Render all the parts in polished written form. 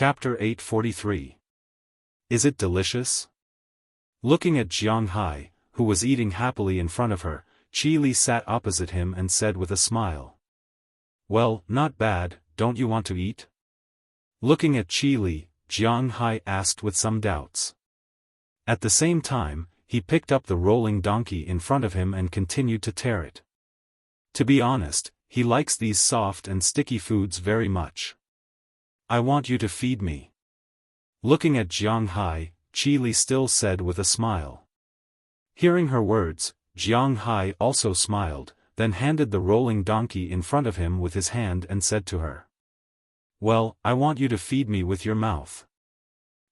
Chapter 843. Is it delicious? Looking at Jiang Hai, who was eating happily in front of her, Qi Li sat opposite him and said with a smile. Well, not bad, don't you want to eat? Looking at Qi Li, Jiang Hai asked with some doubts. At the same time, he picked up the rolling donkey in front of him and continued to tear it. To be honest, he likes these soft and sticky foods very much. I want you to feed me. Looking at Jiang Hai, Qi Li still said with a smile. Hearing her words, Jiang Hai also smiled, then handed the rolling donkey in front of him with his hand and said to her. Well, I want you to feed me with your mouth.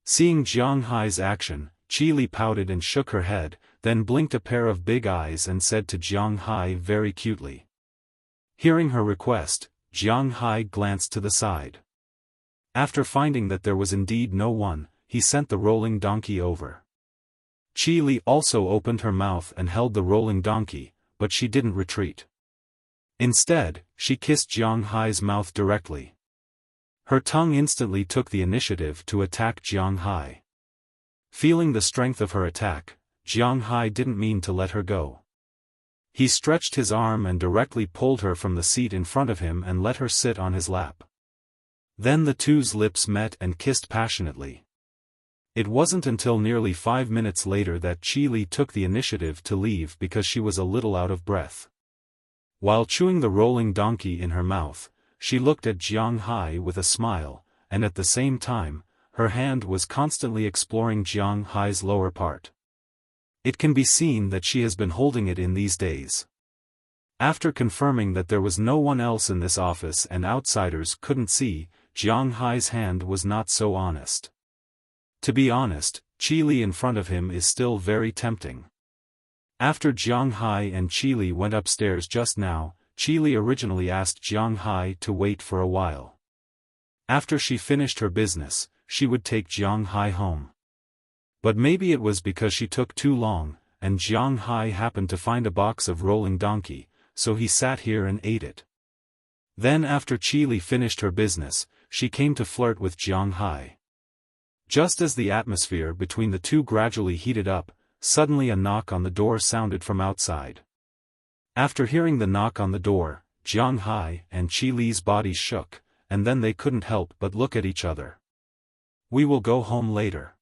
Seeing Jiang Hai's action, Qi Li pouted and shook her head, then blinked a pair of big eyes and said to Jiang Hai very cutely. Hearing her request, Jiang Hai glanced to the side. After finding that there was indeed no one, he sent the rolling donkey over. Qi Li also opened her mouth and held the rolling donkey, but she didn't retreat. Instead, she kissed Jiang Hai's mouth directly. Her tongue instantly took the initiative to attack Jiang Hai. Feeling the strength of her attack, Jiang Hai didn't mean to let her go. He stretched his arm and directly pulled her from the seat in front of him and let her sit on his lap. Then the two's lips met and kissed passionately. It wasn't until nearly 5 minutes later that Qi Li took the initiative to leave because she was a little out of breath. While chewing the rolling donkey in her mouth, she looked at Jiang Hai with a smile, and at the same time, her hand was constantly exploring Jiang Hai's lower part. It can be seen that she has been holding it in these days. After confirming that there was no one else in this office and outsiders couldn't see, Jiang Hai's hand was not so honest. To be honest, Qi Li in front of him is still very tempting. After Jiang Hai and Qi Li went upstairs just now, Qi Li originally asked Jiang Hai to wait for a while. After she finished her business, she would take Jiang Hai home. But maybe it was because she took too long, and Jiang Hai happened to find a box of rolling donkey, so he sat here and ate it. Then after Qi Li finished her business, she came to flirt with Jiang Hai. Just as the atmosphere between the two gradually heated up, suddenly a knock on the door sounded from outside. After hearing the knock on the door, Jiang Hai and Qi Li's bodies shook, and then they couldn't help but look at each other. We will go home later.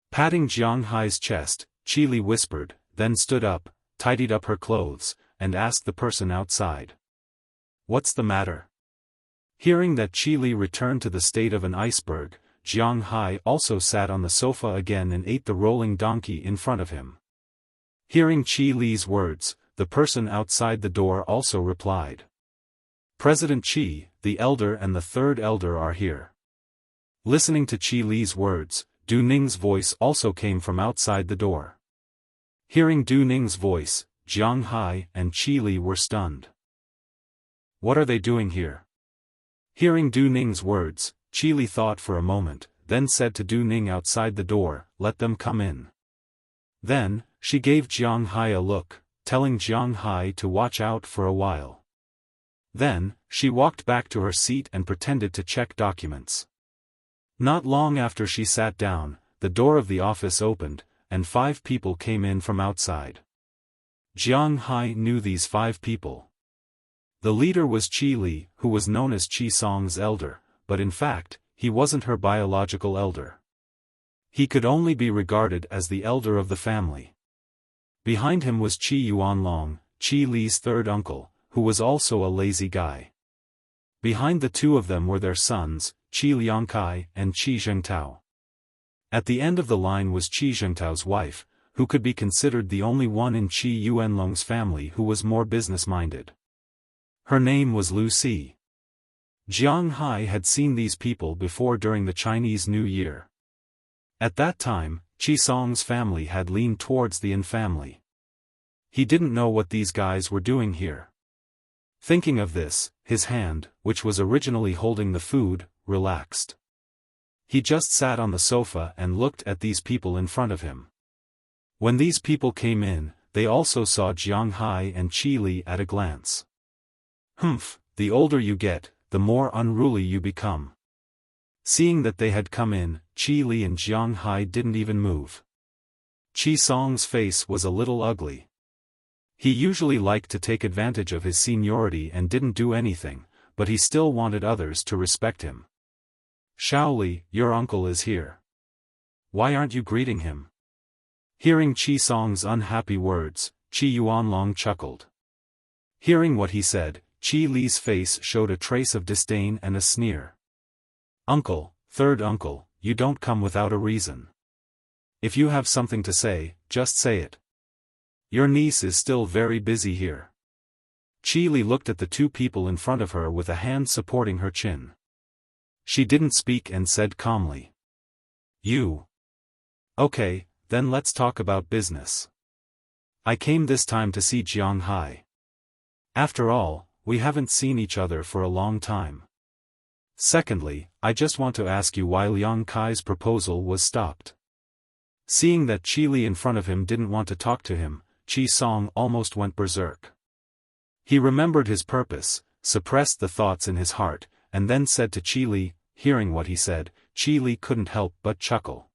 Patting Jiang Hai's chest, Qi Li whispered, then stood up, tidied up her clothes, and asked the person outside. What's the matter? Hearing that Qi Li returned to the state of an iceberg, Jiang Hai also sat on the sofa again and ate the rolling donkey in front of him. Hearing Qi Li's words, the person outside the door also replied. President Qi, the elder and the third elder are here. Listening to Qi Li's words, Du Ning's voice also came from outside the door. Hearing Du Ning's voice, Jiang Hai and Qi Li were stunned. What are they doing here? Hearing Du Ning's words, Qi Li thought for a moment, then said to Du Ning outside the door, let them come in. Then, she gave Jiang Hai a look, telling Jiang Hai to watch out for a while. Then, she walked back to her seat and pretended to check documents. Not long after she sat down, the door of the office opened, and 5 people came in from outside. Jiang Hai knew these 5 people. The leader was Qi Li, who was known as Qi Song's elder, but in fact, he wasn't her biological elder. He could only be regarded as the elder of the family. Behind him was Qi Yuanlong, Qi Li's third uncle, who was also a lazy guy. Behind the two of them were their sons, Qi Liangkai and Qi Zhengtao. At the end of the line was Qi Zhengtao's wife, who could be considered the only one in Qi Yuanlong's family who was more business-minded. Her name was Lu Si. Jiang Hai had seen these people before during the Chinese New Year. At that time, Qi Song's family had leaned towards the Yin family. He didn't know what these guys were doing here. Thinking of this, his hand, which was originally holding the food, relaxed. He just sat on the sofa and looked at these people in front of him. When these people came in, they also saw Jiang Hai and Qi Li at a glance. The older you get, the more unruly you become. Seeing that they had come in, Qi Li and Jiang Hai didn't even move. Qi Song's face was a little ugly. He usually liked to take advantage of his seniority and didn't do anything, but he still wanted others to respect him. Xiaoli, your uncle is here. Why aren't you greeting him? Hearing Qi Song's unhappy words, Qi Yuanlong chuckled. Hearing what he said, Qi Li's face showed a trace of disdain and a sneer. Uncle, third uncle, you don't come without a reason. If you have something to say, just say it. Your niece is still very busy here. Qi Li looked at the two people in front of her with a hand supporting her chin. She didn't speak and said calmly. You. Okay, then let's talk about business. I came this time to see Jiang Hai. After all, we haven't seen each other for a long time. Secondly, I just want to ask you why Liang Kai's proposal was stopped. Seeing that Qi Li in front of him didn't want to talk to him, Qi Song almost went berserk. He remembered his purpose, suppressed the thoughts in his heart, and then said to Qi Li. Hearing what he said, Qi Li couldn't help but chuckle.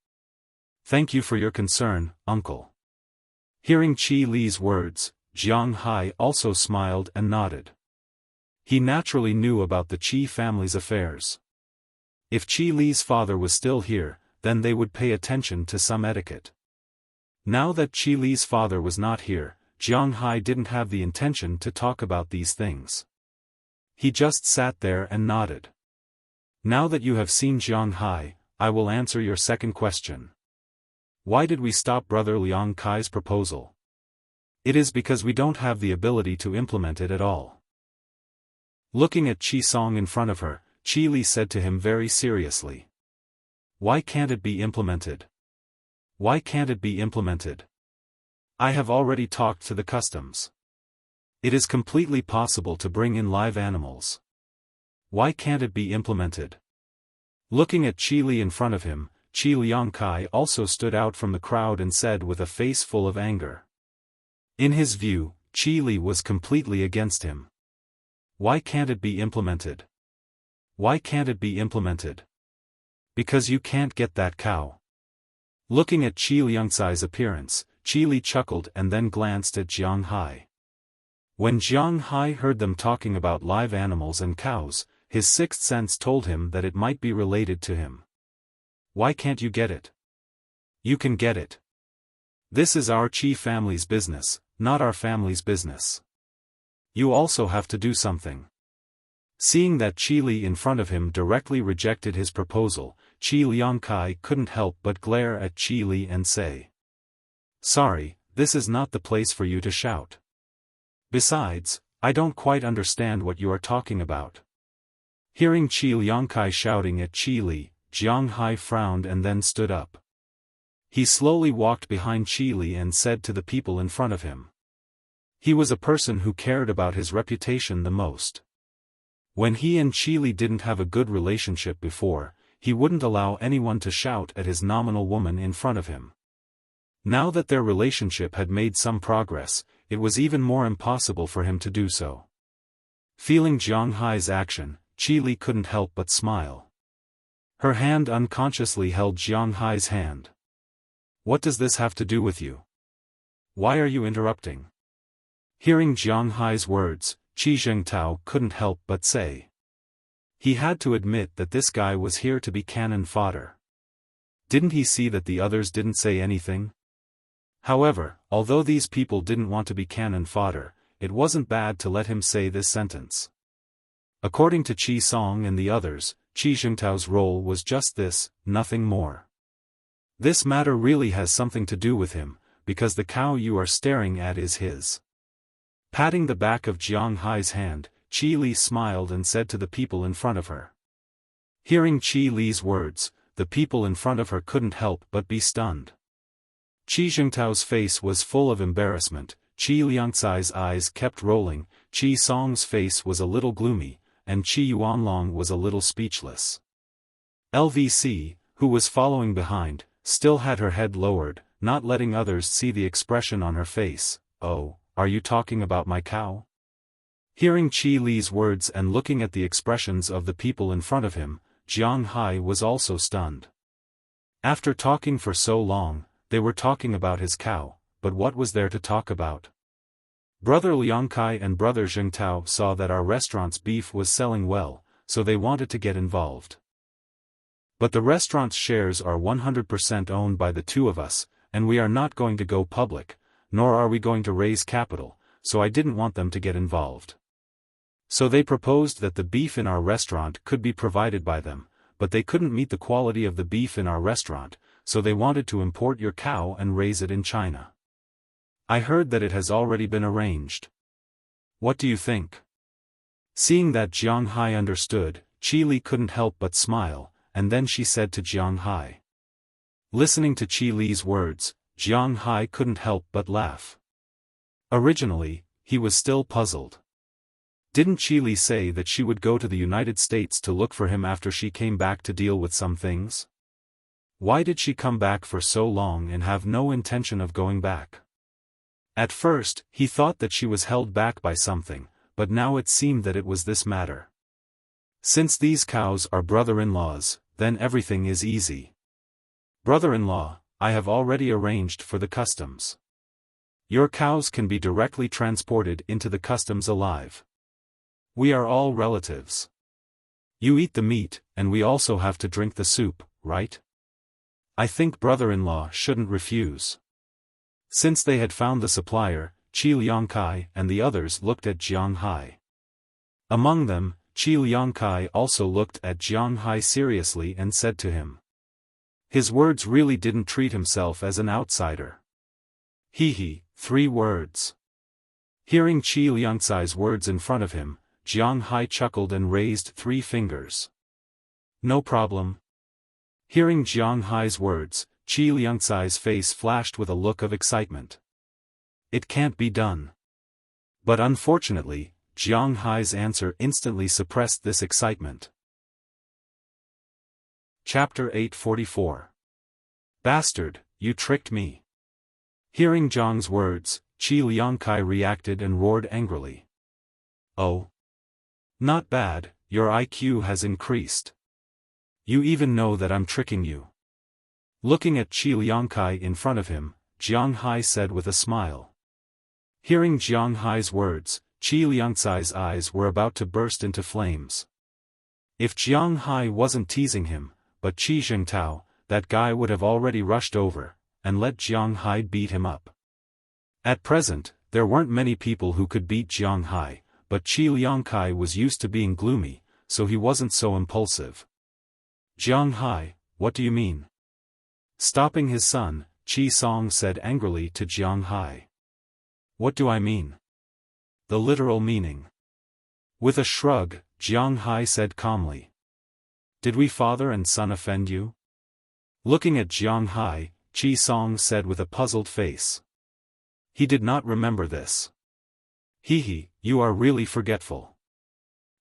Thank you for your concern, uncle. Hearing Qi Li's words, Jiang Hai also smiled and nodded. He naturally knew about the Qi family's affairs. If Qi Li's father was still here, then they would pay attention to some etiquette. Now that Qi Li's father was not here, Jiang Hai didn't have the intention to talk about these things. He just sat there and nodded. Now that you have seen Jiang Hai, I will answer your second question. Why did we stop Brother Liang Kai's proposal? It is because we don't have the ability to implement it at all. Looking at Qi Song in front of her, Qi Li said to him very seriously. Why can't it be implemented? Why can't it be implemented? I have already talked to the customs. It is completely possible to bring in live animals. Why can't it be implemented? Looking at Qi Li in front of him, Qi Liang Kai also stood out from the crowd and said with a face full of anger. In his view, Qi Li was completely against him. Why can't it be implemented? Why can't it be implemented? Because you can't get that cow. Looking at Qi Liangcai's appearance, Qi Li chuckled and then glanced at Jiang Hai. When Jiang Hai heard them talking about live animals and cows, his sixth sense told him that it might be related to him. Why can't you get it? You can get it. This is our Qi family's business, not our family's business. You also have to do something. Seeing that Qi Li in front of him directly rejected his proposal, Qi Liangkai couldn't help but glare at Qi Li and say. Sorry, this is not the place for you to shout. Besides, I don't quite understand what you are talking about. Hearing Qi Liangkai shouting at Qi Li, Jiang Hai frowned and then stood up. He slowly walked behind Qi Li and said to the people in front of him. He was a person who cared about his reputation the most. When he and Qi Li didn't have a good relationship before, he wouldn't allow anyone to shout at his nominal woman in front of him. Now that their relationship had made some progress, it was even more impossible for him to do so. Feeling Jiang Hai's action, Qi Li couldn't help but smile. Her hand unconsciously held Jiang Hai's hand. What does this have to do with you? Why are you interrupting? Hearing Jiang Hai's words, Qi Zhengtao couldn't help but say. He had to admit that this guy was here to be cannon fodder. Didn't he see that the others didn't say anything? However, although these people didn't want to be cannon fodder, it wasn't bad to let him say this sentence. According to Qi Song and the others, Qi Zhengtao's role was just this, nothing more. This matter really has something to do with him, because the cow you are staring at is his. Patting the back of Jiang Hai's hand, Qi Li smiled and said to the people in front of her. Hearing Qi Li's words, the people in front of her couldn't help but be stunned. Qi Zhengtao's face was full of embarrassment, Qi Liangcai's eyes kept rolling, Qi Song's face was a little gloomy, and Qi Yuanlong was a little speechless. LVC, who was following behind, still had her head lowered, not letting others see the expression on her face. Oh, are you talking about my cow? Hearing Qi Li's words and looking at the expressions of the people in front of him, Jiang Hai was also stunned. After talking for so long, they were talking about his cow, but what was there to talk about? Brother Liang Kai and brother Zheng Tao saw that our restaurant's beef was selling well, so they wanted to get involved. But the restaurant's shares are 100% owned by the two of us, and we are not going to go public, nor are we going to raise capital, so I didn't want them to get involved. So they proposed that the beef in our restaurant could be provided by them, but they couldn't meet the quality of the beef in our restaurant, so they wanted to import your cow and raise it in China. I heard that it has already been arranged. What do you think? Seeing that Jiang Hai understood, Qi Li couldn't help but smile, and then she said to Jiang Hai. Listening to Qi Li's words, Jiang Hai couldn't help but laugh. Originally, he was still puzzled. Didn't Qi Li say that she would go to the United States to look for him after she came back to deal with some things? Why did she come back for so long and have no intention of going back? At first, he thought that she was held back by something, but now it seemed that it was this matter. Since these cows are brother-in-laws, then everything is easy. Brother-in-law, I have already arranged for the customs. Your cows can be directly transported into the customs alive. We are all relatives. You eat the meat, and we also have to drink the soup, right? I think brother-in-law shouldn't refuse. Since they had found the supplier, Qi Liangkai and the others looked at Jiang Hai. Among them, Qi Liangkai also looked at Jiang Hai seriously and said to him. His words really didn't treat himself as an outsider. He, 3 words. Hearing Qi Liangkai's words in front of him, Jiang Hai chuckled and raised 3 fingers. No problem. Hearing Jiang Hai's words, Qi Liangkai's face flashed with a look of excitement. It can't be done. But unfortunately, Jiang Hai's answer instantly suppressed this excitement. Chapter 844. Bastard, you tricked me. Hearing Jiang's words, Qi Liangkai reacted and roared angrily. Oh. Not bad, your IQ has increased. You even know that I'm tricking you. Looking at Qi Liangkai in front of him, Jiang Hai said with a smile. Hearing Jiang Hai's words, Qi Liangkai's eyes were about to burst into flames. If Jiang Hai wasn't teasing him, but Qi Zhengtao, that guy would have already rushed over, and let Jiang Hai beat him up. At present, there weren't many people who could beat Jiang Hai, but Qi Liangkai was used to being gloomy, so he wasn't so impulsive. Jiang Hai, what do you mean? Stopping his son, Qi Song said angrily to Jiang Hai. What do I mean? The literal meaning. With a shrug, Jiang Hai said calmly. Did we father and son offend you? Looking at Jiang Hai, Qi Song said with a puzzled face. He did not remember this. You are really forgetful.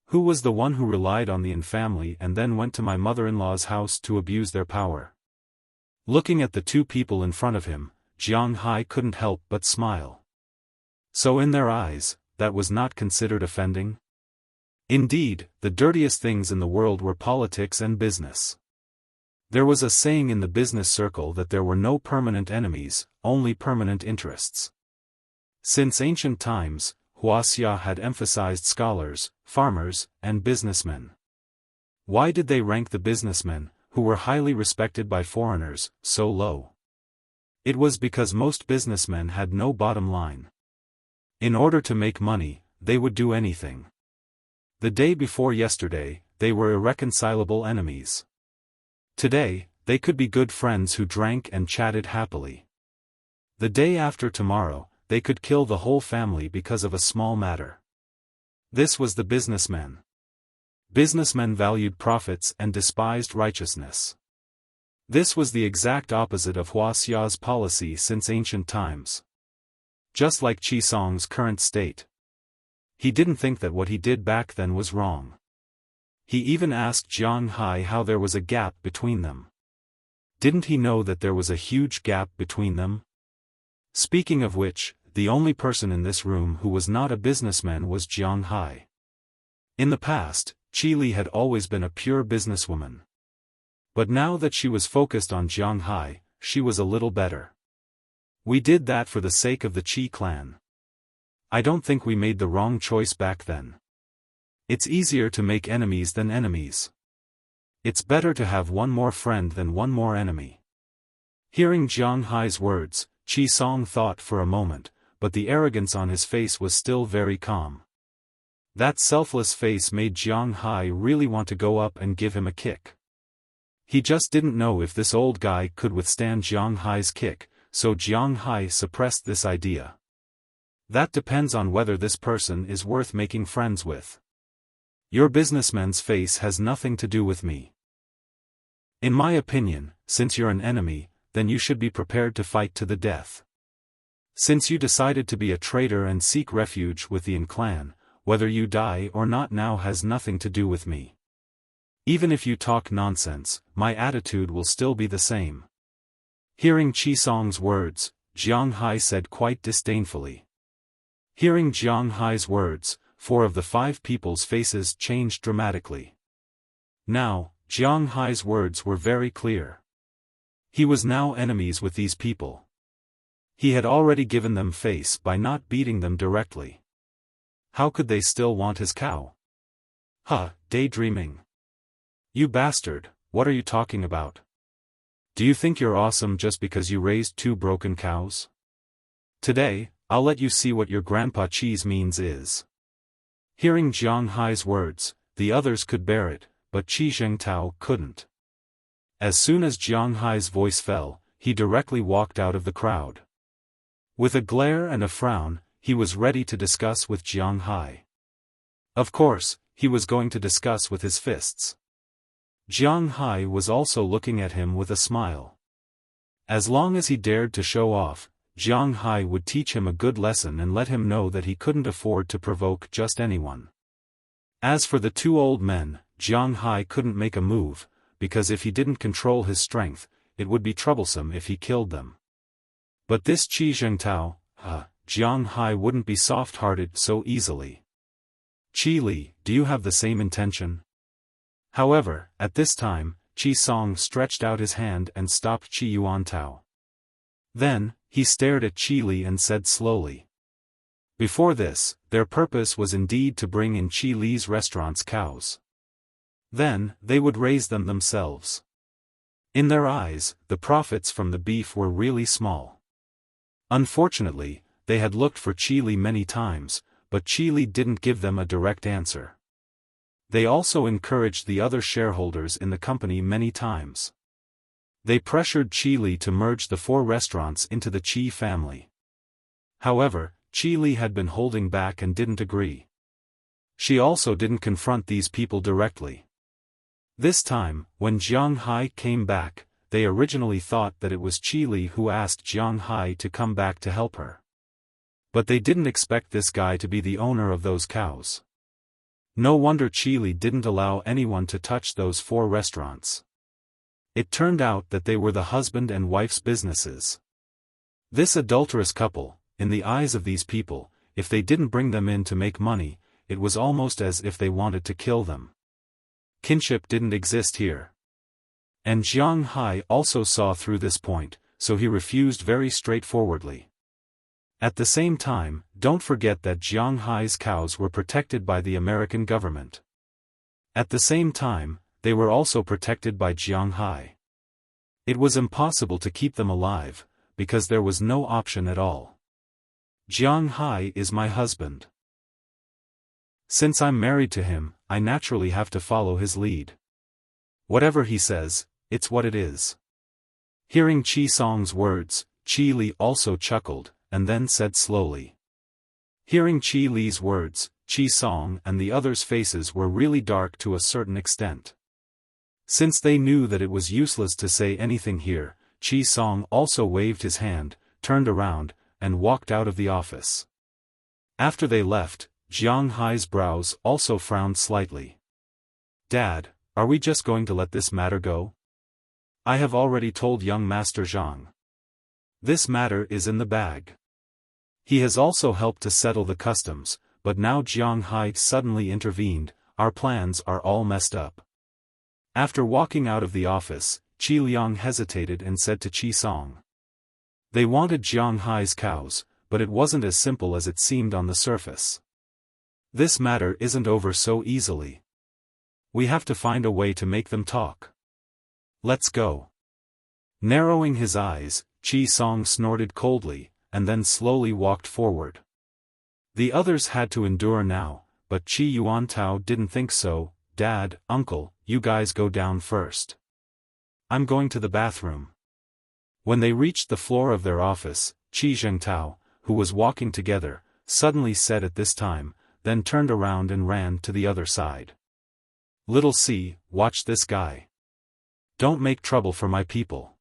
Who was the one who relied on the Yin family and then went to my mother-in-law's house to abuse their power? Looking at the 2 people in front of him, Jiang Hai couldn't help but smile. So in their eyes, that was not considered offending? Indeed, the dirtiest things in the world were politics and business. There was a saying in the business circle that there were no permanent enemies, only permanent interests. Since ancient times, Wuxia had emphasized scholars, farmers, and businessmen. Why did they rank the businessmen, who were highly respected by foreigners, so low? It was because most businessmen had no bottom line. In order to make money, they would do anything. The day before yesterday, they were irreconcilable enemies. Today, they could be good friends who drank and chatted happily. The day after tomorrow, they could kill the whole family because of a small matter. This was the businessmen. Businessmen valued profits and despised righteousness. This was the exact opposite of Wuxia's policy since ancient times. Just like Qi Song's current state. He didn't think that what he did back then was wrong. He even asked Jiang Hai how there was a gap between them. Didn't he know that there was a huge gap between them? Speaking of which, the only person in this room who was not a businessman was Jiang Hai. In the past, Qi Li had always been a pure businesswoman. But now that she was focused on Jiang Hai, she was a little better. We did that for the sake of the Qi clan. I don't think we made the wrong choice back then. It's easier to make enemies than enemies. It's better to have one more friend than one more enemy. Hearing Jiang Hai's words, Qi Song thought for a moment, but the arrogance on his face was still very calm. That selfless face made Jiang Hai really want to go up and give him a kick. He just didn't know if this old guy could withstand Jiang Hai's kick, so Jiang Hai suppressed this idea. That depends on whether this person is worth making friends with. Your businessman's face has nothing to do with me. In my opinion, since you're an enemy, then you should be prepared to fight to the death. Since you decided to be a traitor and seek refuge with the Yin clan, whether you die or not now has nothing to do with me. Even if you talk nonsense, my attitude will still be the same. Hearing Qi Song's words, Jiang Hai said quite disdainfully. Hearing Jiang Hai's words, 4 of the 5 people's faces changed dramatically. Now, Jiang Hai's words were very clear. He was now enemies with these people. He had already given them face by not beating them directly. How could they still want his cow? Daydreaming. You bastard, what are you talking about? Do you think you're awesome just because you raised 2 broken cows? Today, I'll let you see what your grandpa cheese means is. Hearing Jiang Hai's words, the others could bear it, but Qi Zhengtao couldn't. As soon as Jiang Hai's voice fell, he directly walked out of the crowd. With a glare and a frown, he was ready to discuss with Jiang Hai. Of course, he was going to discuss with his fists. Jiang Hai was also looking at him with a smile. As long as he dared to show off, Jiang Hai would teach him a good lesson and let him know that he couldn't afford to provoke just anyone. As for the 2 old men, Jiang Hai couldn't make a move, because if he didn't control his strength, it would be troublesome if he killed them. But this Qi Zhengtao, Jiang Hai wouldn't be soft-hearted so easily. Qi Li, do you have the same intention? However, at this time, Qi Song stretched out his hand and stopped Qi Yuantao. Then, he stared at Qi Li and said slowly. Before this, their purpose was indeed to bring in Qi Li's restaurant's cows. Then, they would raise them themselves. In their eyes, the profits from the beef were really small. Unfortunately, they had looked for Qi Li many times, but Qi Li didn't give them a direct answer. They also encouraged the other shareholders in the company many times. They pressured Qi Li to merge the 4 restaurants into the Qi family. However, Qi Li had been holding back and didn't agree. She also didn't confront these people directly. This time, when Jiang Hai came back, they originally thought that it was Qi Li who asked Jiang Hai to come back to help her. But they didn't expect this guy to be the owner of those cows. No wonder Qi Li didn't allow anyone to touch those 4 restaurants. It turned out that they were the husband and wife's businesses. This adulterous couple, in the eyes of these people, if they didn't bring them in to make money, it was almost as if they wanted to kill them. Kinship didn't exist here. And Jiang Hai also saw through this point, so he refused very straightforwardly. At the same time, don't forget that Jiang Hai's cows were protected by the American government. At the same time, they were also protected by Jiang Hai. It was impossible to keep them alive, because there was no option at all. Jiang Hai is my husband. Since I'm married to him, I naturally have to follow his lead. Whatever he says, it's what it is. Hearing Qi Song's words, Qi Li also chuckled, and then said slowly. Hearing Qi Li's words, Qi Song and the others' faces were really dark to a certain extent. Since they knew that it was useless to say anything here, Qi Song also waved his hand, turned around, and walked out of the office. After they left, Jiang Hai's brows also frowned slightly. Dad, are we just going to let this matter go? I have already told young Master Zhang. This matter is in the bag. He has also helped to settle the customs, but now Jiang Hai suddenly intervened, our plans are all messed up. After walking out of the office, Qi Liang hesitated and said to Qi Song. They wanted Jiang Hai's cows, but it wasn't as simple as it seemed on the surface. This matter isn't over so easily. We have to find a way to make them talk. Let's go. Narrowing his eyes, Qi Song snorted coldly, and then slowly walked forward. The others had to endure now, but Qi Yuantao didn't think so. Dad, Uncle, you guys go down first. I'm going to the bathroom. When they reached the floor of their office, Qi Zhengtao, who was walking together, suddenly said at this time, then turned around and ran to the other side. Little C, watch this guy. Don't make trouble for my people.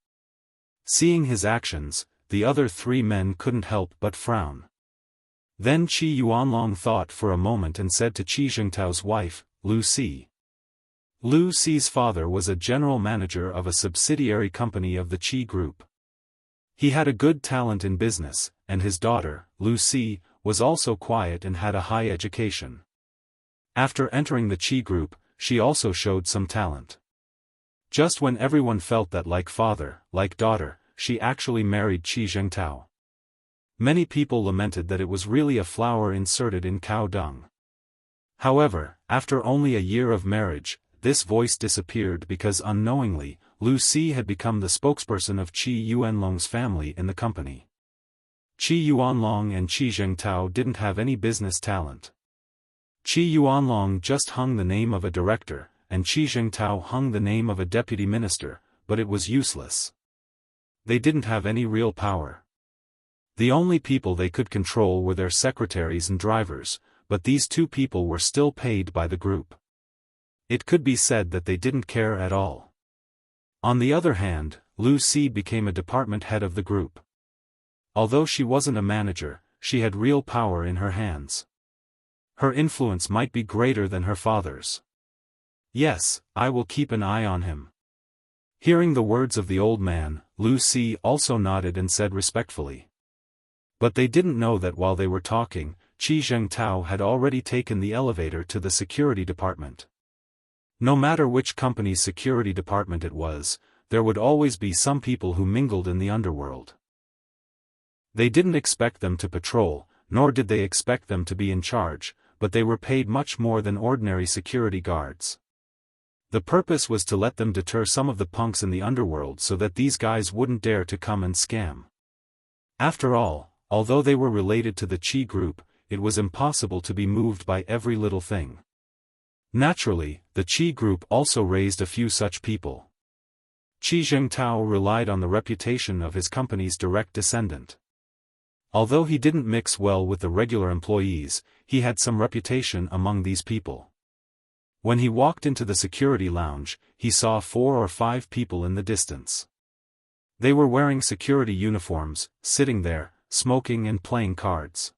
Seeing his actions, the other three men couldn't help but frown. Then Qi Yuanlong thought for a moment and said to Qi Zhengtao's wife, Lu Si. Lu Si's father was a general manager of a subsidiary company of the Qi Group. He had a good talent in business, and his daughter, Lu Si, was also quiet and had a high education. After entering the Qi Group, she also showed some talent. Just when everyone felt that like father, like daughter, she actually married Qi Zhengtao. Many people lamented that it was really a flower inserted in cow dung. However, after only a year of marriage, this voice disappeared because unknowingly, Lu Si had become the spokesperson of Qi Yuanlong's family in the company. Qi Yuanlong and Qi Zhengtao didn't have any business talent. Qi Yuanlong just hung the name of a director, and Qi Zhengtao hung the name of a deputy minister, but it was useless. They didn't have any real power. The only people they could control were their secretaries and drivers, but these two people were still paid by the group. It could be said that they didn't care at all. On the other hand, Lu Si became a department head of the group. Although she wasn't a manager, she had real power in her hands. Her influence might be greater than her father's. Yes, I will keep an eye on him. Hearing the words of the old man, Lu Si also nodded and said respectfully. But they didn't know that while they were talking, Qi Zhengtao had already taken the elevator to the security department. No matter which company's security department it was, there would always be some people who mingled in the underworld. They didn't expect them to patrol, nor did they expect them to be in charge, but they were paid much more than ordinary security guards. The purpose was to let them deter some of the punks in the underworld so that these guys wouldn't dare to come and scam. After all, although they were related to the Qi Group, it was impossible to be moved by every little thing. Naturally, the Qi Group also raised a few such people. Qi Zhengtao relied on the reputation of his company's direct descendant. Although he didn't mix well with the regular employees, he had some reputation among these people. When he walked into the security lounge, he saw 4 or 5 people in the distance. They were wearing security uniforms, sitting there, smoking and playing cards.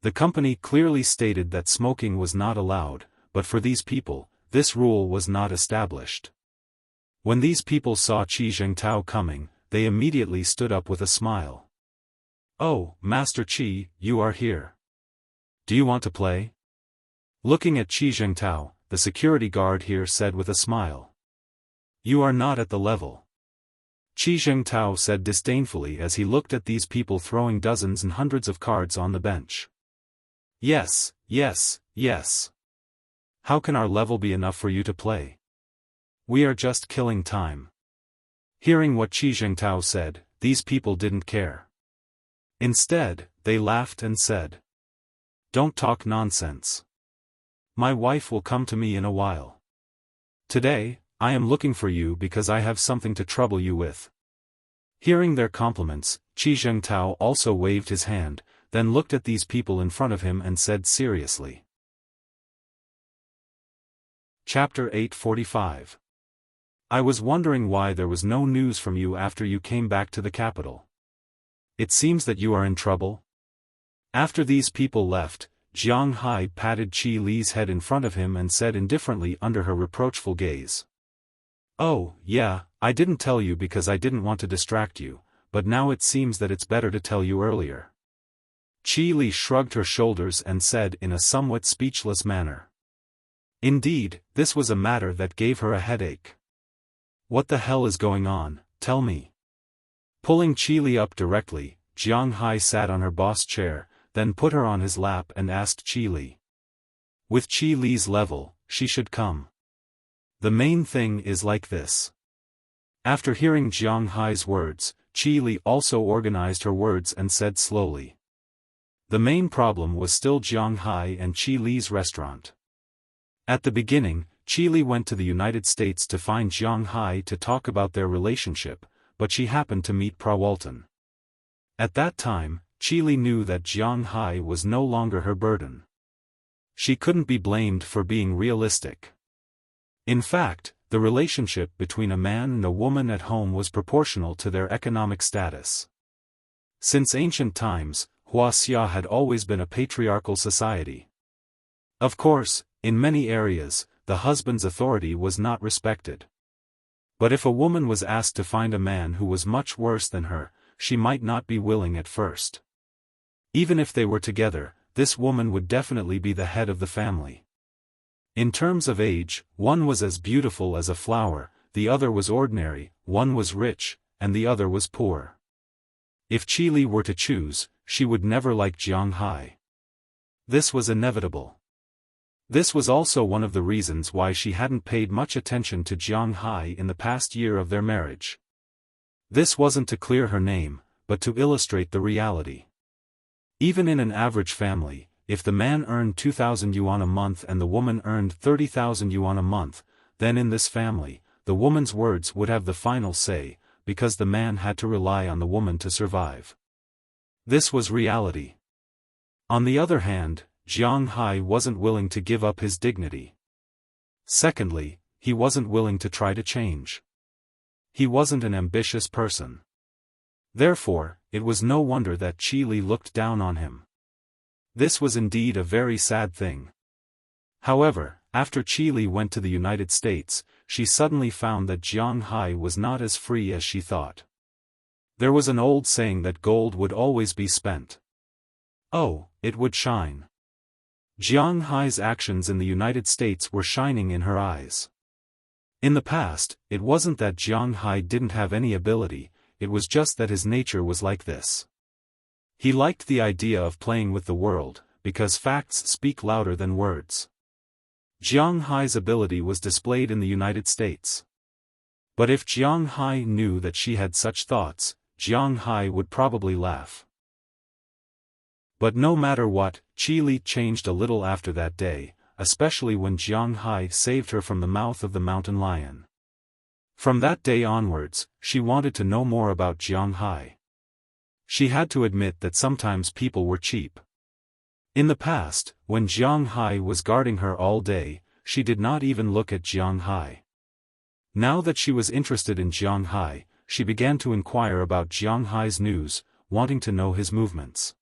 The company clearly stated that smoking was not allowed, but for these people, this rule was not established. When these people saw Qi Zhengtao coming, they immediately stood up with a smile. "Oh, Master Qi, you are here. Do you want to play?" Looking at Qi Zhengtao, the security guard here said with a smile. "You are not at the level." Qi Zhengtao said disdainfully as he looked at these people throwing dozens and hundreds of cards on the bench. "Yes, yes, yes. How can our level be enough for you to play? We are just killing time." Hearing what Qi Zhengtao said, these people didn't care. Instead, they laughed and said, "Don't talk nonsense. My wife will come to me in a while. Today, I am looking for you because I have something to trouble you with." Hearing their compliments, Qi Zhengtao also waved his hand, then looked at these people in front of him and said seriously. Chapter 845. I was wondering why there was no news from you after you came back to the capital. It seems that you are in trouble? After these people left, Jiang Hai patted Qi Li's head in front of him and said indifferently under her reproachful gaze. "Oh, yeah, I didn't tell you because I didn't want to distract you, but now it seems that it's better to tell you earlier." Qi Li shrugged her shoulders and said in a somewhat speechless manner. Indeed, this was a matter that gave her a headache. What the hell is going on, tell me? Pulling Qi Li up directly, Jiang Hai sat on her boss chair, then put her on his lap and asked Qi Li. With Qi Li's level, she should come. The main thing is like this. After hearing Jiang Hai's words, Qi Li also organized her words and said slowly. The main problem was still Jiang Hai and Qi Li's restaurant. At the beginning, Qi Li went to the United States to find Jiang Hai to talk about their relationship, but she happened to meet Prawalton. At that time, Qi Li knew that Jiang Hai was no longer her burden. She couldn't be blamed for being realistic. In fact, the relationship between a man and a woman at home was proportional to their economic status. Since ancient times, Wuxia had always been a patriarchal society. Of course, in many areas, the husband's authority was not respected. But if a woman was asked to find a man who was much worse than her, she might not be willing at first. Even if they were together, this woman would definitely be the head of the family. In terms of age, one was as beautiful as a flower, the other was ordinary, one was rich, and the other was poor. If Qi Li were to choose, she would never like Jiang Hai. This was inevitable. This was also one of the reasons why she hadn't paid much attention to Jiang Hai in the past year of their marriage. This wasn't to clear her name, but to illustrate the reality. Even in an average family, if the man earned 2,000 yuan a month and the woman earned 30,000 yuan a month, then in this family, the woman's words would have the final say, because the man had to rely on the woman to survive. This was reality. On the other hand, Jiang Hai wasn't willing to give up his dignity. Secondly, he wasn't willing to try to change. He wasn't an ambitious person. Therefore, it was no wonder that Qi Li looked down on him. This was indeed a very sad thing. However, after Qi Li went to the United States, she suddenly found that Jiang Hai was not as free as she thought. There was an old saying that gold would always be spent. Oh, it would shine. Jiang Hai's actions in the United States were shining in her eyes. In the past, it wasn't that Jiang Hai didn't have any ability, it was just that his nature was like this. He liked the idea of playing with the world, because facts speak louder than words. Jiang Hai's ability was displayed in the United States. But if Jiang Hai knew that she had such thoughts, Jiang Hai would probably laugh. But no matter what, Qi Li changed a little after that day, especially when Jiang Hai saved her from the mouth of the mountain lion. From that day onwards, she wanted to know more about Jiang Hai. She had to admit that sometimes people were cheap. In the past, when Jiang Hai was guarding her all day, she did not even look at Jiang Hai. Now that she was interested in Jiang Hai, she began to inquire about Jiang Hai's news, wanting to know his movements.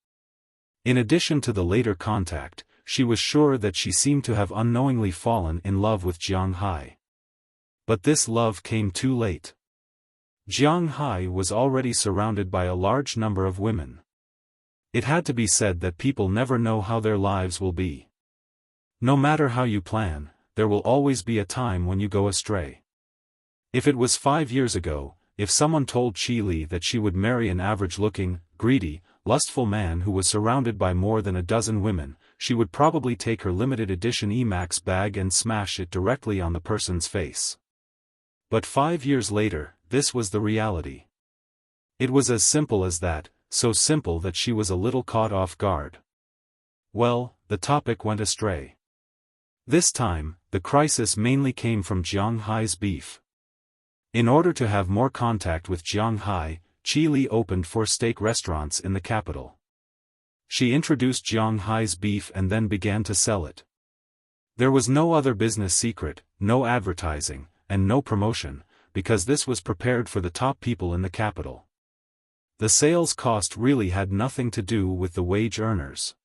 In addition to the later contact, she was sure that she seemed to have unknowingly fallen in love with Jiang Hai. But this love came too late. Jiang Hai was already surrounded by a large number of women. It had to be said that people never know how their lives will be. No matter how you plan, there will always be a time when you go astray. If it was 5 years ago, if someone told Qi Li that she would marry an average-looking, greedy, lustful man who was surrounded by more than a dozen women, she would probably take her limited edition Emax bag and smash it directly on the person's face. But 5 years later, this was the reality. It was as simple as that, so simple that she was a little caught off guard. Well, the topic went astray. This time, the crisis mainly came from Jiang Hai's beef. In order to have more contact with Jiang Hai, Qi Li opened 4 steak restaurants in the capital. She introduced Jiang Hai's beef and then began to sell it. There was no other business secret, no advertising, and no promotion, because this was prepared for the top people in the capital. The sales cost really had nothing to do with the wage earners.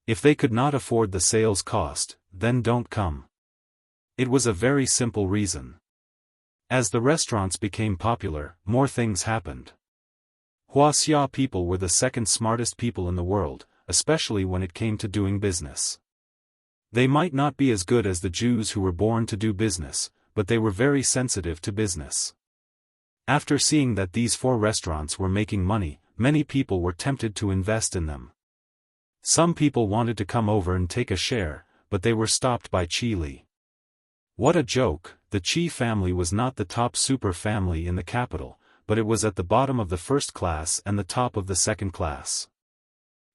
If they could not afford the sales cost, then don't come. It was a very simple reason. As the restaurants became popular, more things happened. Wuxia people were the second smartest people in the world, especially when it came to doing business. They might not be as good as the Jews who were born to do business, but they were very sensitive to business. After seeing that these 4 restaurants were making money, many people were tempted to invest in them. Some people wanted to come over and take a share, but they were stopped by Qi Li. What a joke! The Qi family was not the top super family in the capital, but it was at the bottom of the first class and the top of the second class.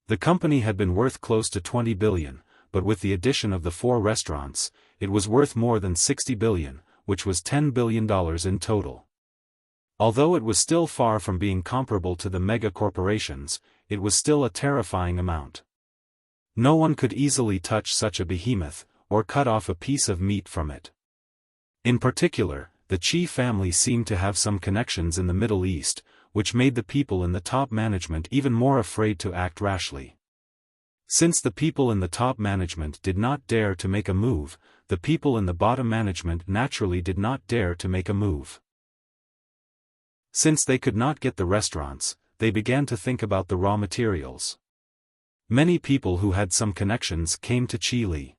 The company had been worth close to 20 billion, but with the addition of the 4 restaurants, it was worth more than 60 billion, which was $10 billion in total. Although it was still far from being comparable to the mega corporations, it was still a terrifying amount. No one could easily touch such a behemoth, or cut off a piece of meat from it. In particular, the Qi family seemed to have some connections in the Middle East, which made the people in the top management even more afraid to act rashly. Since the people in the top management did not dare to make a move, the people in the bottom management naturally did not dare to make a move. Since they could not get the restaurants, they began to think about the raw materials. Many people who had some connections came to Qi Li.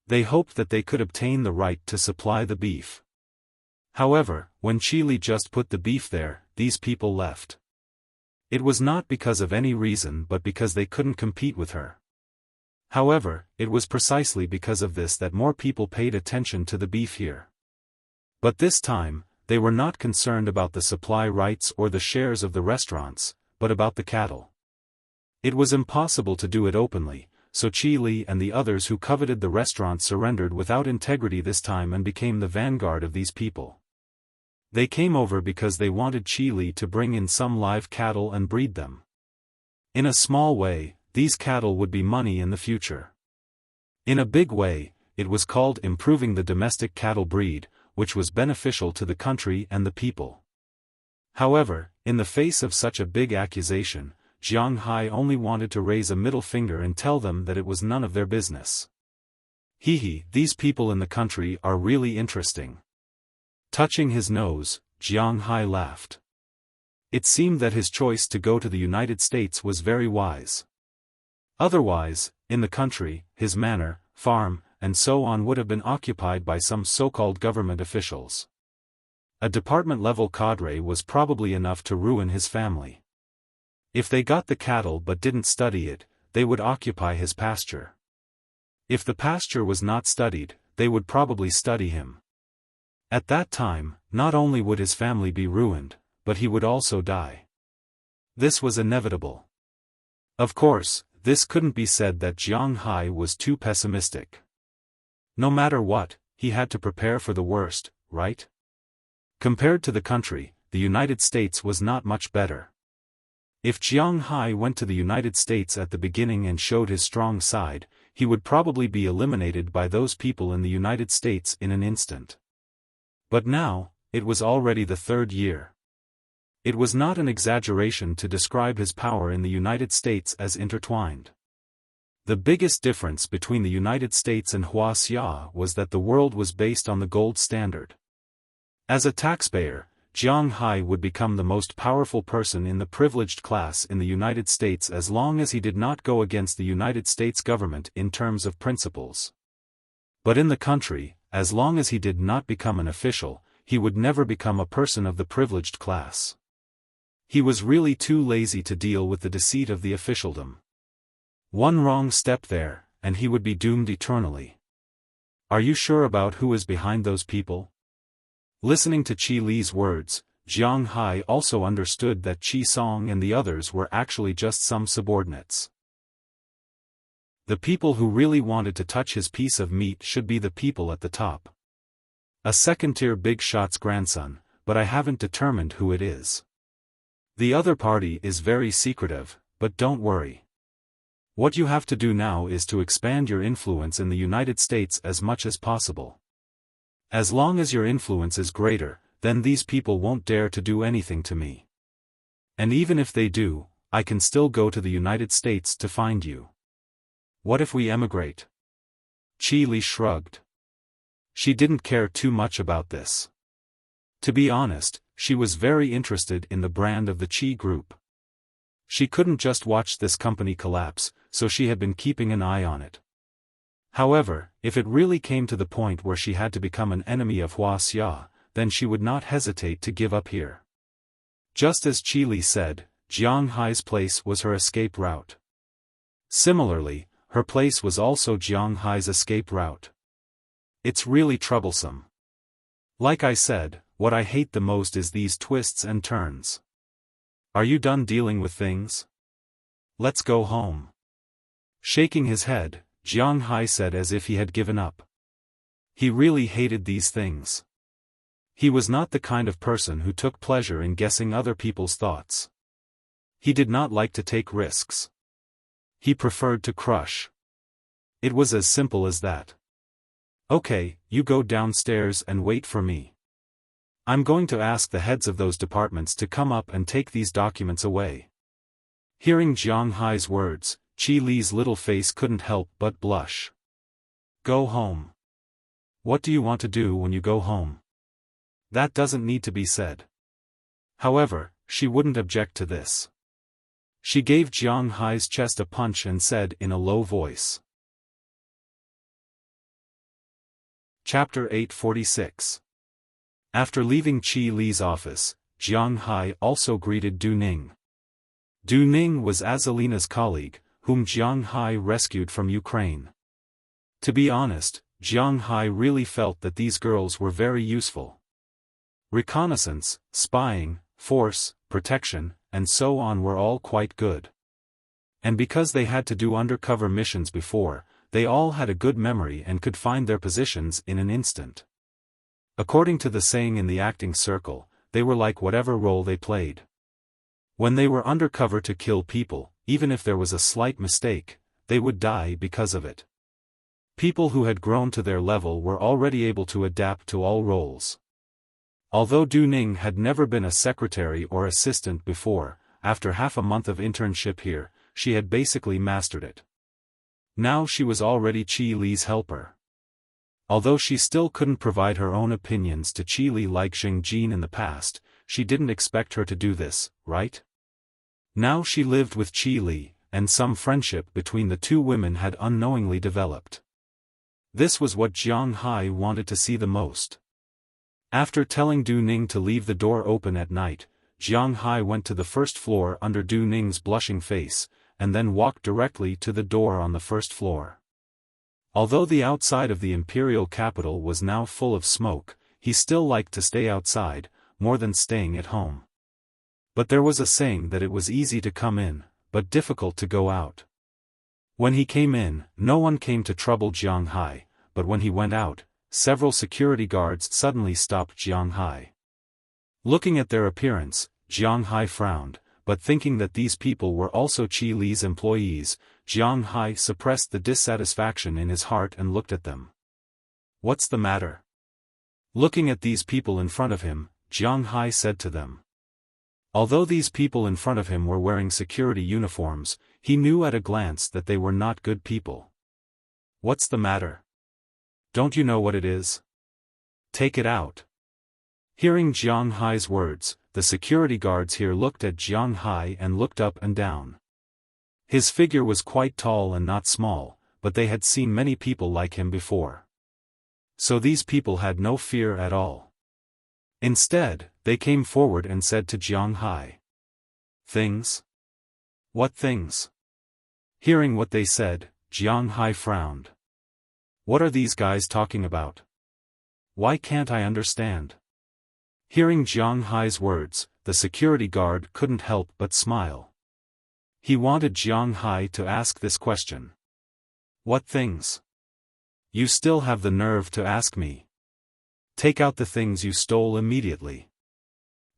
They hoped that they could obtain the right to supply the beef. However, when Qi Li just put the beef there, these people left. It was not because of any reason but because they couldn't compete with her. However, it was precisely because of this that more people paid attention to the beef here. But this time, they were not concerned about the supply rights or the shares of the restaurants, but about the cattle. It was impossible to do it openly, so Qi Li and the others who coveted the restaurant surrendered without integrity this time and became the vanguard of these people. They came over because they wanted Qi Li to bring in some live cattle and breed them. In a small way, these cattle would be money in the future. In a big way, it was called improving the domestic cattle breed, which was beneficial to the country and the people. However, in the face of such a big accusation, Jiang Hai only wanted to raise a middle finger and tell them that it was none of their business. These people in the country are really interesting. Touching his nose, Jiang Hai laughed. It seemed that his choice to go to the United States was very wise. Otherwise, in the country, his manor, farm, and so on would have been occupied by some so-called government officials. A department-level cadre was probably enough to ruin his family. If they got the cattle but didn't study it, they would occupy his pasture. If the pasture was not studied, they would probably study him. At that time, not only would his family be ruined, but he would also die. This was inevitable. Of course, this couldn't be said that Jiang Hai was too pessimistic. No matter what, he had to prepare for the worst, right? Compared to the country, the United States was not much better. If Jiang Hai went to the United States at the beginning and showed his strong side, he would probably be eliminated by those people in the United States in an instant. But now, it was already the 3rd year. It was not an exaggeration to describe his power in the United States as intertwined. The biggest difference between the United States and Wuxia was that the world was based on the gold standard. As a taxpayer, Jiang Hai would become the most powerful person in the privileged class in the United States as long as he did not go against the United States government in terms of principles. But in the country, as long as he did not become an official, he would never become a person of the privileged class. He was really too lazy to deal with the deceit of the officialdom. One wrong step there, and he would be doomed eternally. Are you sure about who is behind those people? Listening to Qi Li's words, Jiang Hai also understood that Qi Song and the others were actually just some subordinates. The people who really wanted to touch his piece of meat should be the people at the top. A second-tier big shot's grandson, but I haven't determined who it is. The other party is very secretive, but don't worry. What you have to do now is to expand your influence in the United States as much as possible. As long as your influence is greater, then these people won't dare to do anything to me. And even if they do, I can still go to the United States to find you. What if we emigrate? Qi Li shrugged. She didn't care too much about this. To be honest, she was very interested in the brand of the Qi Group. She couldn't just watch this company collapse, so she had been keeping an eye on it. However, if it really came to the point where she had to become an enemy of Wuxia, then she would not hesitate to give up here. Just as Qi Li said, Jiang Hai's place was her escape route. Similarly, her place was also Jiang Hai's escape route. It's really troublesome. Like I said, what I hate the most is these twists and turns. Are you done dealing with things? Let's go home. Shaking his head, Jiang Hai said as if he had given up. He really hated these things. He was not the kind of person who took pleasure in guessing other people's thoughts. He did not like to take risks. He preferred to crush. It was as simple as that. Okay, you go downstairs and wait for me. I'm going to ask the heads of those departments to come up and take these documents away. Hearing Jiang Hai's words, Qi Li's little face couldn't help but blush. Go home. What do you want to do when you go home? That doesn't need to be said. However, she wouldn't object to this. She gave Jiang Hai's chest a punch and said in a low voice. Chapter 846. After leaving Qi Li's office, Jiang Hai also greeted Du Ning. Du Ning was Azalina's colleague, whom Jiang Hai rescued from Ukraine. To be honest, Jiang Hai really felt that these girls were very useful. Reconnaissance, spying, force, protection, and so on were all quite good. And because they had to do undercover missions before, they all had a good memory and could find their positions in an instant. According to the saying in the acting circle, they were like whatever role they played. When they were undercover to kill people, even if there was a slight mistake, they would die because of it. People who had grown to their level were already able to adapt to all roles. Although Du Ning had never been a secretary or assistant before, after half a month of internship here, she had basically mastered it. Now she was already Qi Li's helper. Although she still couldn't provide her own opinions to Qi Li like Xing Jin in the past, she didn't expect her to do this, right? Now she lived with Qi Li, and some friendship between the two women had unknowingly developed. This was what Jiang Hai wanted to see the most. After telling Du Ning to leave the door open at night, Jiang Hai went to the first floor under Du Ning's blushing face, and then walked directly to the door on the first floor. Although the outside of the imperial capital was now full of smoke, he still liked to stay outside, more than staying at home. But there was a saying that it was easy to come in, but difficult to go out. When he came in, no one came to trouble Jiang Hai, but when he went out, several security guards suddenly stopped Jiang Hai. Looking at their appearance, Jiang Hai frowned, but thinking that these people were also Qi Li's employees, Jiang Hai suppressed the dissatisfaction in his heart and looked at them. What's the matter? Looking at these people in front of him, Jiang Hai said to them. Although these people in front of him were wearing security uniforms, he knew at a glance that they were not good people. What's the matter? Don't you know what it is? Take it out. Hearing Jiang Hai's words, the security guards here looked at Jiang Hai and looked up and down. His figure was quite tall and not small, but they had seen many people like him before. So these people had no fear at all. Instead, they came forward and said to Jiang Hai. Things? What things? Hearing what they said, Jiang Hai frowned. What are these guys talking about? Why can't I understand? Hearing Jiang Hai's words, the security guard couldn't help but smile. He wanted Jiang Hai to ask this question. What things? You still have the nerve to ask me. Take out the things you stole immediately.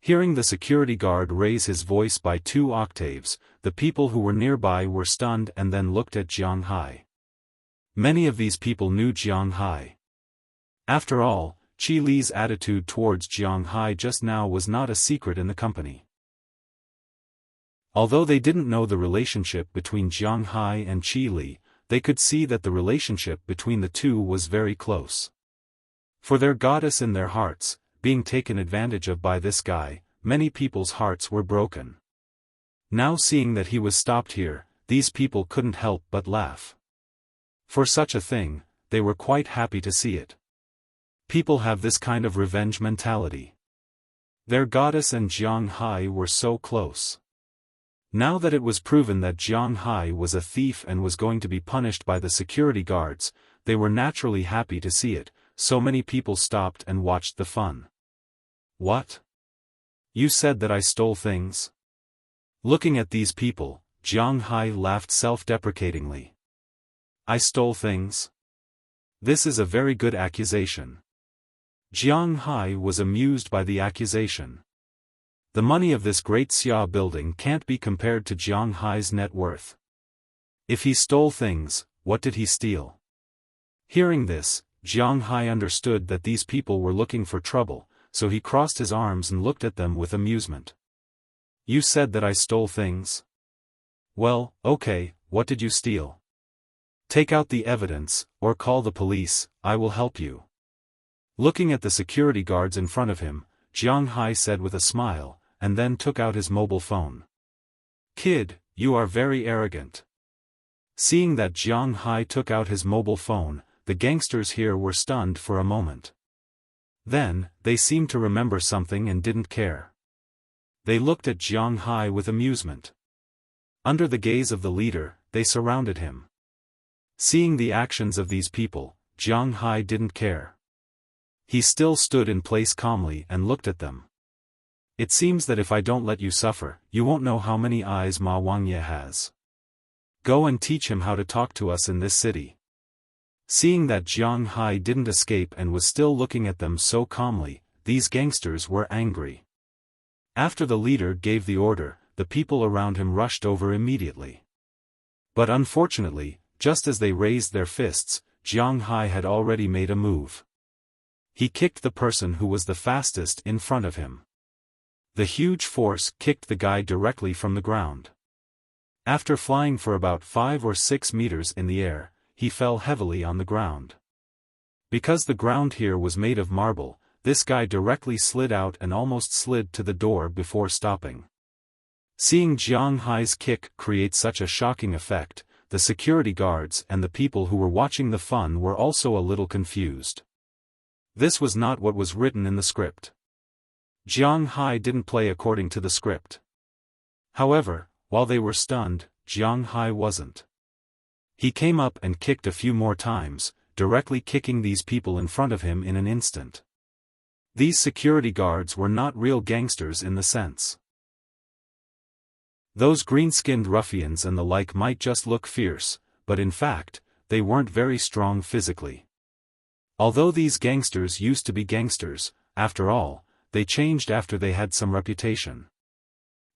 Hearing the security guard raise his voice by 2 octaves, the people who were nearby were stunned and then looked at Jiang Hai. Many of these people knew Jiang Hai. After all, Qi Li's attitude towards Jiang Hai just now was not a secret in the company. Although they didn't know the relationship between Jiang Hai and Qi Li, they could see that the relationship between the two was very close. For their goddess in their hearts, being taken advantage of by this guy, many people's hearts were broken. Now seeing that he was stopped here, these people couldn't help but laugh. For such a thing, they were quite happy to see it. People have this kind of revenge mentality. Their goddess and Jiang Hai were so close. Now that it was proven that Jiang Hai was a thief and was going to be punished by the security guards, they were naturally happy to see it, so many people stopped and watched the fun. What? You said that I stole things? Looking at these people, Jiang Hai laughed self-deprecatingly. I stole things? This is a very good accusation. Jiang Hai was amused by the accusation. The money of this great Xia building can't be compared to Jiang Hai's net worth. If he stole things, what did he steal? Hearing this, Jiang Hai understood that these people were looking for trouble, so he crossed his arms and looked at them with amusement. You said that I stole things? Well, okay, what did you steal? Take out the evidence, or call the police, I will help you. Looking at the security guards in front of him, Jiang Hai said with a smile, and then took out his mobile phone. Kid, you are very arrogant. Seeing that Jiang Hai took out his mobile phone, the gangsters here were stunned for a moment. Then, they seemed to remember something and didn't care. They looked at Jiang Hai with amusement. Under the gaze of the leader, they surrounded him. Seeing the actions of these people, Jiang Hai didn't care. He still stood in place calmly and looked at them. It seems that if I don't let you suffer, you won't know how many eyes Ma Wangye has. Go and teach him how to talk to us in this city. Seeing that Jiang Hai didn't escape and was still looking at them so calmly, these gangsters were angry. After the leader gave the order, the people around him rushed over immediately. But unfortunately, just as they raised their fists, Jiang Hai had already made a move. He kicked the person who was the fastest in front of him. The huge force kicked the guy directly from the ground. After flying for about 5 or 6 meters in the air, he fell heavily on the ground. Because the ground here was made of marble, this guy directly slid out and almost slid to the door before stopping. Seeing Jiang Hai's kick create such a shocking effect, the security guards and the people who were watching the fun were also a little confused. This was not what was written in the script. Jiang Hai didn't play according to the script. However, while they were stunned, Jiang Hai wasn't. He came up and kicked a few more times, directly kicking these people in front of him in an instant. These security guards were not real gangsters in the sense. Those green-skinned ruffians and the like might just look fierce, but in fact, they weren't very strong physically. Although these gangsters used to be gangsters, after all, they changed after they had some reputation.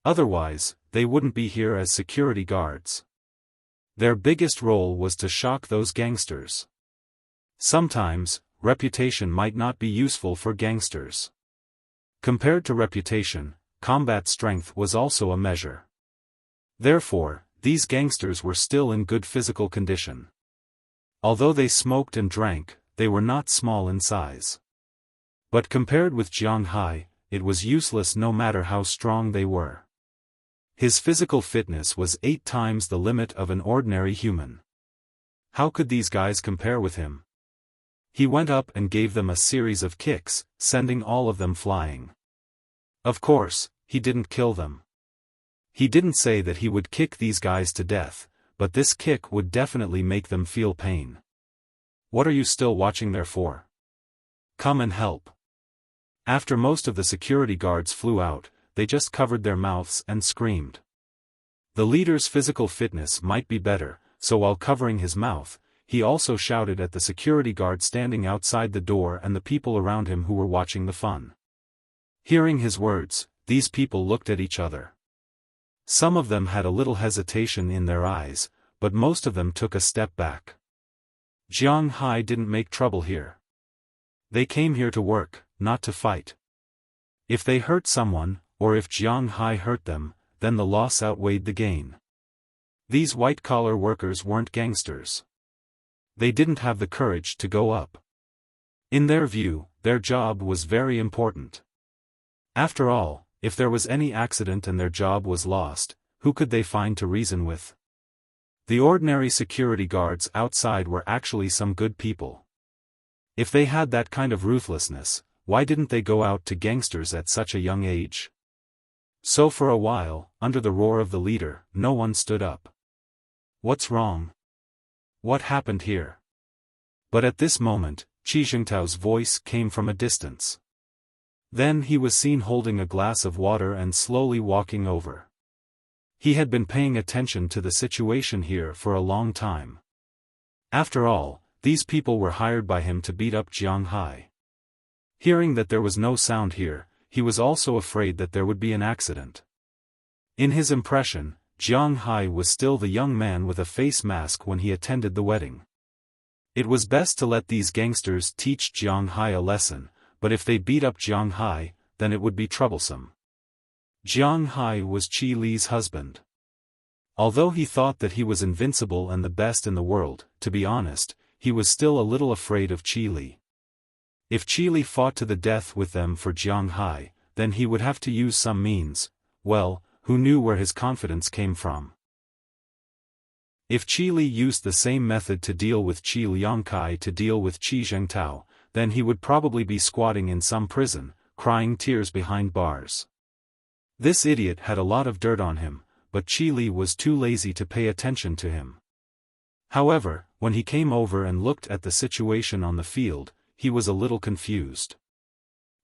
Otherwise, they wouldn't be here as security guards. Their biggest role was to shock those gangsters. Sometimes, reputation might not be useful for gangsters. Compared to reputation, combat strength was also a measure. Therefore, these gangsters were still in good physical condition. Although they smoked and drank, they were not small in size. But compared with Jiang Hai, it was useless no matter how strong they were. His physical fitness was 8 times the limit of an ordinary human. How could these guys compare with him? He went up and gave them a series of kicks, sending all of them flying. Of course, he didn't kill them. He didn't say that he would kick these guys to death, but this kick would definitely make them feel pain. What are you still watching there for? Come and help. After most of the security guards flew out, they just covered their mouths and screamed. The leader's physical fitness might be better, so while covering his mouth, he also shouted at the security guard standing outside the door and the people around him who were watching the fun. Hearing his words, these people looked at each other. Some of them had a little hesitation in their eyes, but most of them took a step back. Jiang Hai didn't make trouble here. They came here to work, not to fight. If they hurt someone, or if Jiang Hai hurt them, then the loss outweighed the gain. These white-collar workers weren't gangsters. They didn't have the courage to go up. In their view, their job was very important. After all, if there was any accident and their job was lost, who could they find to reason with? The ordinary security guards outside were actually some good people. If they had that kind of ruthlessness, why didn't they go out to gangsters at such a young age? So for a while, under the roar of the leader, no one stood up. What's wrong? What happened here? But at this moment, Qi Jingtao's voice came from a distance. Then he was seen holding a glass of water and slowly walking over. He had been paying attention to the situation here for a long time. After all, these people were hired by him to beat up Jiang Hai. Hearing that there was no sound here, he was also afraid that there would be an accident. In his impression, Jiang Hai was still the young man with a face mask when he attended the wedding. It was best to let these gangsters teach Jiang Hai a lesson, but if they beat up Jiang Hai, then it would be troublesome. Jiang Hai was Qi Li's husband. Although he thought that he was invincible and the best in the world, to be honest, he was still a little afraid of Qi Li. If Qi Li fought to the death with them for Jiang Hai, then he would have to use some means. Well, who knew where his confidence came from? If Qi Li used the same method to deal with Qi Liangkai to deal with Qi Zhengtao, then he would probably be squatting in some prison, crying tears behind bars. This idiot had a lot of dirt on him, but Qi Li was too lazy to pay attention to him. However, when he came over and looked at the situation on the field, he was a little confused.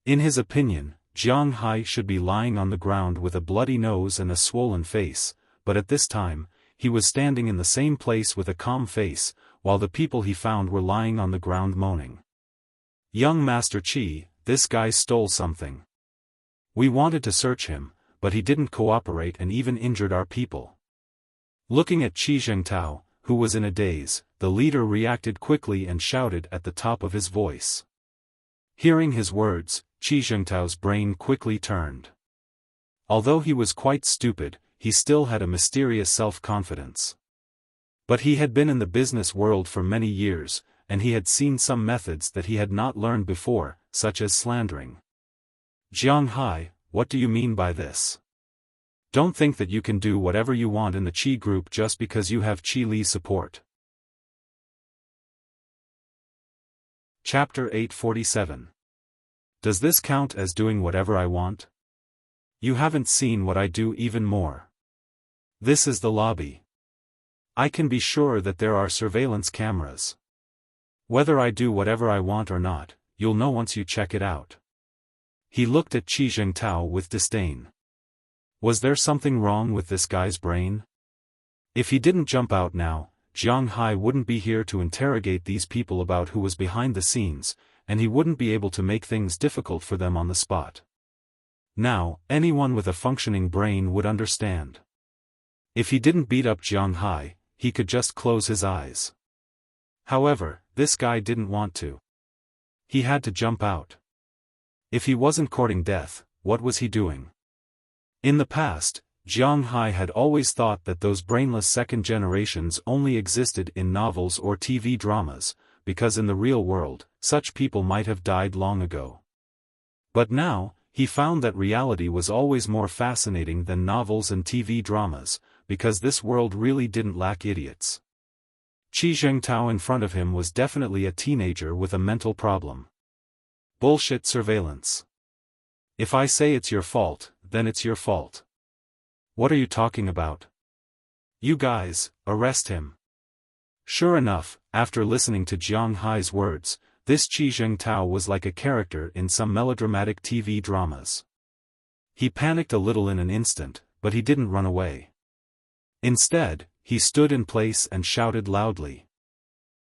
In his opinion, Jiang Hai should be lying on the ground with a bloody nose and a swollen face, but at this time, he was standing in the same place with a calm face, while the people he found were lying on the ground moaning. "Young Master Qi, this guy stole something. We wanted to search him, but he didn't cooperate and even injured our people." Looking at Qi Zhengtao, who was in a daze, the leader reacted quickly and shouted at the top of his voice. Hearing his words, Qi Zhengtao's brain quickly turned. Although he was quite stupid, he still had a mysterious self-confidence. But he had been in the business world for many years, and he had seen some methods that he had not learned before, such as slandering. "Jiang Hai, what do you mean by this? Don't think that you can do whatever you want in the Qi group just because you have Qi Li's support." Chapter 847. Does this count as doing whatever I want? You haven't seen what I do even more. This is the lobby. I can be sure that there are surveillance cameras. Whether I do whatever I want or not, you'll know once you check it out. He looked at Qi Zhengtao with disdain. Was there something wrong with this guy's brain? If he didn't jump out now, Jiang Hai wouldn't be here to interrogate these people about who was behind the scenes, and he wouldn't be able to make things difficult for them on the spot. Now, anyone with a functioning brain would understand. If he didn't beat up Jiang Hai, he could just close his eyes. However, this guy didn't want to. He had to jump out. If he wasn't courting death, what was he doing? In the past, Jiang Hai had always thought that those brainless second generations only existed in novels or TV dramas, because in the real world, such people might have died long ago. But now, he found that reality was always more fascinating than novels and TV dramas, because this world really didn't lack idiots. Qi Zhengtao in front of him was definitely a teenager with a mental problem. Bullshit surveillance. If I say it's your fault, then it's your fault. What are you talking about? You guys, arrest him. Sure enough, after listening to Jiang Hai's words, this Qi Zhengtao was like a character in some melodramatic TV dramas. He panicked a little in an instant, but he didn't run away. Instead, he stood in place and shouted loudly.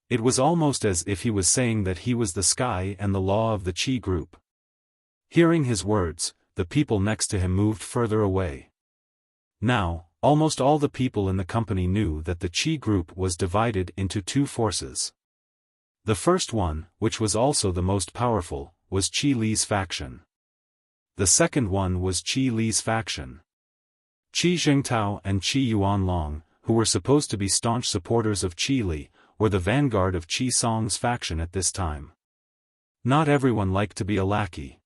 It was almost as if he was saying that he was the sky and the law of the Qi group. Hearing his words, the people next to him moved further away. Now, almost all the people in the company knew that the Qi group was divided into two forces. The first one, which was also the most powerful, was Qi Li's faction. The second one was Qi Li's faction. Qi Zhengtao and Qi Yuanlong, who were supposed to be staunch supporters of Qi Li, were the vanguard of Qi Song's faction at this time. Not everyone liked to be a lackey.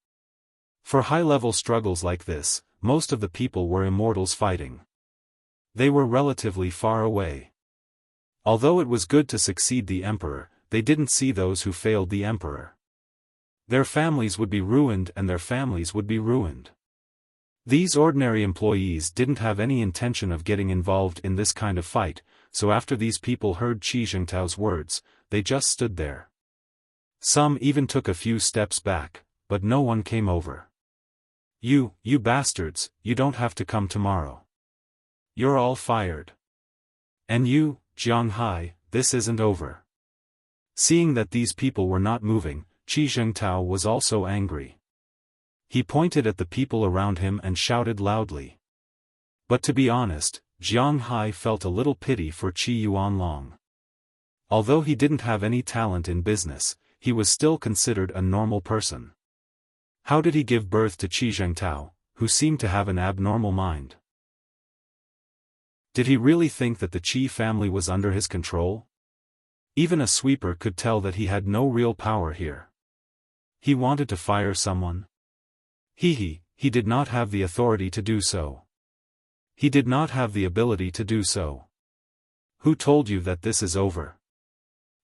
For high-level struggles like this, most of the people were immortals fighting. They were relatively far away. Although it was good to succeed the emperor, they didn't see those who failed the emperor. Their families would be ruined and their families would be ruined. These ordinary employees didn't have any intention of getting involved in this kind of fight, so after these people heard Qi Zhengtao's words, they just stood there. Some even took a few steps back, but no one came over. You bastards, you don't have to come tomorrow. You're all fired. And you, Jiang Hai, this isn't over. Seeing that these people were not moving, Qi Zhengtao was also angry. He pointed at the people around him and shouted loudly. But to be honest, Jiang Hai felt a little pity for Qi Yuanlong. Although he didn't have any talent in business, he was still considered a normal person. How did he give birth to Qi Zhengtao, who seemed to have an abnormal mind? Did he really think that the Qi family was under his control? Even a sweeper could tell that he had no real power here. He wanted to fire someone? He did not have the authority to do so. He did not have the ability to do so. Who told you that this is over?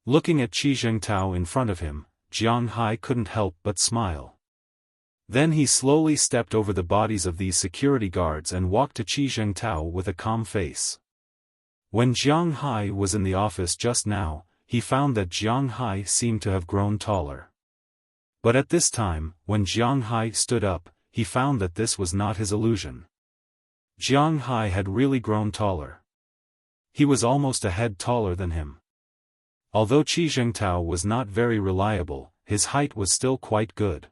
Looking at Qi Zhengtao in front of him, Jiang Hai couldn't help but smile. Then he slowly stepped over the bodies of these security guards and walked to Qi Zhengtao with a calm face. When Jiang Hai was in the office just now, he found that Jiang Hai seemed to have grown taller. But at this time, when Jiang Hai stood up, he found that this was not his illusion. Jiang Hai had really grown taller. He was almost a head taller than him. Although Qi Zhengtao was not very reliable, his height was still quite good.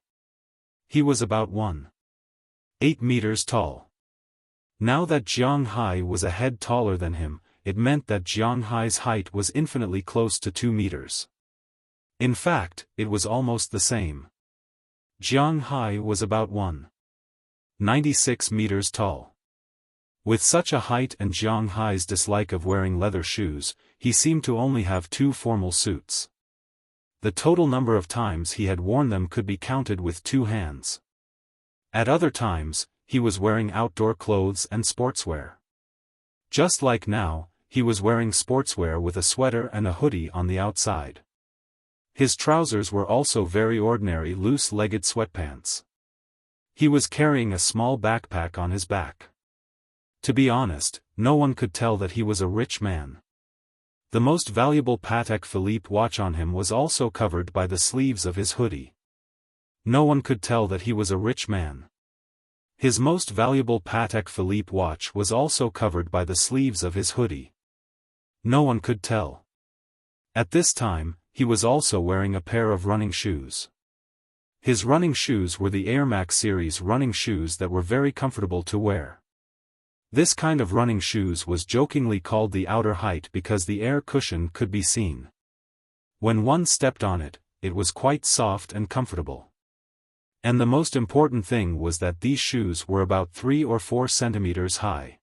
He was about 1.8 meters tall. Now that Jiang Hai was a head taller than him, it meant that Jiang Hai's height was infinitely close to 2 meters. In fact, it was almost the same. Jiang Hai was about 1.96 meters tall. With such a height and Jiang Hai's dislike of wearing leather shoes, he seemed to only have 2 formal suits. The total number of times he had worn them could be counted with 2 hands. At other times, he was wearing outdoor clothes and sportswear. Just like now, he was wearing sportswear with a sweater and a hoodie on the outside. His trousers were also very ordinary loose-legged sweatpants. He was carrying a small backpack on his back. To be honest, no one could tell that he was a rich man. The most valuable Patek Philippe watch on him was also covered by the sleeves of his hoodie. No one could tell that he was a rich man. His most valuable Patek Philippe watch was also covered by the sleeves of his hoodie. No one could tell. At this time, he was also wearing a pair of running shoes. His running shoes were the Air Max series running shoes that were very comfortable to wear. This kind of running shoes was jokingly called the outer height because the air cushion could be seen. When one stepped on it, it was quite soft and comfortable. And the most important thing was that these shoes were about 3 or 4 centimeters high.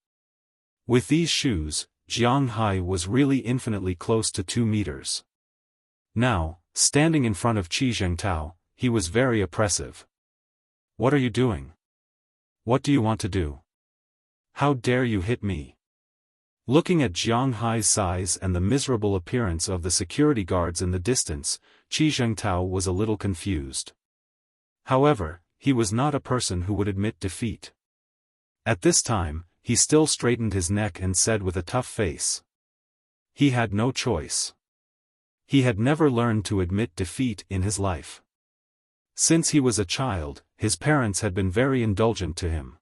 With these shoes, Jiang Hai was really infinitely close to 2 meters. Now, standing in front of Qi Zhengtao, he was very oppressive. What are you doing? What do you want to do? How dare you hit me? Looking at Jiang Hai's size and the miserable appearance of the security guards in the distance, Qi Zhengtao was a little confused. However, he was not a person who would admit defeat. At this time, he still straightened his neck and said with a tough face. He had no choice. He had never learned to admit defeat in his life. Since he was a child, his parents had been very indulgent to him.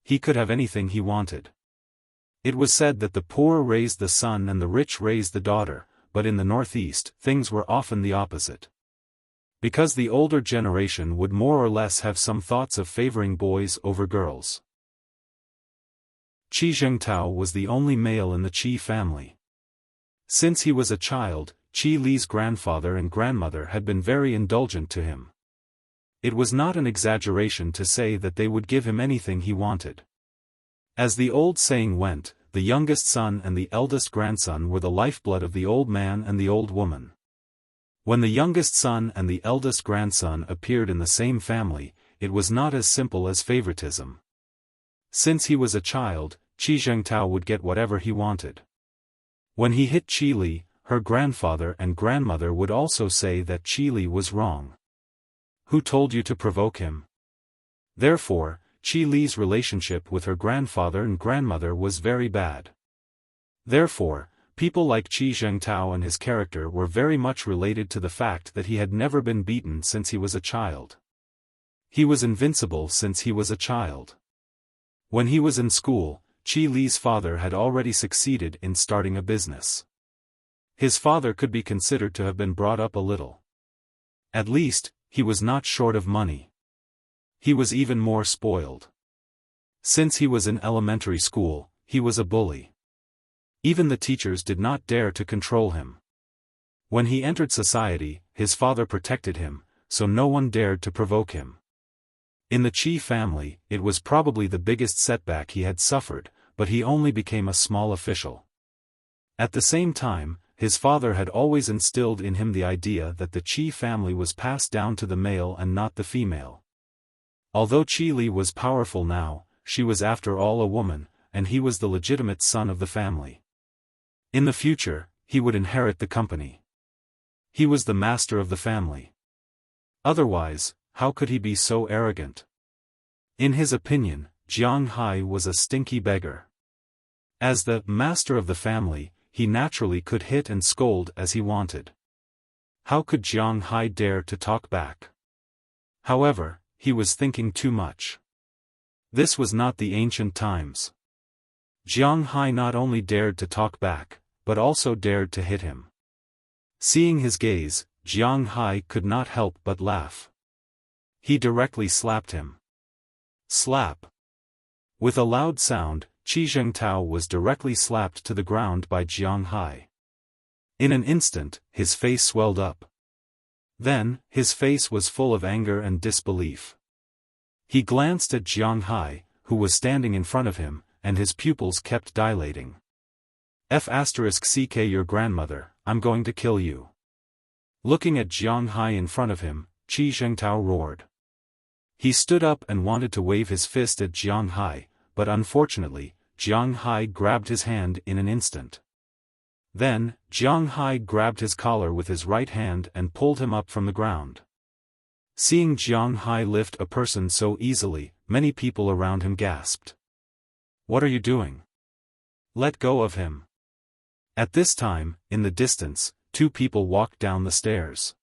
He could have anything he wanted. It was said that the poor raised the son and the rich raised the daughter, but in the Northeast, things were often the opposite. Because the older generation would more or less have some thoughts of favoring boys over girls. Qi Zhengtao was the only male in the Qi family. Since he was a child, Qi Li's grandfather and grandmother had been very indulgent to him. It was not an exaggeration to say that they would give him anything he wanted. As the old saying went, the youngest son and the eldest grandson were the lifeblood of the old man and the old woman. When the youngest son and the eldest grandson appeared in the same family, it was not as simple as favoritism. Since he was a child, Qi Zhengtao would get whatever he wanted. When he hit Qi Li, her grandfather and grandmother would also say that Qi Li was wrong. Who told you to provoke him? Therefore, Qi Li's relationship with her grandfather and grandmother was very bad. Therefore, people like Qi Zhengtao and his character were very much related to the fact that he had never been beaten since he was a child. He was invincible since he was a child. When he was in school, Qi Li's father had already succeeded in starting a business. His father could be considered to have been brought up a little. At least, he was not short of money. He was even more spoiled. Since he was in elementary school, he was a bully. Even the teachers did not dare to control him. When he entered society, his father protected him, so no one dared to provoke him. In the Qi family, it was probably the biggest setback he had suffered, but he only became a small official. At the same time, his father had always instilled in him the idea that the Qi family was passed down to the male and not the female. Although Qi Li was powerful now, she was after all a woman, and he was the legitimate son of the family. In the future, he would inherit the company. He was the master of the family. Otherwise, how could he be so arrogant? In his opinion, Jiang Hai was a stinky beggar. As the master of the family, he naturally could hit and scold as he wanted. How could Jiang Hai dare to talk back? However, he was thinking too much. This was not the ancient times. Jiang Hai not only dared to talk back, but also dared to hit him. Seeing his gaze, Jiang Hai could not help but laugh. He directly slapped him. Slap! With a loud sound, Qi Zhengtao was directly slapped to the ground by Jiang Hai. In an instant, his face swelled up. Then, his face was full of anger and disbelief. He glanced at Jiang Hai, who was standing in front of him, and his pupils kept dilating. F*ck your grandmother, I'm going to kill you. Looking at Jiang Hai in front of him, Qi Zhengtao roared. He stood up and wanted to wave his fist at Jiang Hai, but unfortunately, Jiang Hai grabbed his hand in an instant. Then, Jiang Hai grabbed his collar with his right hand and pulled him up from the ground. Seeing Jiang Hai lift a person so easily, many people around him gasped. What are you doing? Let go of him. At this time, in the distance, two people walked down the stairs.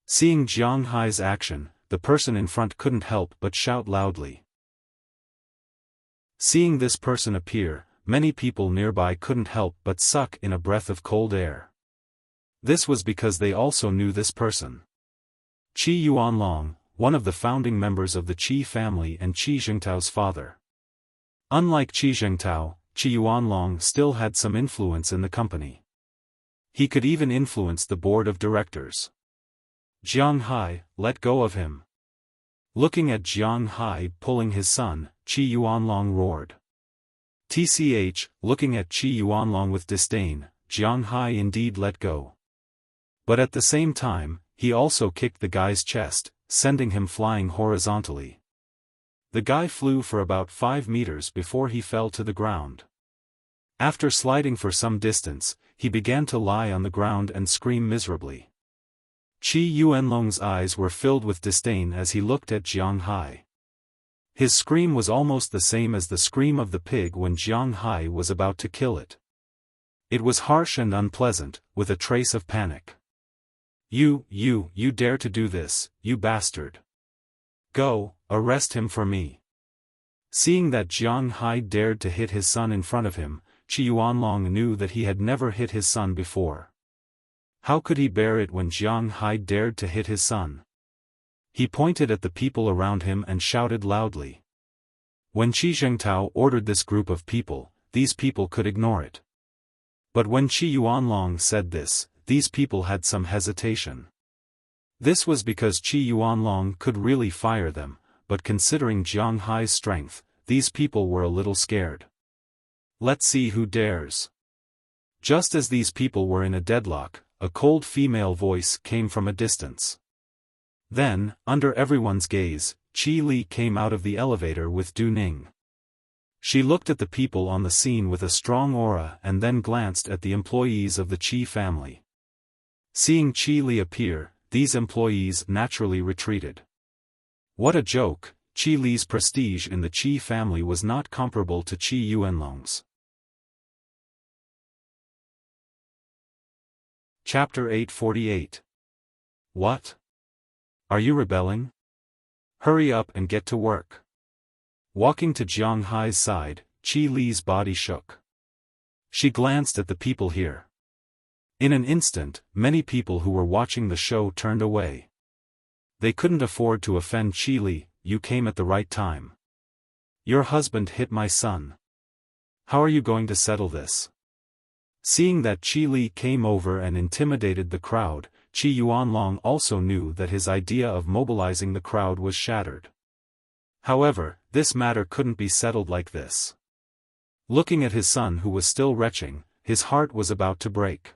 Seeing Jiang Hai's action, the person in front couldn't help but shout loudly. Seeing this person appear, many people nearby couldn't help but suck in a breath of cold air. This was because they also knew this person. Qi Yuanlong, one of the founding members of the Qi family and Qi Zhengtao's father. Unlike Qi Zhengtao, Qi Yuanlong still had some influence in the company. He could even influence the board of directors. Jiang Hai, let go of him. Looking at Jiang Hai pulling his son, Qi Yuanlong roared. Looking at Qi Yuanlong with disdain, Jiang Hai indeed let go. But at the same time, he also kicked the guy's chest, sending him flying horizontally. The guy flew for about 5 meters before he fell to the ground. After sliding for some distance, he began to lie on the ground and scream miserably. Qi Yuanlong's eyes were filled with disdain as he looked at Jiang Hai. His scream was almost the same as the scream of the pig when Jiang Hai was about to kill it. It was harsh and unpleasant, with a trace of panic. You dare to do this, you bastard. Go, arrest him for me. Seeing that Jiang Hai dared to hit his son in front of him, Qi Yuanlong knew that he had never hit his son before. How could he bear it when Jiang Hai dared to hit his son? He pointed at the people around him and shouted loudly. When Qi Zhengtao ordered this group of people, these people could ignore it. But when Qi Yuanlong said this, these people had some hesitation. This was because Qi Yuanlong could really fire them, but considering Jiang Hai's strength, these people were a little scared. Let's see who dares. Just as these people were in a deadlock, a cold female voice came from a distance. Then, under everyone's gaze, Qi Li came out of the elevator with Du Ning. She looked at the people on the scene with a strong aura and then glanced at the employees of the Qi family. Seeing Qi Li appear, these employees naturally retreated. What a joke! Qi Li's prestige in the Qi family was not comparable to Qi Yuanlong's. Chapter 848. What? Are you rebelling? Hurry up and get to work. Walking to Jiang Hai's side, Qi Li's body shook. She glanced at the people here. In an instant, many people who were watching the show turned away. They couldn't afford to offend Qi Li. You came at the right time. Your husband hit my son. How are you going to settle this? Seeing that Qi Li came over and intimidated the crowd, Qi Yuanlong also knew that his idea of mobilizing the crowd was shattered. However, this matter couldn't be settled like this. Looking at his son who was still retching, his heart was about to break.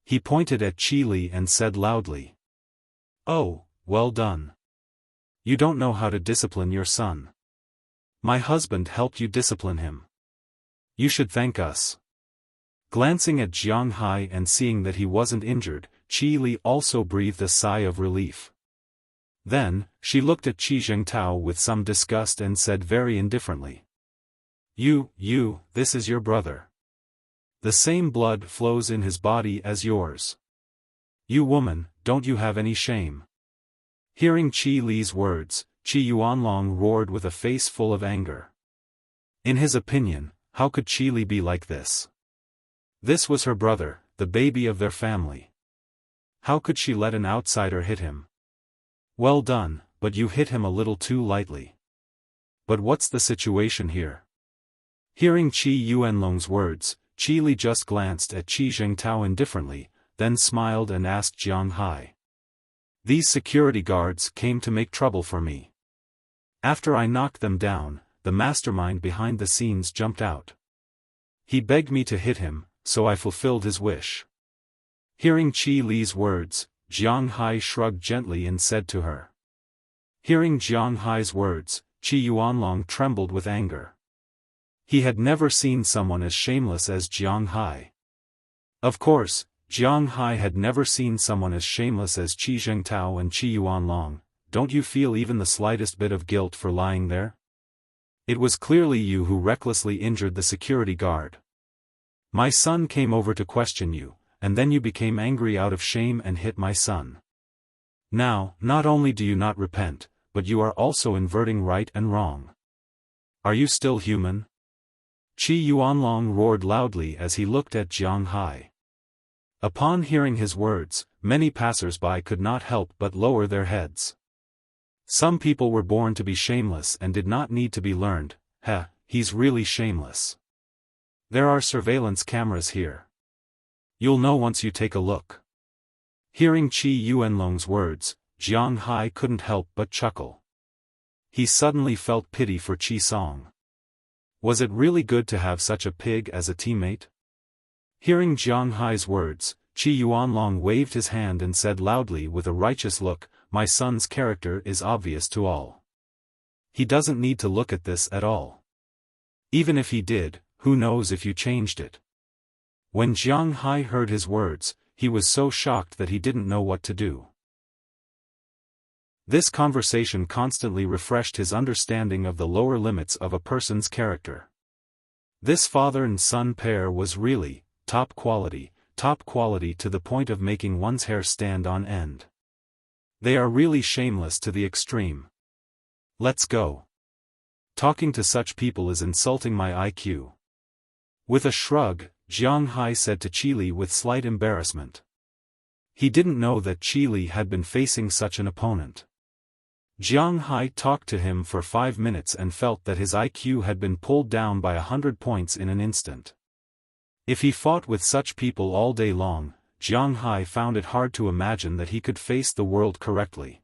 He pointed at Qi Li and said loudly, "Oh, well done. You don't know how to discipline your son. My husband helped you discipline him. You should thank us." Glancing at Jiang Hai and seeing that he wasn't injured, Qi Li also breathed a sigh of relief. Then, she looked at Qi Zhengtao with some disgust and said very indifferently, This is your brother. The same blood flows in his body as yours. You woman, don't you have any shame?" Hearing Qi Li's words, Qi Yuanlong roared with a face full of anger. In his opinion, how could Qi Li be like this? This was her brother, the baby of their family. How could she let an outsider hit him? Well done, but you hit him a little too lightly. But what's the situation here? Hearing Qi Yuanlong's words, Qi Li just glanced at Qi Zhengtao indifferently, then smiled and asked Jiang Hai. "These security guards came to make trouble for me. After I knocked them down, the mastermind behind the scenes jumped out. He begged me to hit him, so I fulfilled his wish." Hearing Qi Li's words, Jiang Hai shrugged gently and said to her. Hearing Jiang Hai's words, Qi Yuanlong trembled with anger. He had never seen someone as shameless as Jiang Hai. Of course, Jiang Hai had never seen someone as shameless as Qi Zhengtao and Qi Yuanlong. Don't you feel even the slightest bit of guilt for lying there? It was clearly you who recklessly injured the security guard. My son came over to question you, and then you became angry out of shame and hit my son. Now, not only do you not repent, but you are also inverting right and wrong. Are you still human? Qi Yuanlong roared loudly as he looked at Jiang Hai. Upon hearing his words, many passers-by could not help but lower their heads. Some people were born to be shameless and did not need to be learned. He's really shameless. There are surveillance cameras here. You'll know once you take a look. Hearing Qi Yuanlong's words, Jiang Hai couldn't help but chuckle. He suddenly felt pity for Qi Song. Was it really good to have such a pig as a teammate? Hearing Jiang Hai's words, Qi Yuanlong waved his hand and said loudly with a righteous look, "My son's character is obvious to all. He doesn't need to look at this at all. Even if he did, who knows if you changed it?" When Jiang Hai heard his words, he was so shocked that he didn't know what to do. This conversation constantly refreshed his understanding of the lower limits of a person's character. This father and son pair was really top quality to the point of making one's hair stand on end. They are really shameless to the extreme. Let's go. Talking to such people is insulting my IQ. With a shrug, Jiang Hai said to Qi Li with slight embarrassment. He didn't know that Qi Li had been facing such an opponent. Jiang Hai talked to him for 5 minutes and felt that his IQ had been pulled down by 100 points in an instant. If he fought with such people all day long, Jiang Hai found it hard to imagine that he could face the world correctly.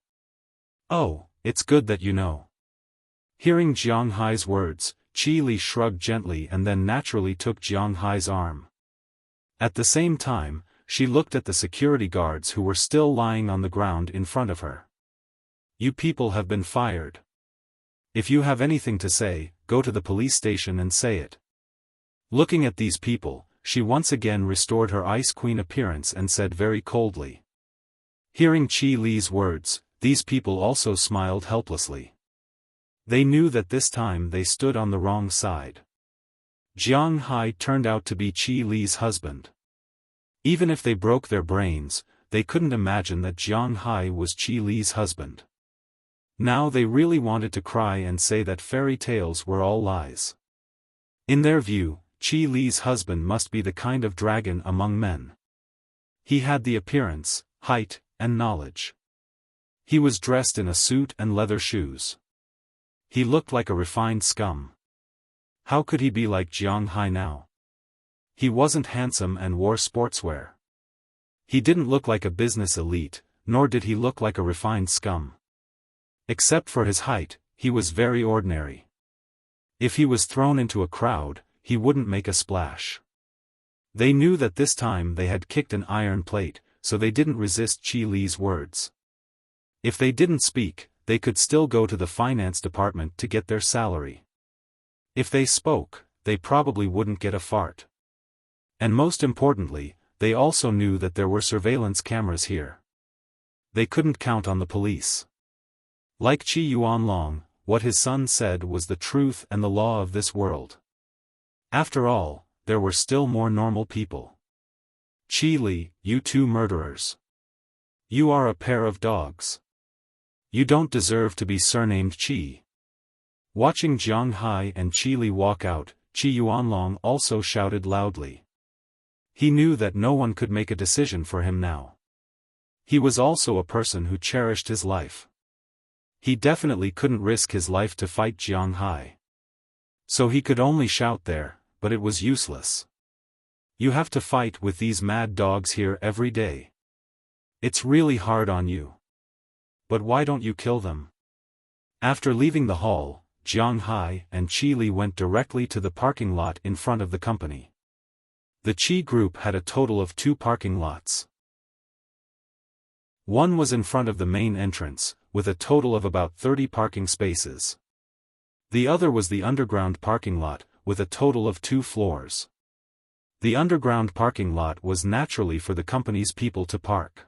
"Oh, it's good that you know." Hearing Jiang Hai's words, Qi Li shrugged gently and then naturally took Jiang Hai's arm. At the same time, she looked at the security guards who were still lying on the ground in front of her. "You people have been fired. If you have anything to say, go to the police station and say it. Looking at these people, she once again restored her Ice Queen appearance and said very coldly. Hearing Qi Li's words, these people also smiled helplessly. They knew that this time they stood on the wrong side. Jiang Hai turned out to be Qi Li's husband. Even if they broke their brains, they couldn't imagine that Jiang Hai was Qi Li's husband. Now they really wanted to cry and say that fairy tales were all lies. In their view, Qi Li's husband must be the kind of dragon among men. He had the appearance, height, and knowledge. He was dressed in a suit and leather shoes. He looked like a refined scum. How could he be like Jiang Hai now? He wasn't handsome and wore sportswear. He didn't look like a business elite, nor did he look like a refined scum. Except for his height, he was very ordinary. If he was thrown into a crowd, he wouldn't make a splash. They knew that this time they had kicked an iron plate, so they didn't resist Qi Li's words. If they didn't speak, they could still go to the finance department to get their salary. If they spoke, they probably wouldn't get a fart. And most importantly, they also knew that there were surveillance cameras here. They couldn't count on the police. Like Qi Yuanlong, what his son said was the truth and the law of this world. After all, there were still more normal people. Qi Li, you two murderers. You are a pair of dogs. You don't deserve to be surnamed Qi. Watching Jiang Hai and Qi Li walk out, Qi Yuanlong also shouted loudly. He knew that no one could make a decision for him now. He was also a person who cherished his life. He definitely couldn't risk his life to fight Jiang Hai. So he could only shout there, but it was useless. You have to fight with these mad dogs here every day. It's really hard on you. But why don't you kill them? After leaving the hall, Jiang Hai and Qi Li went directly to the parking lot in front of the company. The Qi group had a total of 2 parking lots. One was in front of the main entrance, with a total of about 30 parking spaces. The other was the underground parking lot, with a total of 2 floors. The underground parking lot was naturally for the company's people to park.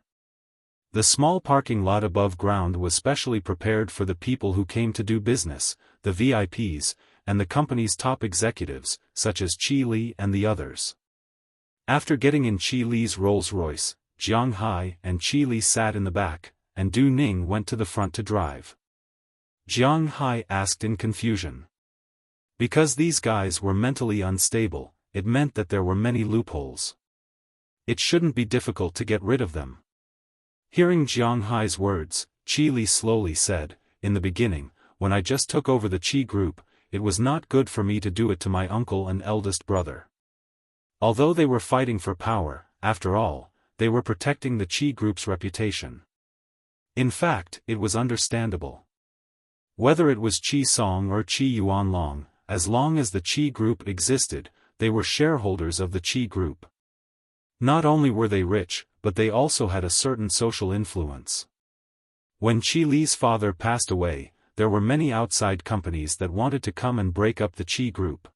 The small parking lot above ground was specially prepared for the people who came to do business, the VIPs, and the company's top executives, such as Qi Li and the others. After getting in Qi Li's Rolls-Royce, Jiang Hai and Qi Li sat in the back, and Du Ning went to the front to drive. Jiang Hai asked in confusion. Because these guys were mentally unstable, it meant that there were many loopholes. It shouldn't be difficult to get rid of them. Hearing Jiang Hai's words, Qi Li slowly said, in the beginning, when I just took over the Qi group, it was not good for me to do it to my uncle and eldest brother. Although they were fighting for power, after all, they were protecting the Qi group's reputation. In fact, it was understandable. Whether it was Qi Song or Qi Yuanlong, as long as the Qi group existed, they were shareholders of the Qi group. Not only were they rich, but they also had a certain social influence. When Qi Li's father passed away, there were many outside companies that wanted to come and break up the Qi group.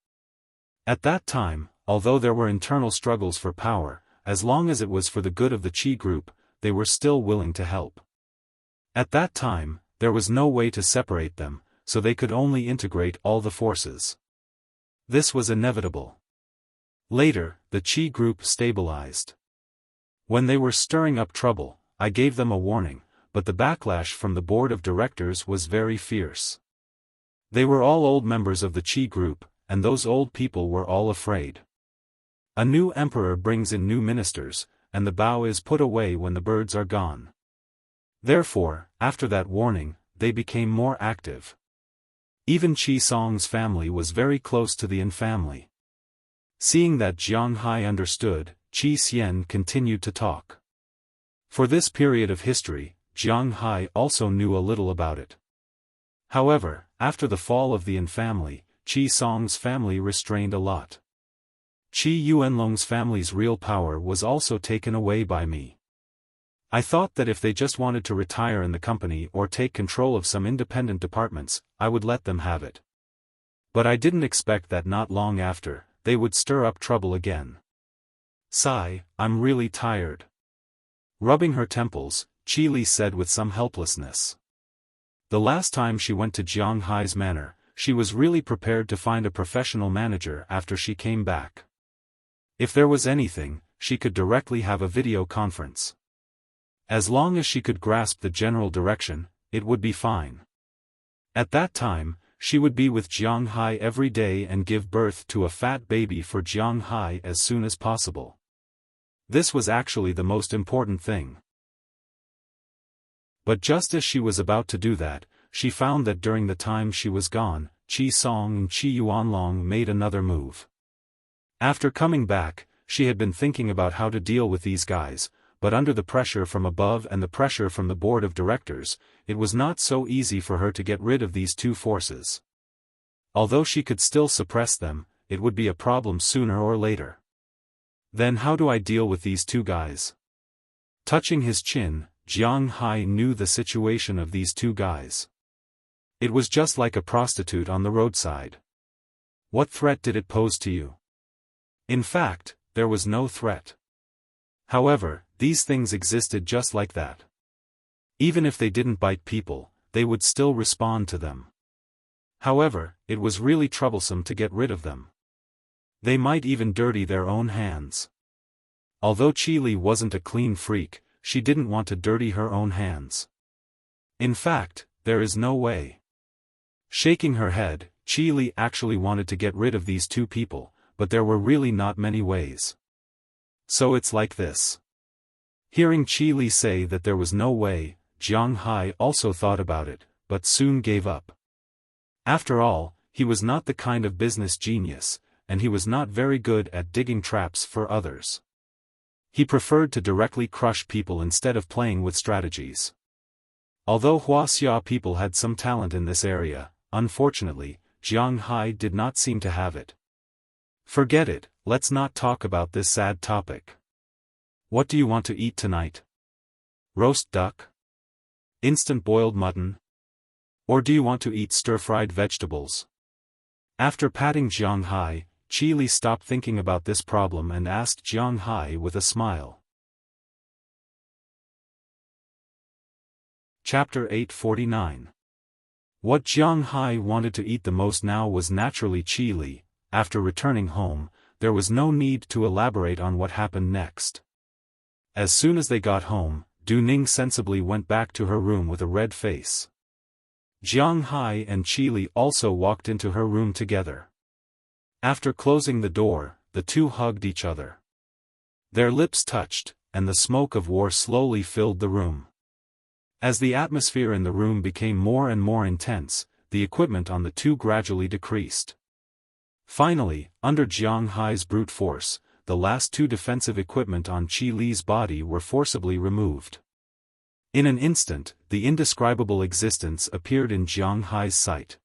At that time, although there were internal struggles for power, as long as it was for the good of the Qi group, they were still willing to help. At that time, there was no way to separate them, so they could only integrate all the forces. This was inevitable. Later, the Qi group stabilized. When they were stirring up trouble, I gave them a warning, but the backlash from the board of directors was very fierce. They were all old members of the Qi group, and those old people were all afraid. A new emperor brings in new ministers, and the bow is put away when the birds are gone. Therefore, after that warning, they became more active. Even Qi Song's family was very close to the Yin family. Seeing that Jiang Hai understood, Qi Xian continued to talk. For this period of history, Jiang Hai also knew a little about it. However, after the fall of the Yin family, Qi Song's family restrained a lot. Qi Yuanlong's family's real power was also taken away by me. I thought that if they just wanted to retire in the company or take control of some independent departments, I would let them have it. But I didn't expect that not long after, they would stir up trouble again. Sigh, I'm really tired. Rubbing her temples, Qi said with some helplessness. The last time she went to Jiang Hai's manor, she was really prepared to find a professional manager after she came back. If there was anything, she could directly have a video conference. As long as she could grasp the general direction, it would be fine. At that time, she would be with Jiang Hai every day and give birth to a fat baby for Jiang Hai as soon as possible. This was actually the most important thing. But just as she was about to do that, she found that during the time she was gone, Qi Song and Qi Yuanlong made another move. After coming back, she had been thinking about how to deal with these guys, but under the pressure from above and the pressure from the board of directors, it was not so easy for her to get rid of these two forces. Although she could still suppress them, it would be a problem sooner or later. Then how do I deal with these two guys? Touching his chin, Jiang Hai knew the situation of these two guys. It was just like a prostitute on the roadside. What threat did it pose to you? In fact, there was no threat. However, these things existed just like that. Even if they didn't bite people, they would still respond to them. However, it was really troublesome to get rid of them. They might even dirty their own hands. Although Qi wasn't a clean freak, she didn't want to dirty her own hands. In fact, there is no way. Shaking her head, Qi actually wanted to get rid of these two people, but there were really not many ways. So it's like this. Hearing Qi say that there was no way, Jiang Hai also thought about it, but soon gave up. After all, he was not the kind of business genius, and he was not very good at digging traps for others. He preferred to directly crush people instead of playing with strategies. Although Wuxia people had some talent in this area, unfortunately, Jiang Hai did not seem to have it. Forget it, let's not talk about this sad topic. What do you want to eat tonight? Roast duck? Instant boiled mutton? Or do you want to eat stir-fried vegetables? After patting Jiang Hai, Qi stopped thinking about this problem and asked Jiang Hai with a smile. Chapter 849. What Jiang Hai wanted to eat the most now was naturally Qi. After returning home, there was no need to elaborate on what happened next. As soon as they got home, Du Ning sensibly went back to her room with a red face. Jiang Hai and Qi also walked into her room together. After closing the door, the two hugged each other. Their lips touched, and the smoke of war slowly filled the room. As the atmosphere in the room became more and more intense, the equipment on the two gradually decreased. Finally, under Jiang Hai's brute force, the last two defensive equipment on Qi body were forcibly removed. In an instant, the indescribable existence appeared in Jiang Hai's sight.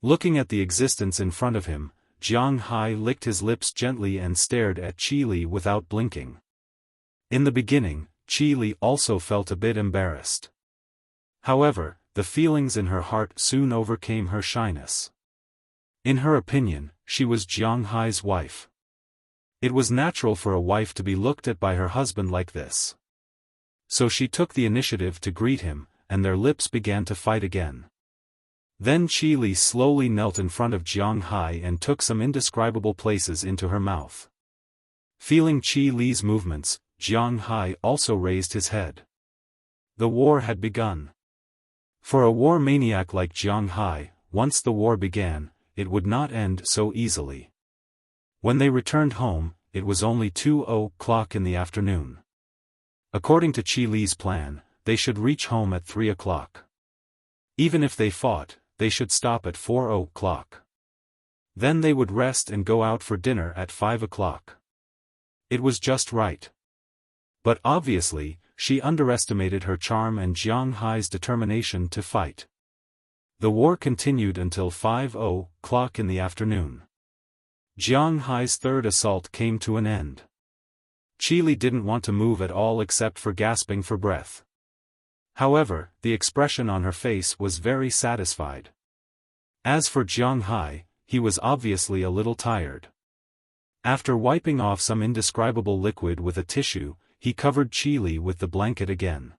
Looking at the existence in front of him, Jiang Hai licked his lips gently and stared at Qi without blinking. In the beginning, Qi also felt a bit embarrassed. However, the feelings in her heart soon overcame her shyness. In her opinion, she was Jiang Hai's wife. It was natural for a wife to be looked at by her husband like this. So she took the initiative to greet him, and their lips began to fight again. Then Qi slowly knelt in front of Jiang Hai and took some indescribable places into her mouth. Feeling Qi movements, Jiang Hai also raised his head. The war had begun. For a war maniac like Jiang Hai, once the war began, it would not end so easily. When they returned home, it was only 2:00 in the afternoon. According to Qi plan, they should reach home at 3:00. Even if they fought, they should stop at 4:00. Then they would rest and go out for dinner at 5:00. It was just right. But obviously, she underestimated her charm and Jiang Hai's determination to fight. The war continued until 5:00 in the afternoon. Jiang Hai's third assault came to an end. Qi didn't want to move at all except for gasping for breath. However, the expression on her face was very satisfied. As for Jiang Hai, he was obviously a little tired. After wiping off some indescribable liquid with a tissue, he covered Qili with the blanket again.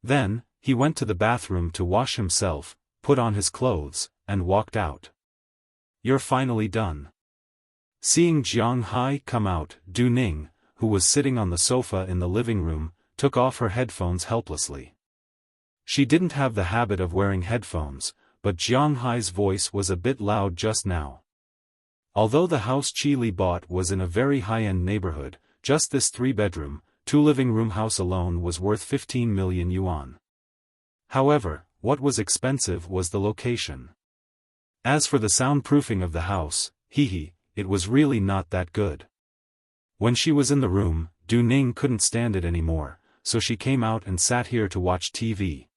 Then, he went to the bathroom to wash himself, put on his clothes, and walked out. "You're finally done." Seeing Jiang Hai come out, Du Ning, who was sitting on the sofa in the living room, took off her headphones helplessly. She didn't have the habit of wearing headphones, but Jiang Hai's voice was a bit loud just now. Although the house Qili bought was in a very high-end neighborhood, just this 3-bedroom, 2-living-room house alone was worth 15 million yuan. However, what was expensive was the location. As for the soundproofing of the house, it was really not that good. When she was in the room, Du Ning couldn't stand it anymore, so she came out and sat here to watch TV.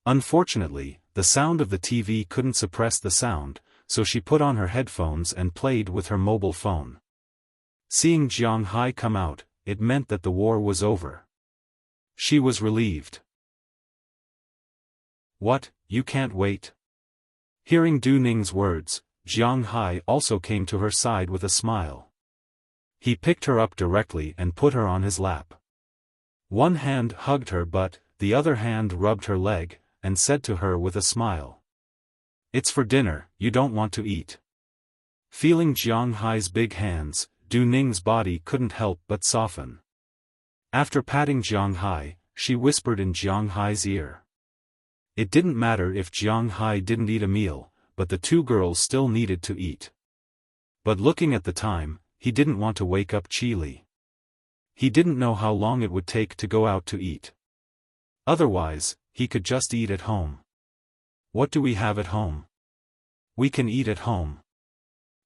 Unfortunately, the sound of the TV couldn't suppress the sound, so she put on her headphones and played with her mobile phone. Seeing Jiang Hai come out, it meant that the war was over. She was relieved. "What, you can't wait?" Hearing Du Ning's words, Jiang Hai also came to her side with a smile. He picked her up directly and put her on his lap. One hand hugged her but, the other hand rubbed her leg, and said to her with a smile, "It's for dinner, you don't want to eat." Feeling Jiang Hai's big hands, Du Ning's body couldn't help but soften. After patting Jiang Hai, she whispered in Jiang Hai's ear. It didn't matter if Jiang Hai didn't eat a meal, but the two girls still needed to eat. But looking at the time, he didn't want to wake up Qili. He didn't know how long it would take to go out to eat. Otherwise, he could just eat at home. "What do we have at home?" "We can eat at home."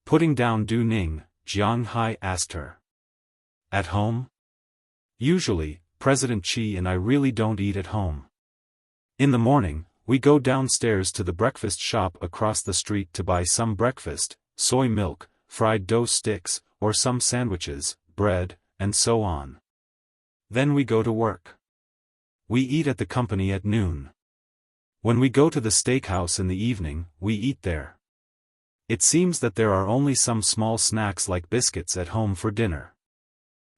Putting down Du Ning, Jiang Hai asked her. "At home? Usually, President Qi and I really don't eat at home. In the morning, we go downstairs to the breakfast shop across the street to buy some breakfast, soy milk, fried dough sticks, or some sandwiches, bread, and so on. Then we go to work. We eat at the company at noon. When we go to the steakhouse in the evening, we eat there. It seems that there are only some small snacks like biscuits at home for dinner."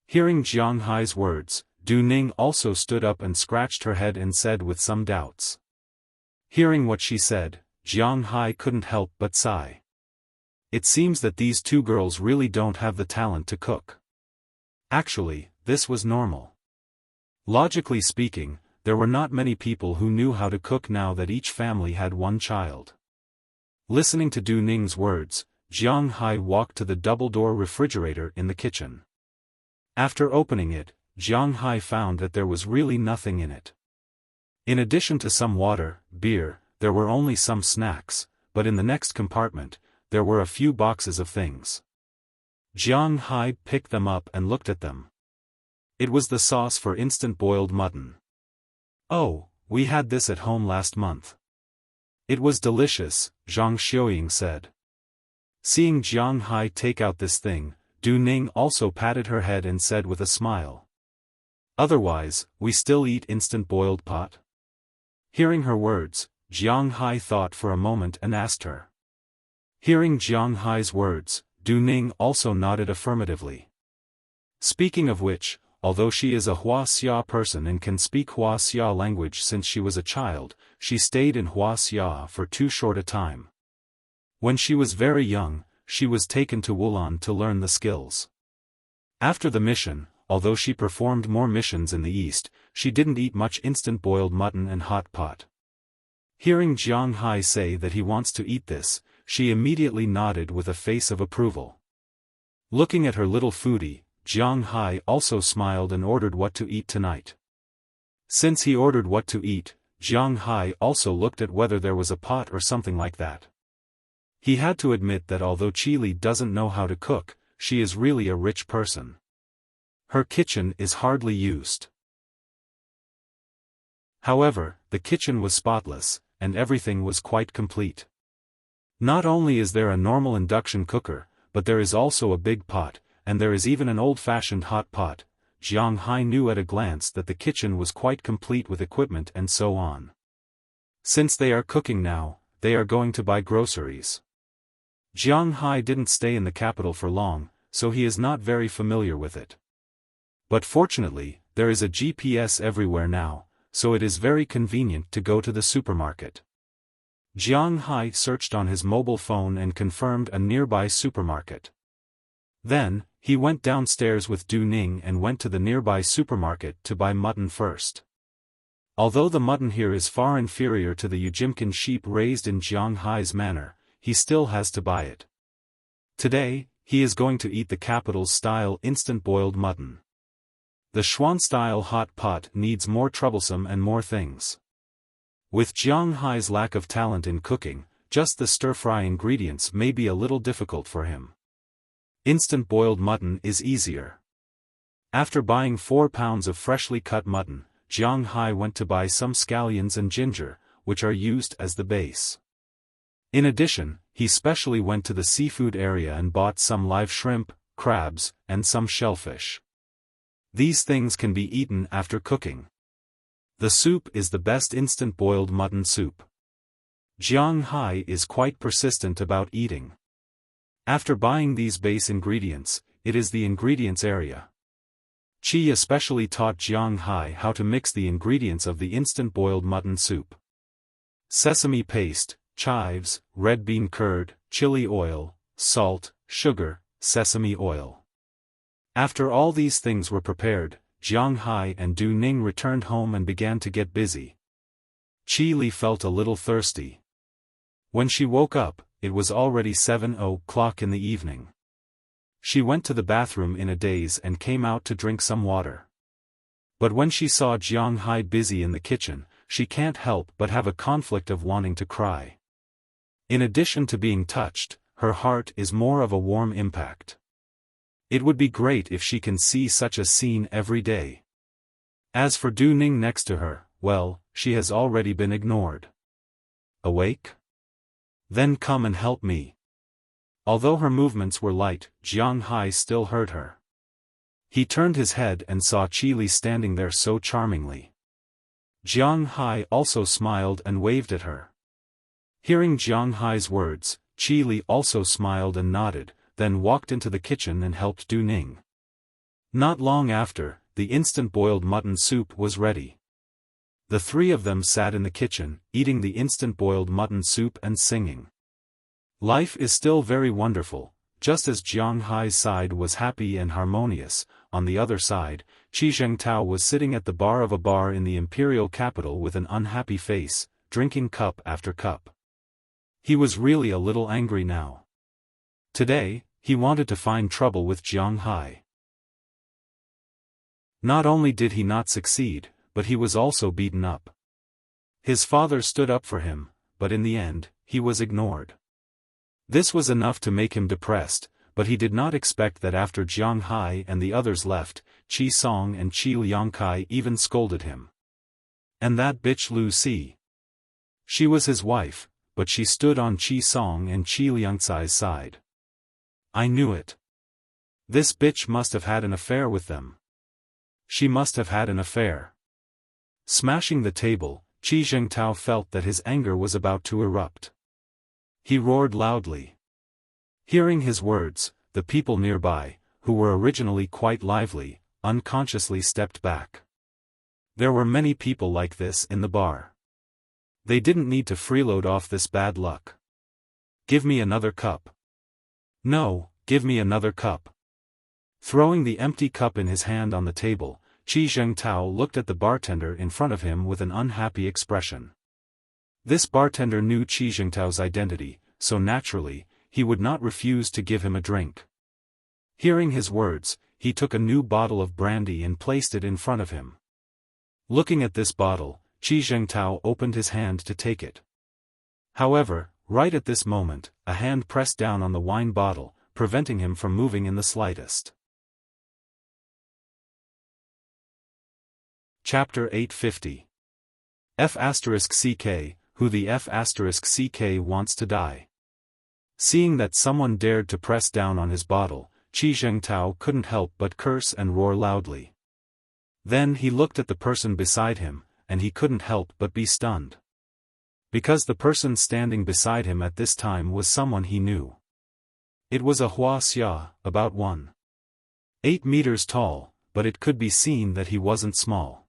Hearing Jiang Hai's words, Du Ning also stood up and scratched her head and said with some doubts. Hearing what she said, Jiang Hai couldn't help but sigh. It seems that these two girls really don't have the talent to cook. Actually, this was normal. Logically speaking, there were not many people who knew how to cook now that each family had one child. Listening to Du Ning's words, Jiang Hai walked to the double-door refrigerator in the kitchen. After opening it, Jiang Hai found that there was really nothing in it. In addition to some water, beer, there were only some snacks, but in the next compartment, there were a few boxes of things. Jiang Hai picked them up and looked at them. It was the sauce for instant boiled mutton. "Oh, we had this at home last month. It was delicious," Zhang Xiuying said. Seeing Jiang Hai take out this thing, Du Ning also patted her head and said with a smile. "Otherwise, we still eat instant boiled pot?" Hearing her words, Jiang Hai thought for a moment and asked her. Hearing Jiang Hai's words, Du Ning also nodded affirmatively. Speaking of which, although she is a Wuxia person and can speak Wuxia language since she was a child, she stayed in Wuxia for too short a time. When she was very young, she was taken to Wulan to learn the skills. After the mission, although she performed more missions in the east, she didn't eat much instant boiled mutton and hot pot. Hearing Jiang Hai say that he wants to eat this, she immediately nodded with a face of approval. Looking at her little foodie, Jiang Hai also smiled and ordered what to eat tonight. Since he ordered what to eat, Jiang Hai also looked at whether there was a pot or something like that. He had to admit that although Qili doesn't know how to cook, she is really a rich person. Her kitchen is hardly used. However, the kitchen was spotless, and everything was quite complete. Not only is there a normal induction cooker, but there is also a big pot, and there is even an old-fashioned hot pot. Jiang Hai knew at a glance that the kitchen was quite complete with equipment and so on. Since they are cooking now, they are going to buy groceries. Jiang Hai didn't stay in the capital for long, so he is not very familiar with it. But fortunately, there is a GPS everywhere now, so it is very convenient to go to the supermarket. Jiang Hai searched on his mobile phone and confirmed a nearby supermarket. Then, he went downstairs with Du Ning and went to the nearby supermarket to buy mutton first. Although the mutton here is far inferior to the Ujimkin sheep raised in Jiang Hai's manor, he still has to buy it. Today, he is going to eat the capital-style instant boiled mutton. The Xuan-style hot pot needs more troublesome and more things. With Jiang Hai's lack of talent in cooking, just the stir-fry ingredients may be a little difficult for him. Instant boiled mutton is easier. After buying 4 pounds of freshly cut mutton, Jiang Hai went to buy some scallions and ginger, which are used as the base. In addition, he specially went to the seafood area and bought some live shrimp, crabs, and some shellfish. These things can be eaten after cooking. The soup is the best instant boiled mutton soup. Jiang Hai is quite persistent about eating. After buying these base ingredients, it is the ingredients area. Qi especially taught Jiang Hai how to mix the ingredients of the instant boiled mutton soup. Sesame paste, chives, red bean curd, chili oil, salt, sugar, sesame oil. After all these things were prepared, Jiang Hai and Du Ning returned home and began to get busy. Qi Li felt a little thirsty. When she woke up, it was already 7:00 in the evening. She went to the bathroom in a daze and came out to drink some water. But when she saw Jiang Hai busy in the kitchen, she can't help but have a conflict of wanting to cry. In addition to being touched, her heart is more of a warm impact. It would be great if she can see such a scene every day. As for Du Ning next to her, well, she has already been ignored. Awake? Then come and help me. Although her movements were light, Jiang Hai still heard her. He turned his head and saw Qi Li standing there so charmingly. Jiang Hai also smiled and waved at her. Hearing Jiang Hai's words, Qi Li also smiled and nodded, then walked into the kitchen and helped Du Ning. Not long after, the instant boiled mutton soup was ready. The three of them sat in the kitchen, eating the instant boiled mutton soup and singing. Life is still very wonderful. Just as Jiang Hai's side was happy and harmonious, on the other side, Qi Zhengtao was sitting at the bar of a bar in the imperial capital with an unhappy face, drinking cup after cup. He was really a little angry now. Today, he wanted to find trouble with Jiang Hai. Not only did he not succeed, but he was also beaten up. His father stood up for him, but in the end, he was ignored. This was enough to make him depressed, but he did not expect that after Jiang Hai and the others left, Qi Song and Qi Liangkai even scolded him. And that bitch Lu Si. She was his wife, but she stood on Qi Song and Qi Liangcai's side. I knew it. This bitch must have had an affair with them. She must have had an affair. Smashing the table, Qi Zhengtao felt that his anger was about to erupt. He roared loudly. Hearing his words, the people nearby, who were originally quite lively, unconsciously stepped back. There were many people like this in the bar. They didn't need to freeload off this bad luck. Give me another cup. No, give me another cup. Throwing the empty cup in his hand on the table, Qi Zhengtao looked at the bartender in front of him with an unhappy expression. This bartender knew Qi Zhengtao's identity, so naturally, he would not refuse to give him a drink. Hearing his words, he took a new bottle of brandy and placed it in front of him. Looking at this bottle, Qi Zhengtao opened his hand to take it. However, right at this moment, a hand pressed down on the wine bottle, preventing him from moving in the slightest. Chapter 850. F***CK, who the F***CK wants to die. Seeing that someone dared to press down on his bottle, Qi Zhengtao couldn't help but curse and roar loudly. Then he looked at the person beside him, and he couldn't help but be stunned. Because the person standing beside him at this time was someone he knew. It was a Wuxia, about 1.8 meters tall, but it could be seen that he wasn't small.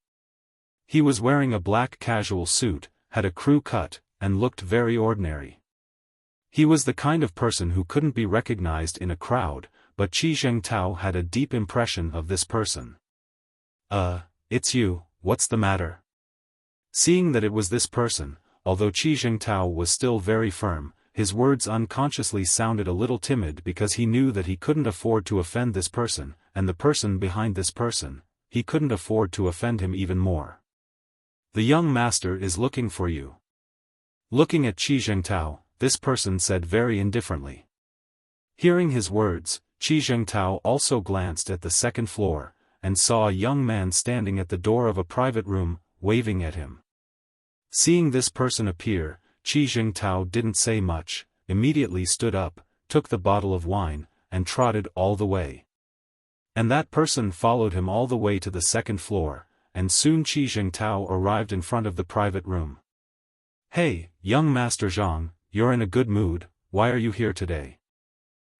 He was wearing a black casual suit, had a crew cut, and looked very ordinary. He was the kind of person who couldn't be recognized in a crowd, but Qi Zhengtao had a deep impression of this person. It's you, what's the matter?" Seeing that it was this person, although Qi Zhengtao was still very firm, his words unconsciously sounded a little timid because he knew that he couldn't afford to offend this person, and the person behind this person, he couldn't afford to offend him even more. "The young master is looking for you." Looking at Qi Zhengtao, this person said very indifferently. Hearing his words, Qi Zhengtao also glanced at the second floor, and saw a young man standing at the door of a private room, waving at him. Seeing this person appear, Qi Zhengtao didn't say much, immediately stood up, took the bottle of wine, and trotted all the way. And that person followed him all the way to the second floor, and soon Qi Zhengtao arrived in front of the private room. "Hey, young Master Zhang, you're in a good mood, why are you here today?"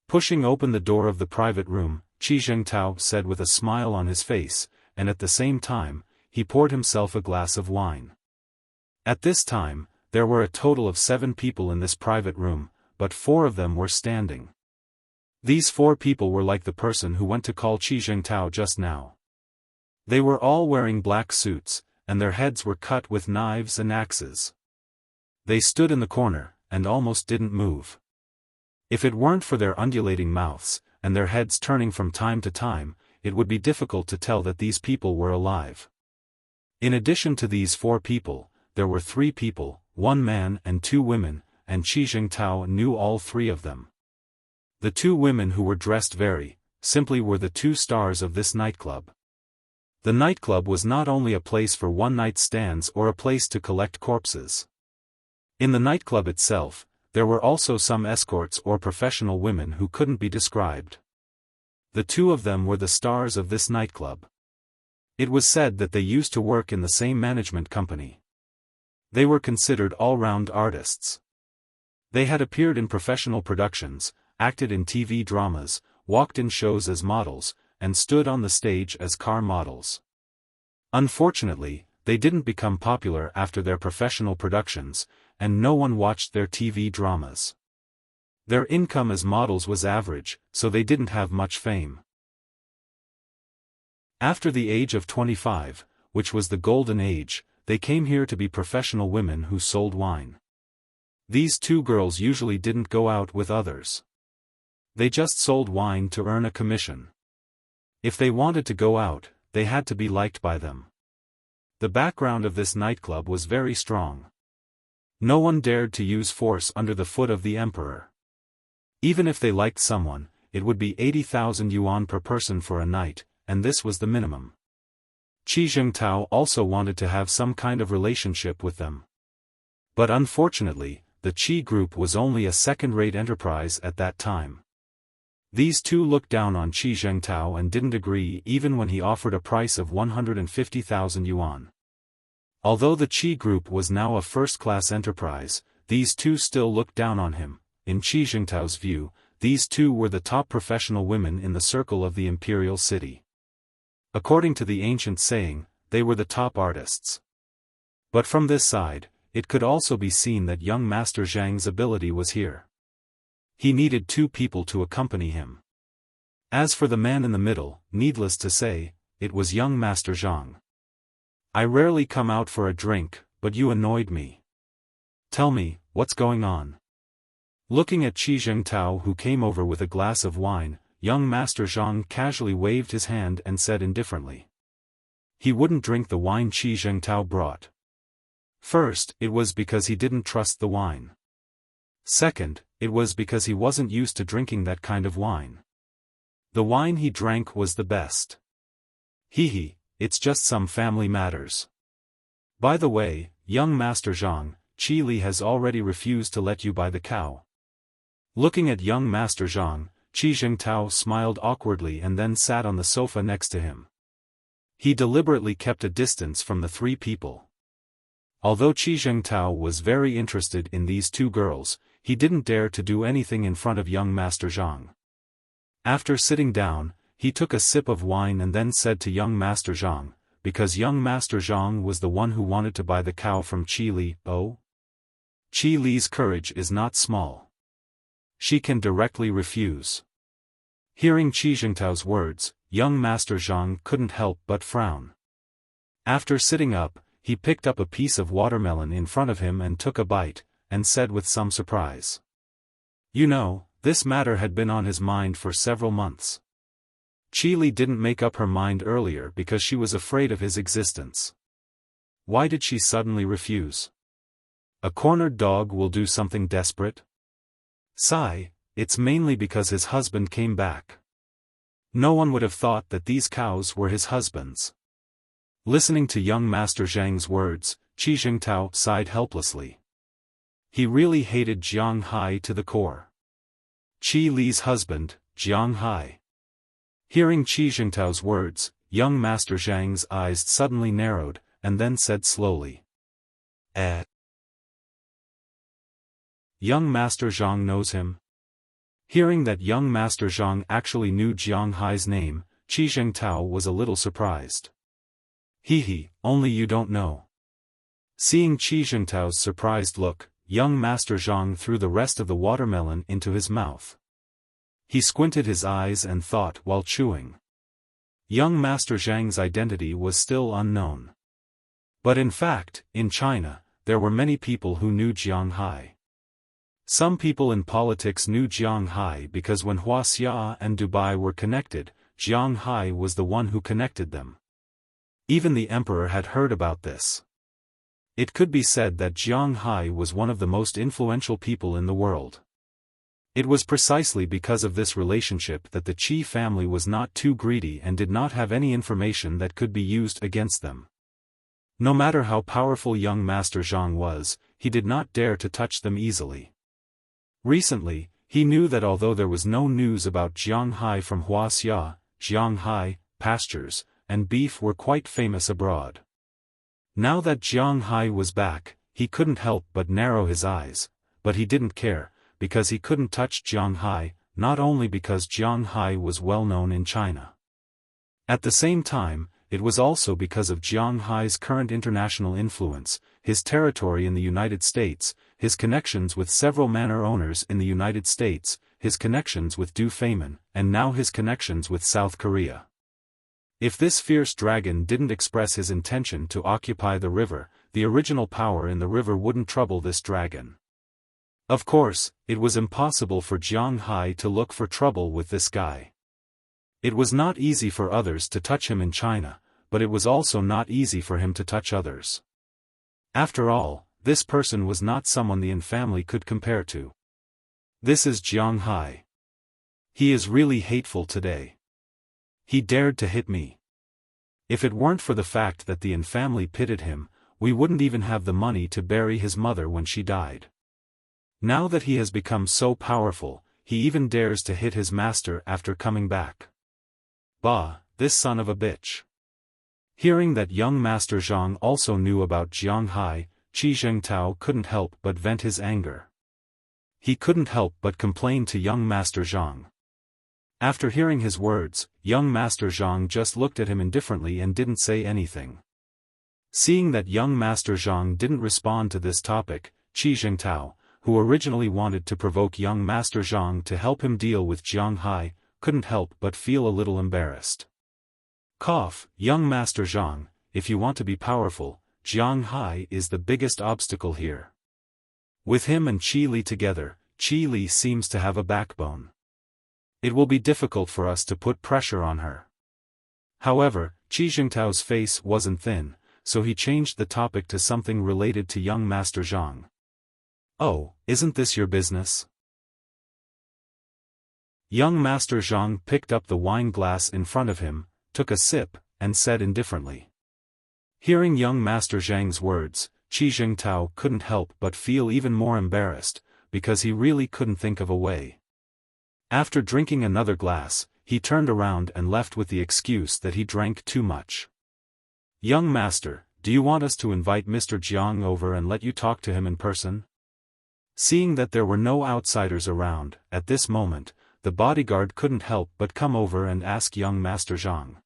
Pushing open the door of the private room, Qi Zhengtao said with a smile on his face, and at the same time, he poured himself a glass of wine. At this time, there were a total of 7 people in this private room, but 4 of them were standing. These 4 people were like the person who went to call Qi Zhengtao just now. They were all wearing black suits, and their heads were cut with knives and axes. They stood in the corner, and almost didn't move. If it weren't for their undulating mouths, and their heads turning from time to time, it would be difficult to tell that these people were alive. In addition to these 4 people, there were 3 people, 1 man and 2 women, and Qi Zhengtao knew all 3 of them. The 2 women who were dressed very simply were the 2 stars of this nightclub. The nightclub was not only a place for one-night stands or a place to collect corpses. In the nightclub itself, there were also some escorts or professional women who couldn't be described. The 2 of them were the stars of this nightclub. It was said that they used to work in the same management company. They were considered all-round artists. They had appeared in professional productions, acted in TV dramas, walked in shows as models, and stood on the stage as car models. Unfortunately, they didn't become popular after their professional productions, and no one watched their TV dramas. Their income as models was average, so they didn't have much fame. After the age of 25, which was the golden age, they came here to be professional women who sold wine. These 2 girls usually didn't go out with others. They just sold wine to earn a commission. If they wanted to go out, they had to be liked by them. The background of this nightclub was very strong. No one dared to use force under the foot of the emperor. Even if they liked someone, it would be 80,000 yuan per person for a night, and this was the minimum. Qi Zhengtao also wanted to have some kind of relationship with them. But unfortunately, the Qi group was only a second-rate enterprise at that time. These 2 looked down on Qi Zhengtao and didn't agree even when he offered a price of 150,000 yuan. Although the Qi group was now a first-class enterprise, these 2 still looked down on him. In Qi Zhengtao's view, these 2 were the top professional women in the circle of the imperial city. According to the ancient saying, they were the top artists. But from this side, it could also be seen that young Master Zhang's ability was here. He needed 2 people to accompany him. As for the man in the middle, needless to say, it was young Master Zhang. "I rarely come out for a drink, but you annoyed me. Tell me, what's going on?" Looking at Qi Zhengtao, who came over with a glass of wine, young Master Zhang casually waved his hand and said indifferently. He wouldn't drink the wine Qi Zhengtao brought. First, it was because he didn't trust the wine. Second, it was because he wasn't used to drinking that kind of wine. The wine he drank was the best. Hee, it's just some family matters. By the way, young Master Zhang, Qi Li has already refused to let you buy the cow. Looking at young Master Zhang, Qi Zhengtao smiled awkwardly and then sat on the sofa next to him. He deliberately kept a distance from the 3 people. Although Qi Zhengtao was very interested in these 2 girls, he didn't dare to do anything in front of young Master Zhang. After sitting down, he took a sip of wine and then said to young Master Zhang, because young Master Zhang was the one who wanted to buy the cow from Qi Li. Oh? Qi Li's courage is not small. She can directly refuse. Hearing Qi Jingtao's words, young Master Zhang couldn't help but frown. After sitting up, he picked up a piece of watermelon in front of him and took a bite, and said with some surprise. You know, this matter had been on his mind for several months. Qi Li didn't make up her mind earlier because she was afraid of his existence. Why did she suddenly refuse? A cornered dog will do something desperate? Sigh, it's mainly because his husband came back. No one would have thought that these cows were his husband's. Listening to young Master Zhang's words, Qi Jingtao sighed helplessly. He really hated Jiang Hai to the core. Qi Li's husband, Jiang Hai. Hearing Qi Jingtao's words, young Master Zhang's eyes suddenly narrowed, and then said slowly. Young Master Zhang knows him? Hearing that young Master Zhang actually knew Jiang Hai's name, Qi Jingtao was a little surprised. Only you don't know. Seeing Qi Jingtao's surprised look, young Master Zhang threw the rest of the watermelon into his mouth. He squinted his eyes and thought while chewing. Young Master Zhang's identity was still unknown. But in fact, in China, there were many people who knew Jiang Hai. Some people in politics knew Jiang Hai because when Wuxia and Dubai were connected, Jiang Hai was the one who connected them. Even the emperor had heard about this. It could be said that Jiang Hai was one of the most influential people in the world. It was precisely because of this relationship that the Qi family was not too greedy and did not have any information that could be used against them. No matter how powerful young Master Zhang was, he did not dare to touch them easily. Recently, he knew that although there was no news about Jiang Hai from Wuxia, Jiang Hai, pastures, and beef were quite famous abroad. Now that Jiang Hai was back, he couldn't help but narrow his eyes, but he didn't care, because he couldn't touch Jiang Hai, not only because Jiang Hai was well known in China. At the same time, it was also because of Jiang Hai's current international influence, his territory in the United States, his connections with several manor owners in the United States, his connections with Du Feimin, and now his connections with South Korea. If this fierce dragon didn't express his intention to occupy the river, the original power in the river wouldn't trouble this dragon. Of course, it was impossible for Jiang Hai to look for trouble with this guy. It was not easy for others to touch him in China, but it was also not easy for him to touch others. After all, this person was not someone the Yin family could compare to. This is Jiang Hai. He is really hateful today. He dared to hit me. If it weren't for the fact that the Yin family pitied him, we wouldn't even have the money to bury his mother when she died. Now that he has become so powerful, he even dares to hit his master after coming back. Bah, this son of a bitch. Hearing that young Master Zhang also knew about Jiang Hai, Qi Jingtao couldn't help but vent his anger. He couldn't help but complain to young Master Zhang. After hearing his words, young Master Zhang just looked at him indifferently and didn't say anything. Seeing that young Master Zhang didn't respond to this topic, Qi Jingtao, who originally wanted to provoke young Master Zhang to help him deal with Jiang Hai, couldn't help but feel a little embarrassed. Young Master Zhang, if you want to be powerful, Jiang Hai is the biggest obstacle here. With him and Qi Li together, Qi Li seems to have a backbone. It will be difficult for us to put pressure on her. However, Qi Jingtao's face wasn't thin, so he changed the topic to something related to young Master Zhang. Oh, isn't this your business? Young Master Zhang picked up the wine glass in front of him, took a sip, and said indifferently. Hearing young Master Zhang's words, Qi Jingtao couldn't help but feel even more embarrassed, because he really couldn't think of a way. After drinking another glass, he turned around and left with the excuse that he drank too much. Young Master, do you want us to invite Mr. Jiang over and let you talk to him in person? Seeing that there were no outsiders around, at this moment, the bodyguard couldn't help but come over and ask young Master Zhang.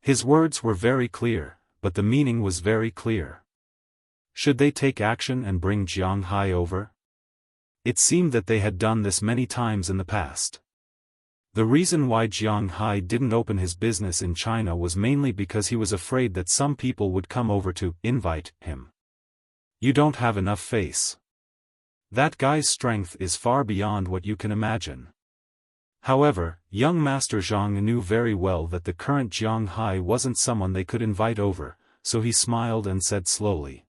His words were very clear, but the meaning was very clear. Should they take action and bring Jiang Hai over? It seemed that they had done this many times in the past. The reason why Jiang Hai didn't open his business in China was mainly because he was afraid that some people would come over to invite him. You don't have enough face. That guy's strength is far beyond what you can imagine. However, young Master Zhang knew very well that the current Jiang Hai wasn't someone they could invite over, so he smiled and said slowly.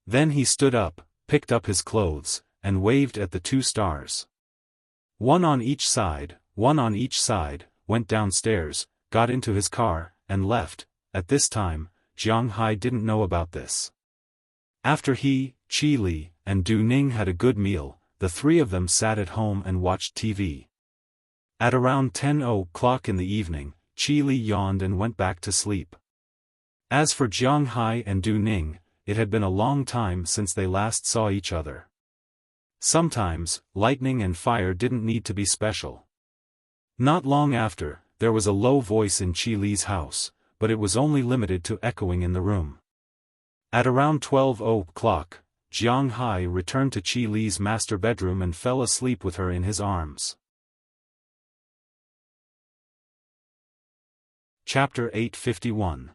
Then he stood up, picked up his clothes, and waved at the 2 stars. One on each side, went downstairs, got into his car, and left. At this time, Jiang Hai didn't know about this. After he, Qi Li, and Du Ning had a good meal, the 3 of them sat at home and watched TV. At around 10 o'clock in the evening, Qi Li yawned and went back to sleep. As for Jiang Hai and Du Ning, it had been a long time since they last saw each other. Sometimes, lightning and fire didn't need to be special. Not long after, there was a low voice in Qi Li's house, but it was only limited to echoing in the room. At around 12 o'clock, Jiang Hai returned to Qi Li's master bedroom and fell asleep with her in his arms. Chapter 851.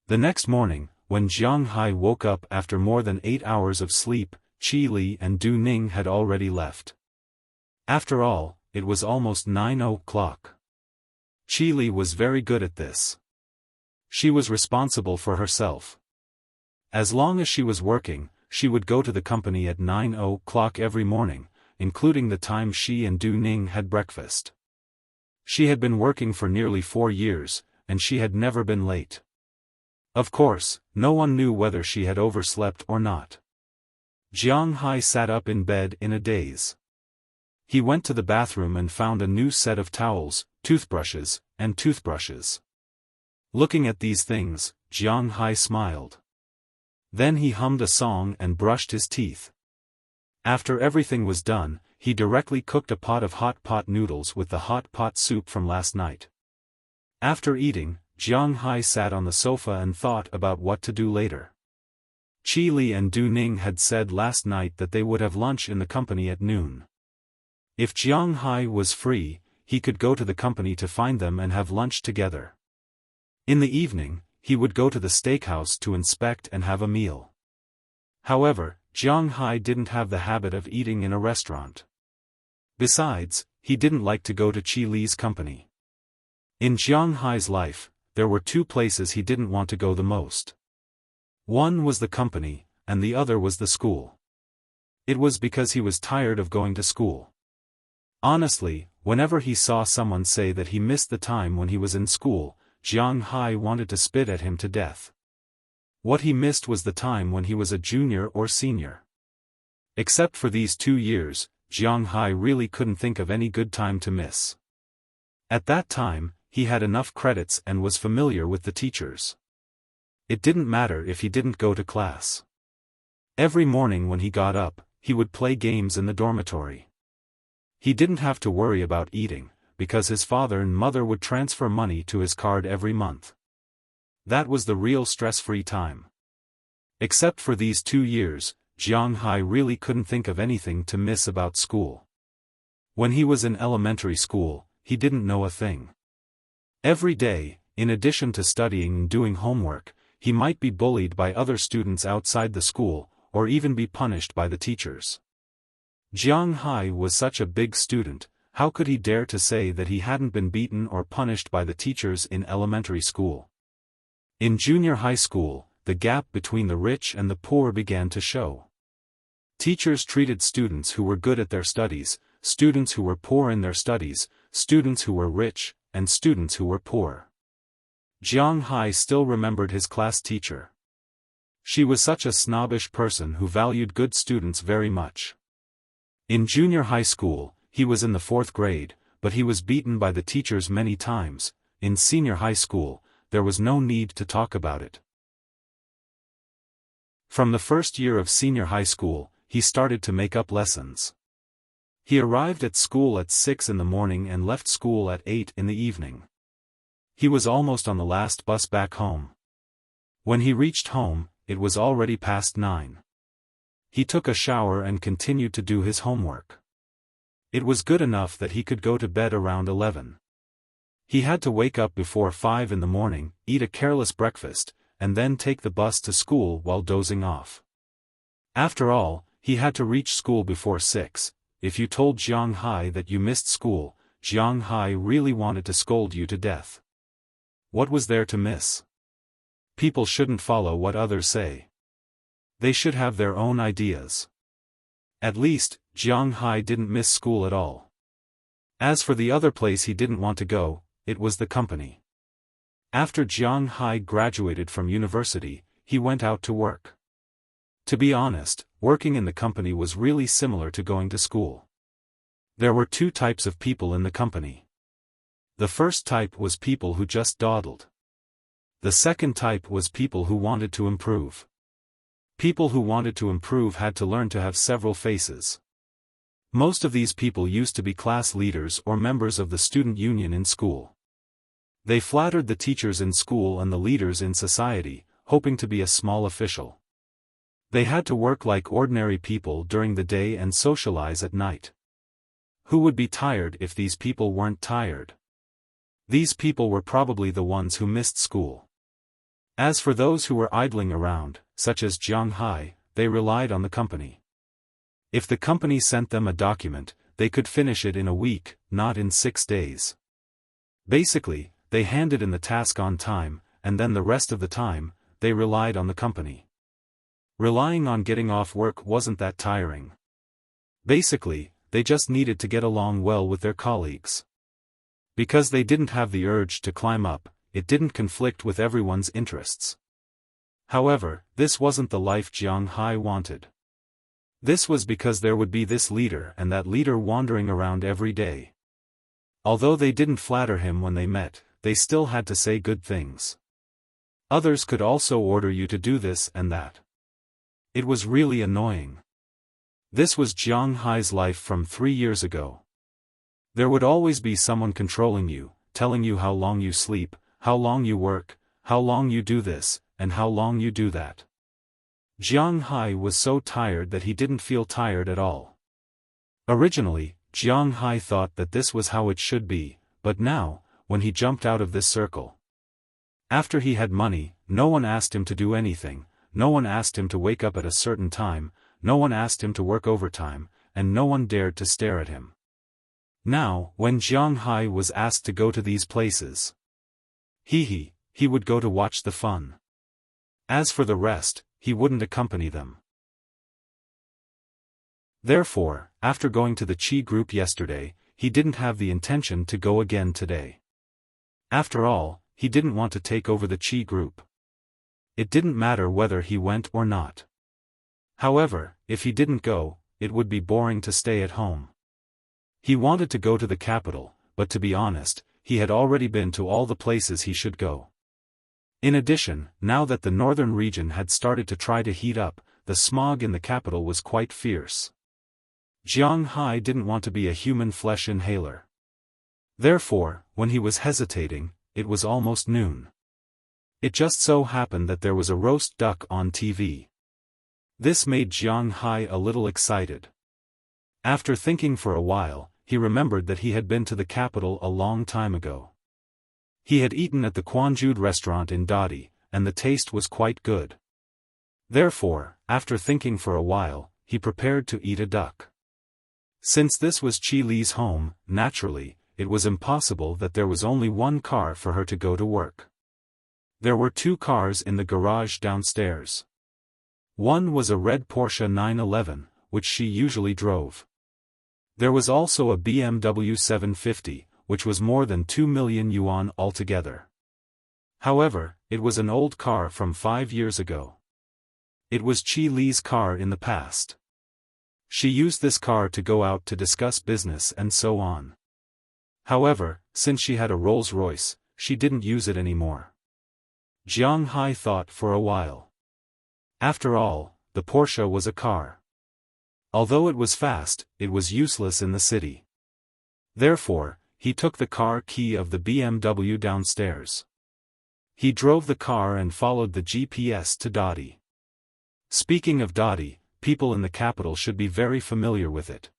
The next morning, when Jiang Hai woke up after more than 8 hours of sleep, Qi Li and Du Ning had already left. After all, it was almost 9 o'clock. Qi Li was very good at this. She was responsible for herself. As long as she was working, she would go to the company at 9 o'clock every morning, including the time she and Du Ning had breakfast. She had been working for nearly 4 years, and she had never been late. Of course, no one knew whether she had overslept or not. Jiang Hai sat up in bed in a daze. He went to the bathroom and found a new set of towels, toothbrushes, and toothbrushes. Looking at these things, Jiang Hai smiled. Then he hummed a song and brushed his teeth. After everything was done, he directly cooked a pot of hot pot noodles with the hot pot soup from last night. After eating, Jiang Hai sat on the sofa and thought about what to do later. Qi Li and Du Ning had said last night that they would have lunch in the company at noon. If Jiang Hai was free, he could go to the company to find them and have lunch together. In the evening, he would go to the steakhouse to inspect and have a meal. However, Jiang Hai didn't have the habit of eating in a restaurant. Besides, he didn't like to go to Qi Li's company. In Jiang Hai's life, there were 2 places he didn't want to go the most. One was the company, and the other was the school. It was because he was tired of going to school. Honestly, whenever he saw someone say that he missed the time when he was in school, Jiang Hai wanted to spit at him to death. What he missed was the time when he was a junior or senior. Except for these 2 years, Jiang Hai really couldn't think of any good time to miss. At that time, he had enough credits and was familiar with the teachers. It didn't matter if he didn't go to class. Every morning when he got up, he would play games in the dormitory. He didn't have to worry about eating, because his father and mother would transfer money to his card every month. That was the real stress-free time. Except for these 2 years, Jiang Hai really couldn't think of anything to miss about school. When he was in elementary school, he didn't know a thing. Every day, in addition to studying and doing homework, he might be bullied by other students outside the school, or even be punished by the teachers. Jiang Hai was such a big student, how could he dare to say that he hadn't been beaten or punished by the teachers in elementary school? In junior high school, the gap between the rich and the poor began to show. Teachers treated students who were good at their studies, students who were poor in their studies, students who were rich, and students who were poor. Jiang Hai still remembered his class teacher. She was such a snobbish person who valued good students very much. In junior high school, he was in the 4th grade, but he was beaten by the teachers many times. In senior high school, there was no need to talk about it. From the first year of senior high school, he started to make up lessons. He arrived at school at 6 in the morning and left school at 8 in the evening. He was almost on the last bus back home. When he reached home, it was already past 9. He took a shower and continued to do his homework. It was good enough that he could go to bed around 11. He had to wake up before 5 in the morning, eat a careless breakfast, and then take the bus to school while dozing off. After all, he had to reach school before 6. If you told Jiang Hai that you missed school, Jiang Hai really wanted to scold you to death. What was there to miss? People shouldn't follow what others say. They should have their own ideas. At least, Jiang Hai didn't miss school at all. As for the other place he didn't want to go, it was the company. After Jiang Hai graduated from university, he went out to work. To be honest, working in the company was really similar to going to school. There were two types of people in the company. The first type was people who just dawdled. The second type was people who wanted to improve. People who wanted to improve had to learn to have several faces. Most of these people used to be class leaders or members of the student union in school. They flattered the teachers in school and the leaders in society, hoping to be a small official. They had to work like ordinary people during the day and socialize at night. Who would be tired if these people weren't tired? These people were probably the ones who missed school. As for those who were idling around, such as Jiang Hai, they relied on the company. If the company sent them a document, they could finish it in a week, not in 6 days. Basically, they handed in the task on time, and then the rest of the time, they relied on the company. Relying on getting off work wasn't that tiring. Basically, they just needed to get along well with their colleagues. Because they didn't have the urge to climb up, it didn't conflict with everyone's interests. However, this wasn't the life Jiang Hai wanted. This was because there would be this leader and that leader wandering around every day. Although they didn't flatter him when they met, they still had to say good things. Others could also order you to do this and that. It was really annoying. This was Jiang Hai's life from 3 years ago. There would always be someone controlling you, telling you how long you sleep, how long you work, how long you do this, and how long you do that. Jiang Hai was so tired that he didn't feel tired at all. Originally, Jiang Hai thought that this was how it should be, but now, when he jumped out of this circle. After he had money, no one asked him to do anything, no one asked him to wake up at a certain time, no one asked him to work overtime, and no one dared to stare at him. Now, when Jiang Hai was asked to go to these places, he would go to watch the fun. As for the rest, he wouldn't accompany them. Therefore, after going to the Qi group yesterday, he didn't have the intention to go again today. After all, he didn't want to take over the Qi group. It didn't matter whether he went or not. However, if he didn't go, it would be boring to stay at home. He wanted to go to the capital, but to be honest, he had already been to all the places he should go. In addition, now that the northern region had started to try to heat up, the smog in the capital was quite fierce. Jiang Hai didn't want to be a human flesh inhaler. Therefore, when he was hesitating, it was almost noon. It just so happened that there was a roast duck on TV. This made Jiang Hai a little excited. After thinking for a while, he remembered that he had been to the capital a long time ago. He had eaten at the Quanjude restaurant in Dadi, and the taste was quite good. Therefore, after thinking for a while, he prepared to eat a duck. Since this was Qi Li's home, naturally, it was impossible that there was only one car for her to go to work. There were 2 cars in the garage downstairs. One was a red Porsche 911, which she usually drove. There was also a BMW 750, which was more than 2 million yuan altogether. However, it was an old car from 5 years ago. It was Qi Li's car in the past. She used this car to go out to discuss business and so on. However, since she had a Rolls-Royce, she didn't use it anymore. Jiang Hai thought for a while. After all, the Porsche was a car. Although it was fast, it was useless in the city. Therefore, he took the car key of the BMW downstairs. He drove the car and followed the GPS to Dadi. Speaking of Dadi, people in the capital should be very familiar with it.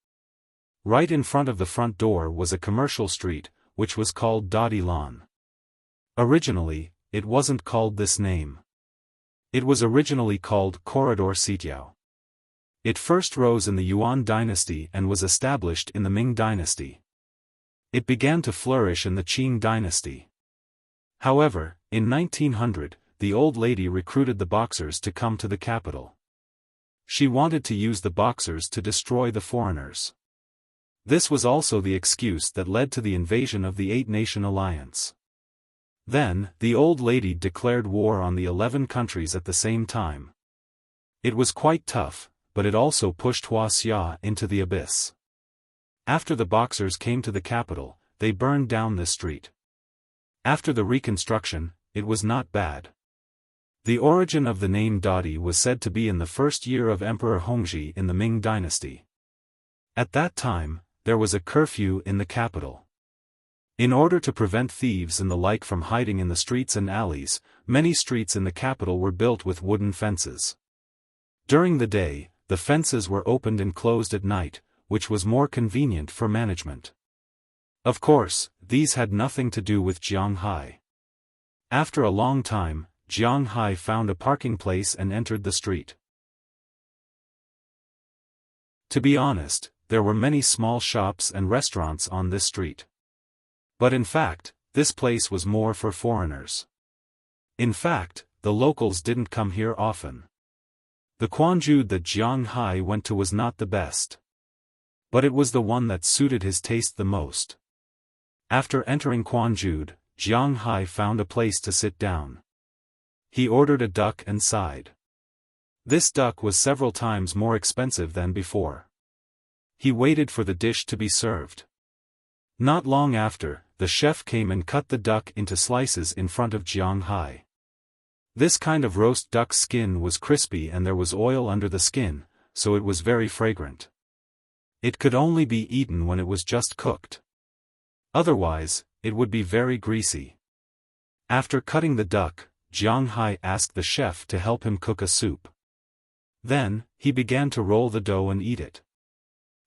Right in front of the front door was a commercial street, which was called Dadi Lawn. Originally, it wasn't called this name. It was originally called Corridor Sitiao. It first rose in the Yuan dynasty and was established in the Ming dynasty. It began to flourish in the Qing dynasty. However, in 1900, the old lady recruited the Boxers to come to the capital. She wanted to use the Boxers to destroy the foreigners. This was also the excuse that led to the invasion of the Eight-Nation Alliance. Then, the old lady declared war on the 11 countries at the same time. It was quite tough, but it also pushed Wuxia into the abyss. After the Boxers came to the capital, they burned down this street. After the reconstruction, it was not bad. The origin of the name Dadi was said to be in the first year of Emperor Hongzhi in the Ming dynasty. At that time, there was a curfew in the capital. In order to prevent thieves and the like from hiding in the streets and alleys, many streets in the capital were built with wooden fences. During the day, the fences were opened and closed at night, which was more convenient for management. Of course, these had nothing to do with Jiang Hai. After a long time, Jiang Hai found a parking place and entered the street. To be honest, there were many small shops and restaurants on this street. But in fact, this place was more for foreigners. In fact, the locals didn't come here often. The Quanjude that Jiang Hai went to was not the best. But it was the one that suited his taste the most. After entering Quanjude, Jiang Hai found a place to sit down. He ordered a duck and sighed. This duck was several times more expensive than before. He waited for the dish to be served. Not long after, the chef came and cut the duck into slices in front of Jiang Hai. This kind of roast duck skin was crispy and there was oil under the skin, so it was very fragrant. It could only be eaten when it was just cooked. Otherwise, it would be very greasy. After cutting the duck, Jiang Hai asked the chef to help him cook a soup. Then, he began to roll the dough and eat it.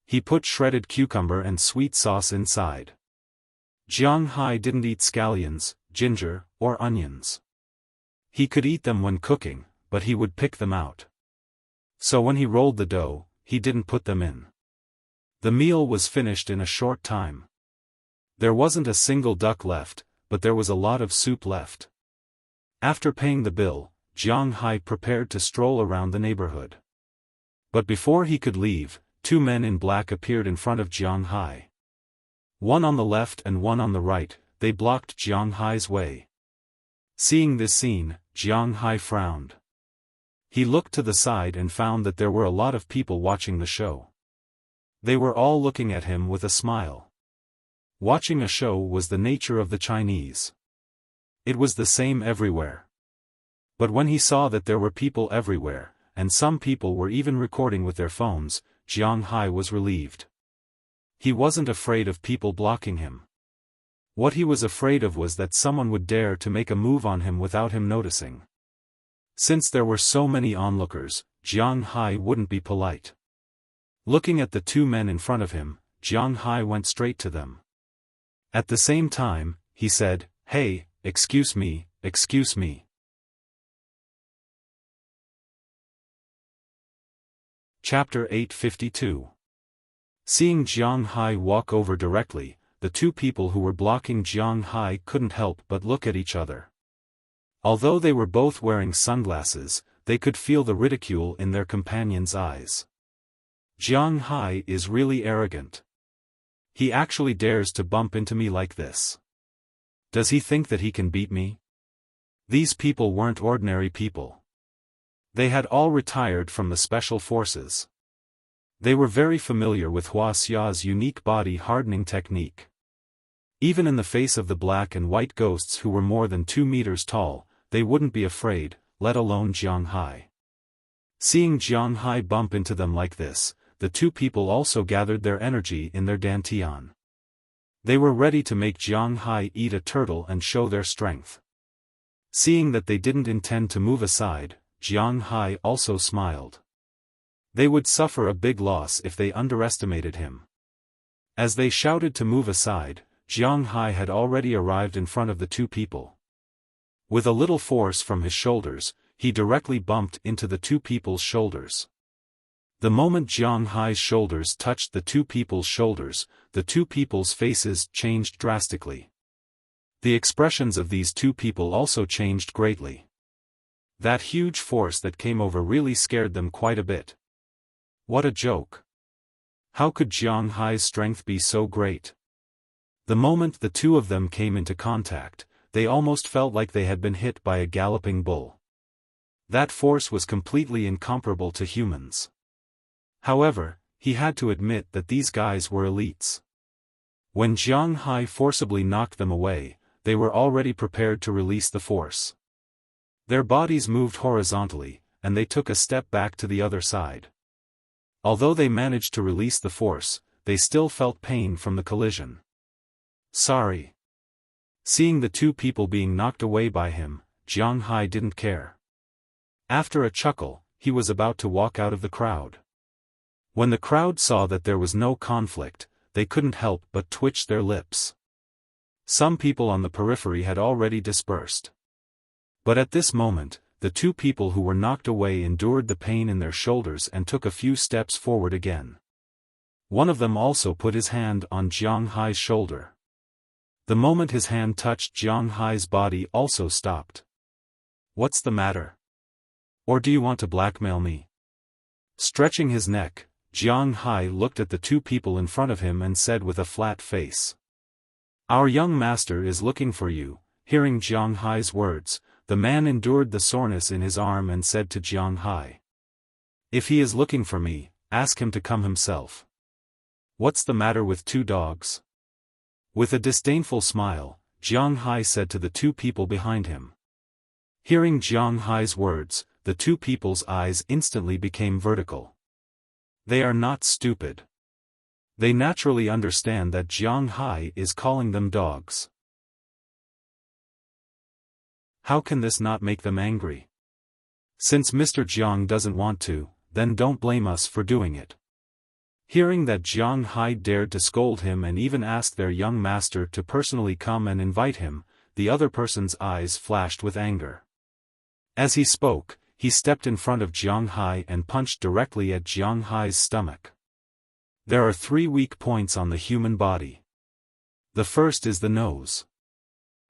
He put shredded cucumber and sweet sauce inside. Jiang Hai didn't eat scallions, ginger, or onions. He could eat them when cooking, but he would pick them out. So when he rolled the dough, he didn't put them in. The meal was finished in a short time. There wasn't a single duck left, but there was a lot of soup left. After paying the bill, Jiang Hai prepared to stroll around the neighborhood. But before he could leave, two men in black appeared in front of Jiang Hai. One on the left and one on the right, they blocked Jiang Hai's way. Seeing this scene, Jiang Hai frowned. He looked to the side and found that there were a lot of people watching the show. They were all looking at him with a smile. Watching a show was the nature of the Chinese. It was the same everywhere. But when he saw that there were people everywhere, and some people were even recording with their phones, Jiang Hai was relieved. He wasn't afraid of people blocking him. What he was afraid of was that someone would dare to make a move on him without him noticing. Since there were so many onlookers, Jiang Hai wouldn't be polite. Looking at the two men in front of him, Jiang Hai went straight to them. At the same time, he said, "Hey, excuse me, excuse me." Chapter 852. Seeing Jiang Hai walk over directly, the two people who were blocking Jiang Hai couldn't help but look at each other. Although they were both wearing sunglasses, they could feel the ridicule in their companions' eyes. Jiang Hai is really arrogant. He actually dares to bump into me like this. Does he think that he can beat me? These people weren't ordinary people. They had all retired from the special forces. They were very familiar with Wuxia's unique body hardening technique. Even in the face of the black and white ghosts who were more than 2 meters tall, they wouldn't be afraid, let alone Jiang Hai. Seeing Jiang Hai bump into them like this, the two people also gathered their energy in their dantian. They were ready to make Jiang Hai eat a turtle and show their strength. Seeing that they didn't intend to move aside, Jiang Hai also smiled. They would suffer a big loss if they underestimated him. As they shouted to move aside, Jiang Hai had already arrived in front of the two people. With a little force from his shoulders, he directly bumped into the two people's shoulders. The moment Jiang Hai's shoulders touched the two people's shoulders, the two people's faces changed drastically. The expressions of these two people also changed greatly. That huge force that came over really scared them quite a bit. What a joke! How could Jiang Hai's strength be so great? The moment the two of them came into contact, they almost felt like they had been hit by a galloping bull. That force was completely incomparable to humans. However, he had to admit that these guys were elites. When Jiang Hai forcibly knocked them away, they were already prepared to release the force. Their bodies moved horizontally, and they took a step back to the other side. Although they managed to release the force, they still felt pain from the collision. Sorry. Seeing the two people being knocked away by him, Jiang Hai didn't care. After a chuckle, he was about to walk out of the crowd. When the crowd saw that there was no conflict, they couldn't help but twitch their lips. Some people on the periphery had already dispersed. But at this moment, the two people who were knocked away endured the pain in their shoulders and took a few steps forward again. One of them also put his hand on Jiang Hai's shoulder. The moment his hand touched Jiang Hai's body also stopped. What's the matter? Or do you want to blackmail me? Stretching his neck, Jiang Hai looked at the two people in front of him and said with a flat face. Our young master is looking for you. Hearing Jiang Hai's words, the man endured the soreness in his arm and said to Jiang Hai. If he is looking for me, ask him to come himself. What's the matter with two dogs? With a disdainful smile, Jiang Hai said to the two people behind him. Hearing Jiang Hai's words, the two people's eyes instantly became vertical. They are not stupid. They naturally understand that Jiang Hai is calling them dogs. How can this not make them angry? Since Mr. Jiang doesn't want to, then don't blame us for doing it. Hearing that Jiang Hai dared to scold him and even asked their young master to personally come and invite him, the other person's eyes flashed with anger. As he spoke, he stepped in front of Jiang Hai and punched directly at Jiang Hai's stomach. There are 3 weak points on the human body. The first is the nose.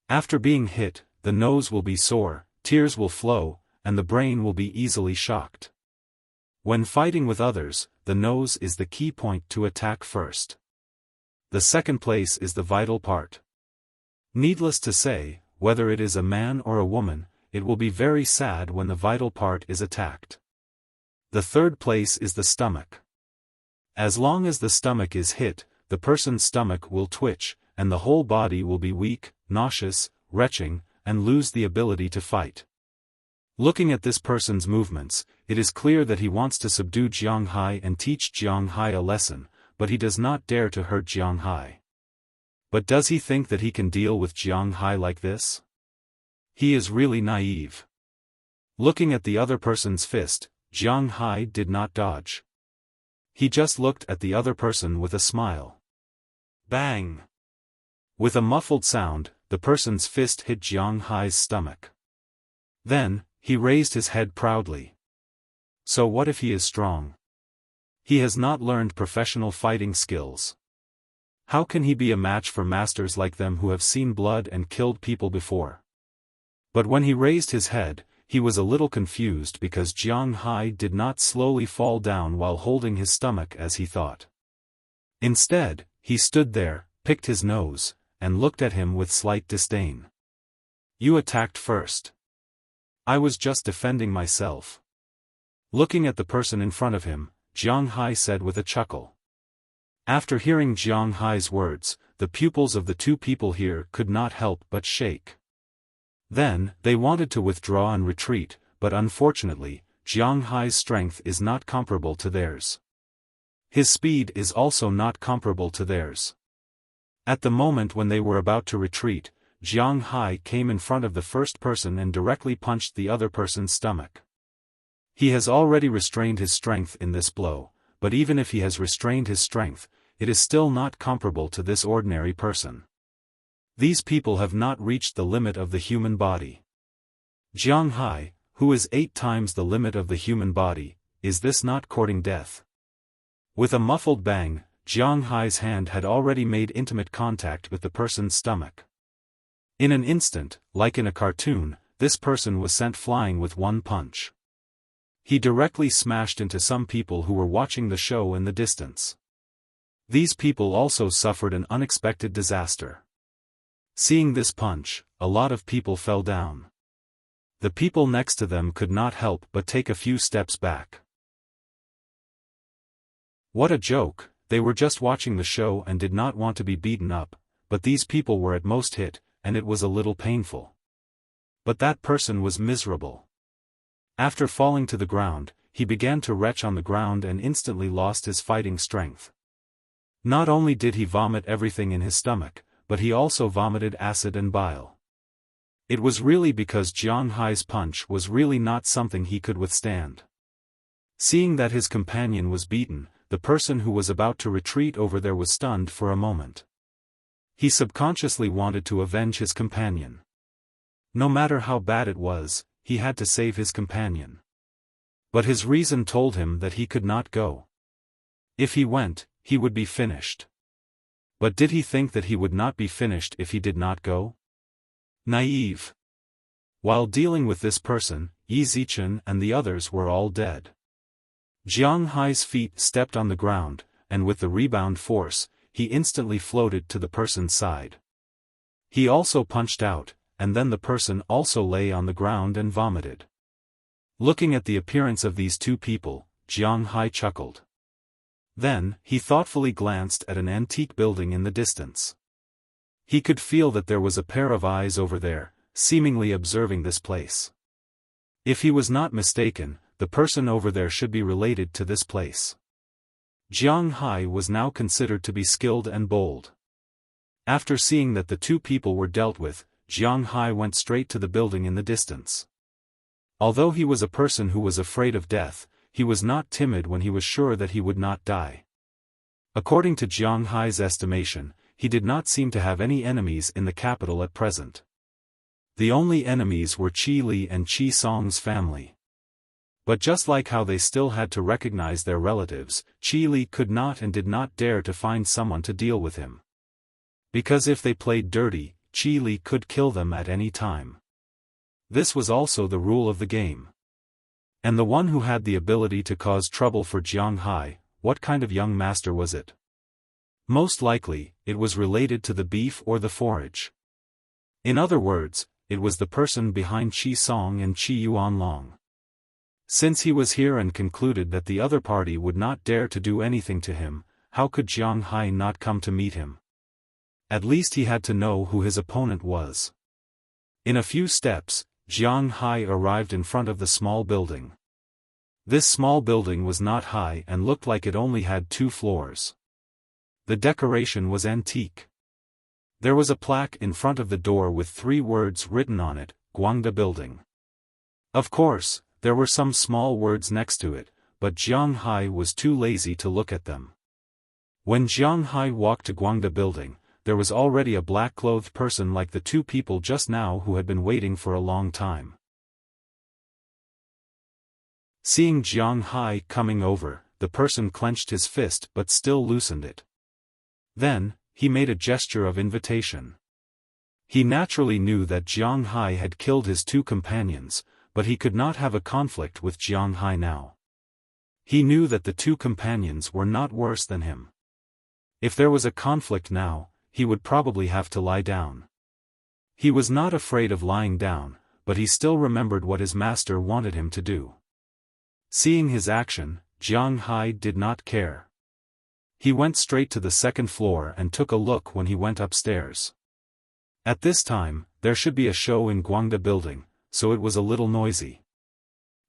After being hit, the nose will be sore, tears will flow, and the brain will be easily shocked. When fighting with others, the nose is the key point to attack first. The second place is the vital part. Needless to say, whether it is a man or a woman, it will be very sad when the vital part is attacked. The third place is the stomach. As long as the stomach is hit, the person's stomach will twitch, and the whole body will be weak, nauseous, retching, and lose the ability to fight. Looking at this person's movements, it is clear that he wants to subdue Jiang Hai and teach Jiang Hai a lesson, but he does not dare to hurt Jiang Hai. But does he think that he can deal with Jiang Hai like this? He is really naive. Looking at the other person's fist, Jiang Hai did not dodge. He just looked at the other person with a smile. Bang! With a muffled sound, the person's fist hit Jiang Hai's stomach. Then, he raised his head proudly. So what if he is strong? He has not learned professional fighting skills. How can he be a match for masters like them who have seen blood and killed people before? But when he raised his head, he was a little confused because Jiang Hai did not slowly fall down while holding his stomach as he thought. Instead, he stood there, picked his nose, and looked at him with slight disdain. You attacked first. I was just defending myself. Looking at the person in front of him, Jiang Hai said with a chuckle. After hearing Jiang Hai's words, the pupils of the two people here could not help but shake. Then, they wanted to withdraw and retreat, but unfortunately, Jiang Hai's strength is not comparable to theirs. His speed is also not comparable to theirs. At the moment when they were about to retreat, Jiang Hai came in front of the first person and directly punched the other person's stomach. He has already restrained his strength in this blow, but even if he has restrained his strength, it is still not comparable to this ordinary person. These people have not reached the limit of the human body. Jiang Hai, who is 8 times the limit of the human body, is this not courting death? With a muffled bang, Jiang Hai's hand had already made intimate contact with the person's stomach. In an instant, like in a cartoon, this person was sent flying with one punch. He directly smashed into some people who were watching the show in the distance. These people also suffered an unexpected disaster. Seeing this punch, a lot of people fell down. The people next to them could not help but take a few steps back. What a joke, they were just watching the show and did not want to be beaten up, but these people were at most hit, and it was a little painful. But that person was miserable. After falling to the ground, he began to retch on the ground and instantly lost his fighting strength. Not only did he vomit everything in his stomach, but he also vomited acid and bile. It was really because Jiang Hai's punch was really not something he could withstand. Seeing that his companion was beaten, the person who was about to retreat over there was stunned for a moment. He subconsciously wanted to avenge his companion. No matter how bad it was, he had to save his companion. But his reason told him that he could not go. If he went, he would be finished. But did he think that he would not be finished if he did not go? Naive. While dealing with this person, Yi Zichen and the others were all dead. Jiang Hai's feet stepped on the ground, and with the rebound force, he instantly floated to the person's side. He also punched out, and then the person also lay on the ground and vomited. Looking at the appearance of these two people, Jiang Hai chuckled. Then, he thoughtfully glanced at an antique building in the distance. He could feel that there was a pair of eyes over there, seemingly observing this place. If he was not mistaken, the person over there should be related to this place. Jiang Hai was now considered to be skilled and bold. After seeing that the two people were dealt with, Jiang Hai went straight to the building in the distance. Although he was a person who was afraid of death, he was not timid when he was sure that he would not die. According to Jiang Hai's estimation, he did not seem to have any enemies in the capital at present. The only enemies were Qi Li and Qi Song's family. But just like how they still had to recognize their relatives, Qi Li could not and did not dare to find someone to deal with him. Because if they played dirty, Qi Li could kill them at any time. This was also the rule of the game. And the one who had the ability to cause trouble for Jiang Hai, what kind of young master was it? Most likely, it was related to the beef or the forage. In other words, it was the person behind Qi Song and Qi Yuanlong. Since he was here and concluded that the other party would not dare to do anything to him, how could Jiang Hai not come to meet him? At least he had to know who his opponent was. In a few steps, Jiang Hai arrived in front of the small building. This small building was not high and looked like it only had 2 floors. The decoration was antique. There was a plaque in front of the door with 3 words written on it, Guangda Building. Of course, there were some small words next to it, but Jiang Hai was too lazy to look at them. When Jiang Hai walked to Guangda Building, there was already a black-clothed person like the 2 people just now who had been waiting for a long time. Seeing Jiang Hai coming over, the person clenched his fist but still loosened it. Then, he made a gesture of invitation. He naturally knew that Jiang Hai had killed his 2 companions, but he could not have a conflict with Jiang Hai now. He knew that the 2 companions were not worse than him. If there was a conflict now, he would probably have to lie down. He was not afraid of lying down, but he still remembered what his master wanted him to do. Seeing his action, Jiang Hai did not care. He went straight to the 2nd floor and took a look when he went upstairs. At this time, there should be a show in Guangda Building, so it was a little noisy.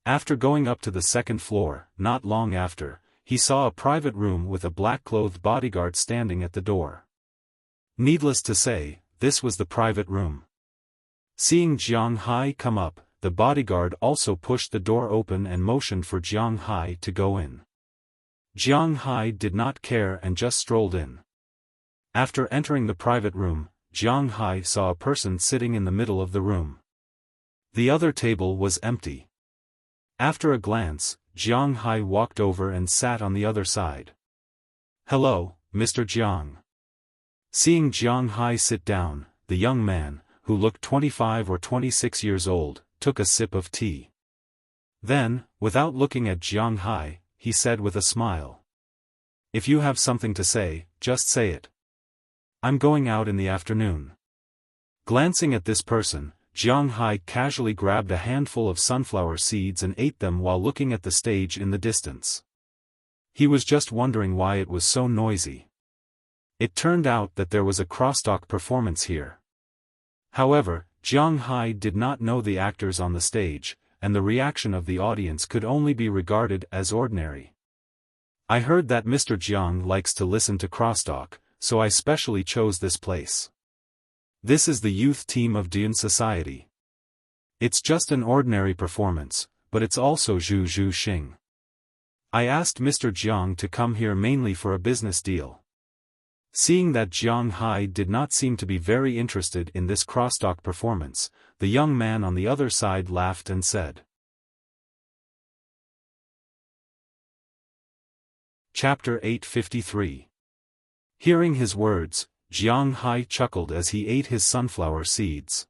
After going up to the 2nd floor, not long after, he saw a private room with a black-clothed bodyguard standing at the door. Needless to say, this was the private room. Seeing Jiang Hai come up, the bodyguard also pushed the door open and motioned for Jiang Hai to go in. Jiang Hai did not care and just strolled in. After entering the private room, Jiang Hai saw a person sitting in the middle of the room. The other table was empty. After a glance, Jiang Hai walked over and sat on the other side. "Hello, Mr. Jiang." Seeing Jiang Hai sit down, the young man, who looked 25 or 26 years old, took a sip of tea. Then, without looking at Jiang Hai, he said with a smile, "If you have something to say, just say it. I'm going out in the afternoon." Glancing at this person, Jiang Hai casually grabbed a handful of sunflower seeds and ate them while looking at the stage in the distance. He was just wondering why it was so noisy. It turned out that there was a crosstalk performance here. However, Jiang Hai did not know the actors on the stage, and the reaction of the audience could only be regarded as ordinary. "I heard that Mr. Jiang likes to listen to crosstalk, so I specially chose this place. This is the youth team of Dune Society. It's just an ordinary performance, but it's also Zhu Zhu Xing. I asked Mr. Jiang to come here mainly for a business deal." Seeing that Jiang Hai did not seem to be very interested in this crosstalk performance, the young man on the other side laughed and said. Chapter 853. Hearing his words, Jiang Hai chuckled as he ate his sunflower seeds.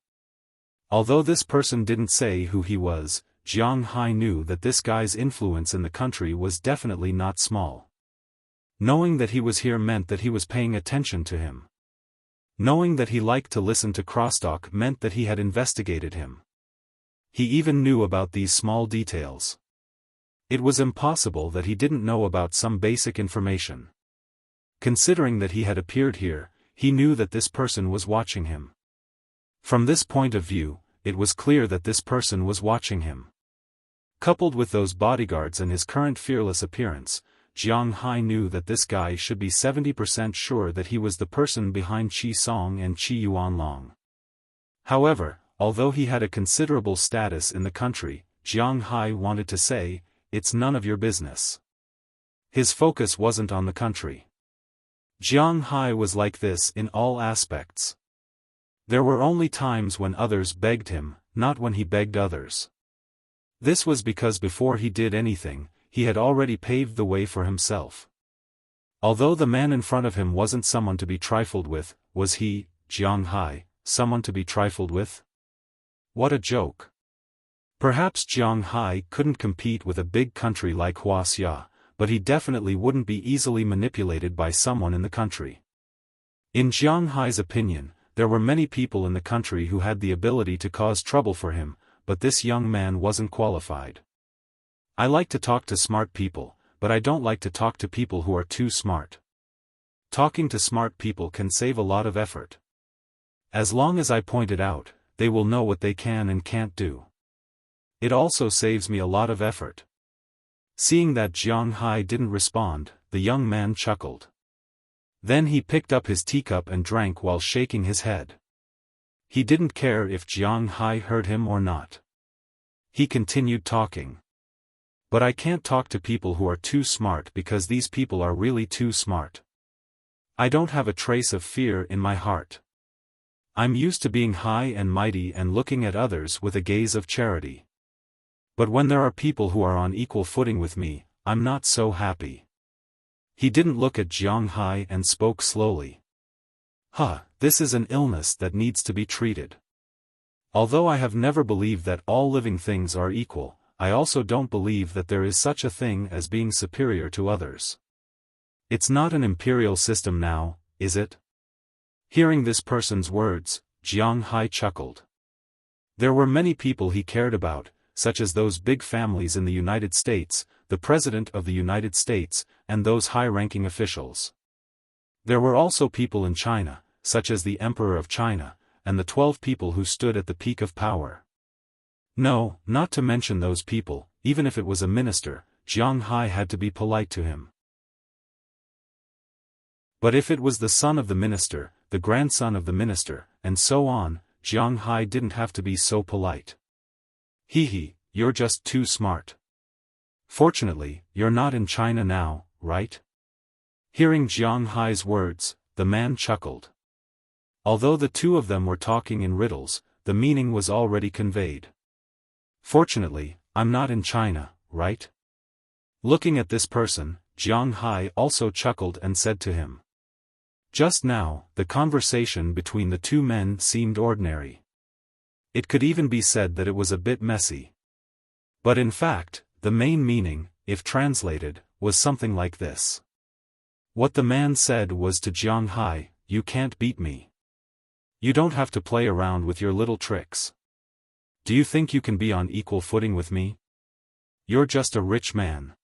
Although this person didn't say who he was, Jiang Hai knew that this guy's influence in the country was definitely not small. Knowing that he was here meant that he was paying attention to him. Knowing that he liked to listen to crosstalk meant that he had investigated him. He even knew about these small details. It was impossible that he didn't know about some basic information. Considering that he had appeared here, he knew that this person was watching him. From this point of view, it was clear that this person was watching him. Coupled with those bodyguards and his current fearless appearance, Jiang Hai knew that this guy should be 70% sure that he was the person behind Qi Song and Qi Yuanlong. However, although he had a considerable status in the country, Jiang Hai wanted to say, "It's none of your business." His focus wasn't on the country. Jiang Hai was like this in all aspects. There were only times when others begged him, not when he begged others. This was because before he did anything, he had already paved the way for himself. Although the man in front of him wasn't someone to be trifled with, was he, Jiang Hai, someone to be trifled with? What a joke. Perhaps Jiang Hai couldn't compete with a big country like Wuxia, but he definitely wouldn't be easily manipulated by someone in the country. In Jiang Hai's opinion, there were many people in the country who had the ability to cause trouble for him, but this young man wasn't qualified. "I like to talk to smart people, but I don't like to talk to people who are too smart. Talking to smart people can save a lot of effort. As long as I point it out, they will know what they can and can't do. It also saves me a lot of effort." Seeing that Jiang Hai didn't respond, the young man chuckled. Then he picked up his teacup and drank while shaking his head. He didn't care if Jiang Hai heard him or not. He continued talking. "But I can't talk to people who are too smart because these people are really too smart. I don't have a trace of fear in my heart. I'm used to being high and mighty and looking at others with a gaze of charity. But when there are people who are on equal footing with me, I'm not so happy." He didn't look at Jiang Hai and spoke slowly. This is an illness that needs to be treated. Although I have never believed that all living things are equal, I also don't believe that there is such a thing as being superior to others. It's not an imperial system now, is it?" Hearing this person's words, Jiang Hai chuckled. There were many people he cared about, such as those big families in the United States, the President of the United States, and those high-ranking officials. There were also people in China, such as the Emperor of China, and the 12 people who stood at the peak of power. No, not to mention those people, even if it was a minister, Jiang Hai had to be polite to him. But if it was the son of the minister, the grandson of the minister, and so on, Jiang Hai didn't have to be so polite. Hee, you're just too smart. Fortunately, you're not in China now, right? Hearing Jiang Hai's words, the man chuckled. Although the two of them were talking in riddles, the meaning was already conveyed. Fortunately, I'm not in China, right? Looking at this person, Jiang Hai also chuckled and said to him. Just now, the conversation between the two men seemed ordinary. It could even be said that it was a bit messy. But in fact, the main meaning, if translated, was something like this. What the man said was to Jiang Hai, you can't beat me. You don't have to play around with your little tricks. Do you think you can be on equal footing with me? You're just a rich man.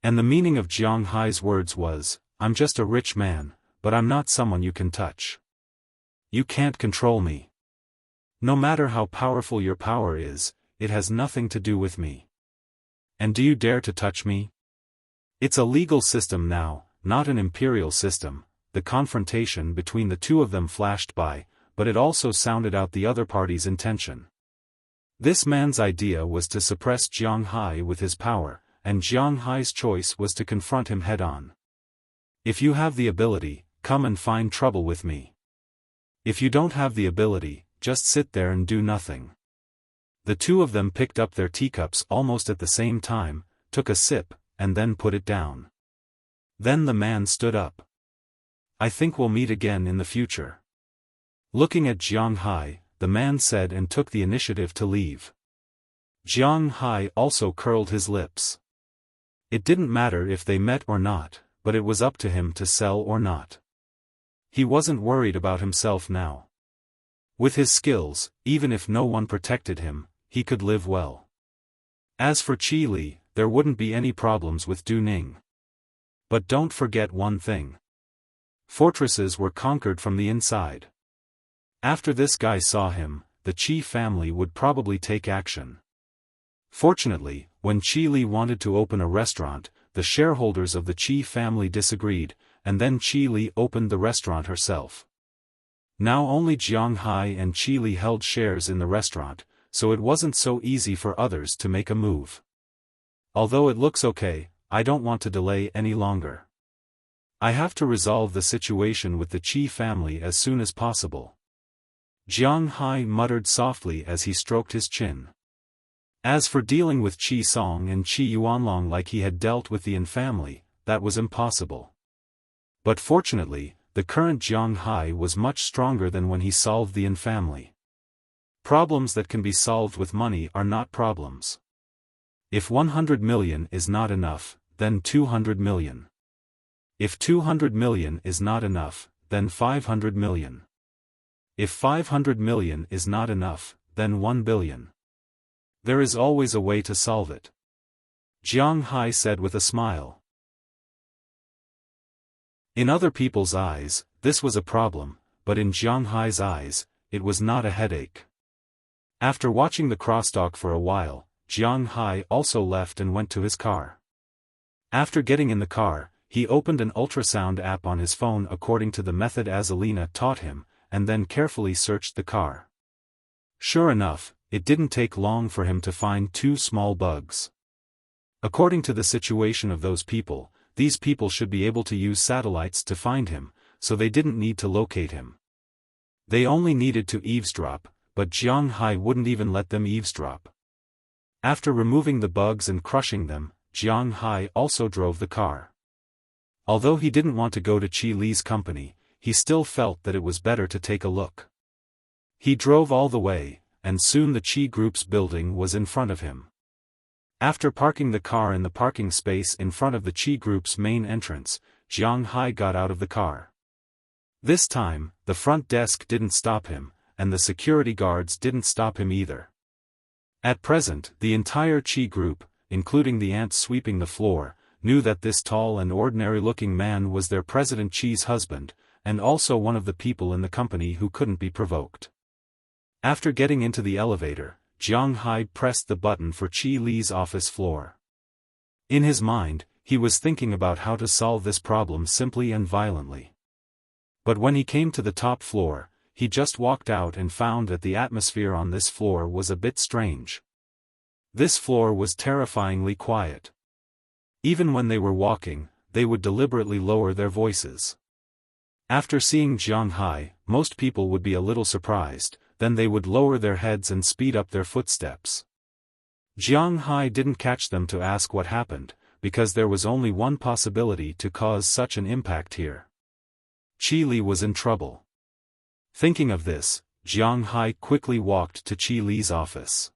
And the meaning of Jiang Hai's words was, I'm just a rich man, but I'm not someone you can touch. You can't control me. No matter how powerful your power is, it has nothing to do with me. And do you dare to touch me? It's a legal system now, not an imperial system. The confrontation between the two of them flashed by, but it also sounded out the other party's intention. This man's idea was to suppress Jiang Hai with his power, and Jiang Hai's choice was to confront him head-on. If you have the ability, come and find trouble with me. If you don't have the ability, just sit there and do nothing. The two of them picked up their teacups almost at the same time, took a sip, and then put it down. Then the man stood up. I think we'll meet again in the future. Looking at Jiang Hai, the man said and took the initiative to leave. Jiang Hai also curled his lips. It didn't matter if they met or not, but it was up to him to sell or not. He wasn't worried about himself now. With his skills, even if no one protected him, he could live well. As for Qi Li, there wouldn't be any problems with Du Ning. But don't forget one thing. Fortresses were conquered from the inside. After this guy saw him, the Qi family would probably take action. Fortunately, when Qi Li wanted to open a restaurant, the shareholders of the Qi family disagreed, and then Qi Li opened the restaurant herself. Now only Jiang Hai and Qi Li held shares in the restaurant, so it wasn't so easy for others to make a move. Although it looks okay, I don't want to delay any longer. I have to resolve the situation with the Qi family as soon as possible. Jiang Hai muttered softly as he stroked his chin. As for dealing with Qi Song and Qi Yuanlong like he had dealt with the Yin family, that was impossible. But fortunately, the current Jiang Hai was much stronger than when he solved the Yin family. Problems that can be solved with money are not problems. If 100 million is not enough, then 200 million. If 200 million is not enough, then 500 million. If 500 million is not enough, then 1 billion. There is always a way to solve it. Jiang Hai said with a smile. In other people's eyes, this was a problem, but in Jiang Hai's eyes, it was not a headache. After watching the crosstalk for a while, Jiang Hai also left and went to his car. After getting in the car, he opened an ultrasound app on his phone according to the method Azalina taught him, and then carefully searched the car. Sure enough, it didn't take long for him to find 2 small bugs. According to the situation of those people, these people should be able to use satellites to find him, so they didn't need to locate him. They only needed to eavesdrop, but Jiang Hai wouldn't even let them eavesdrop. After removing the bugs and crushing them, Jiang Hai also drove the car. Although he didn't want to go to Qi Li's company, he still felt that it was better to take a look. He drove all the way, and soon the Qi Group's building was in front of him. After parking the car in the parking space in front of the Qi Group's main entrance, Jiang Hai got out of the car. This time, the front desk didn't stop him, and the security guards didn't stop him either. At present, the entire Qi Group, including the ants sweeping the floor, knew that this tall and ordinary-looking man was their President Qi's husband, and also one of the people in the company who couldn't be provoked. After getting into the elevator, Jiang Hai pressed the button for Qi Li's office floor. In his mind, he was thinking about how to solve this problem simply and violently. But when he came to the top floor, he just walked out and found that the atmosphere on this floor was a bit strange. This floor was terrifyingly quiet. Even when they were walking, they would deliberately lower their voices. After seeing Jiang Hai, most people would be a little surprised, then they would lower their heads and speed up their footsteps. Jiang Hai didn't catch them to ask what happened, because there was only one possibility to cause such an impact here. Qi Li was in trouble. Thinking of this, Jiang Hai quickly walked to Qi Li's office.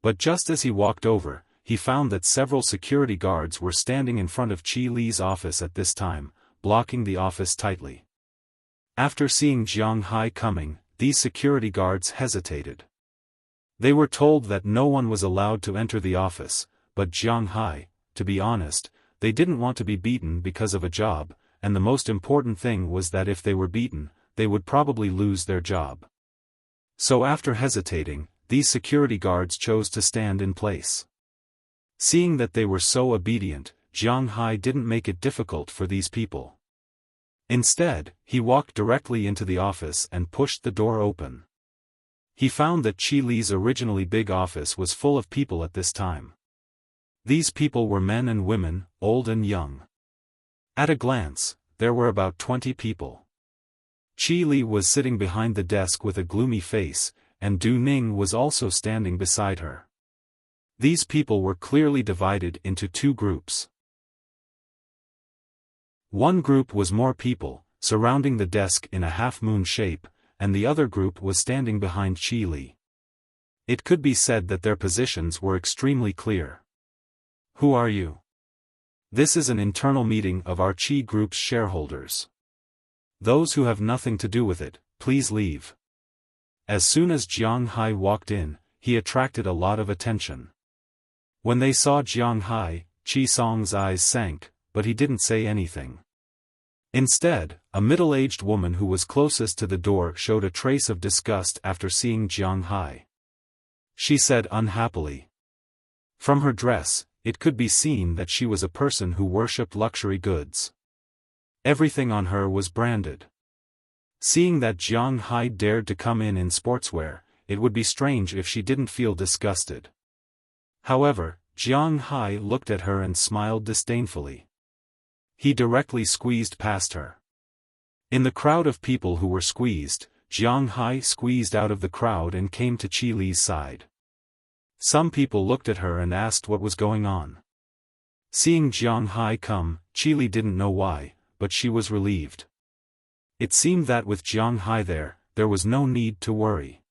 But just as he walked over, he found that several security guards were standing in front of Qi Li's office at this time, blocking the office tightly. After seeing Jiang Hai coming, these security guards hesitated. They were told that no one was allowed to enter the office, but Jiang Hai, to be honest, they didn't want to be beaten because of a job, and the most important thing was that if they were beaten, they would probably lose their job. So after hesitating, these security guards chose to stand in place. Seeing that they were so obedient, Jiang Hai didn't make it difficult for these people. Instead, he walked directly into the office and pushed the door open. He found that Qi Li's originally big office was full of people at this time. These people were men and women, old and young. At a glance, there were about 20 people. Qi Li was sitting behind the desk with a gloomy face, and Du Ning was also standing beside her. These people were clearly divided into two groups. One group was more people, surrounding the desk in a half-moon shape, and the other group was standing behind Qi Li. It could be said that their positions were extremely clear. Who are you? This is an internal meeting of our Qi group's shareholders. Those who have nothing to do with it, please leave. As soon as Jiang Hai walked in, he attracted a lot of attention. When they saw Jiang Hai, Qi Song's eyes sank, but he didn't say anything. Instead, a middle-aged woman who was closest to the door showed a trace of disgust after seeing Jiang Hai. She said unhappily. From her dress, it could be seen that she was a person who worshipped luxury goods. Everything on her was branded. Seeing that Jiang Hai dared to come in sportswear, it would be strange if she didn't feel disgusted. However, Jiang Hai looked at her and smiled disdainfully. He directly squeezed past her. In the crowd of people who were squeezed, Jiang Hai squeezed out of the crowd and came to Qi Li's side. Some people looked at her and asked what was going on. Seeing Jiang Hai come, Qi Li didn't know why, but she was relieved. It seemed that with Jiang Hai there was no need to worry.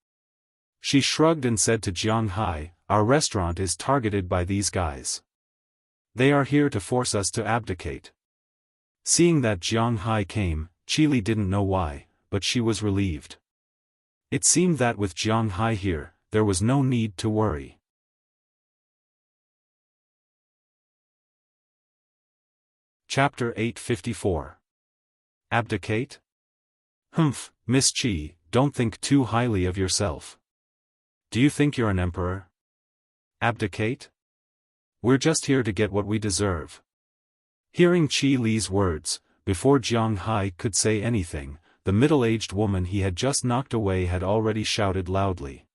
She shrugged and said to Jiang Hai, "Our restaurant is targeted by these guys. They are here to force us to abdicate." Seeing that Jiang Hai came, Qi Li didn't know why, but she was relieved. It seemed that with Jiang Hai here, there was no need to worry. Chapter 854. Abdicate? Humph, Miss Qi, don't think too highly of yourself. Do you think you're an emperor? Abdicate? We're just here to get what we deserve. Hearing Qi Li's words, before Jiang Hai could say anything, the middle-aged woman he had just knocked away had already shouted loudly.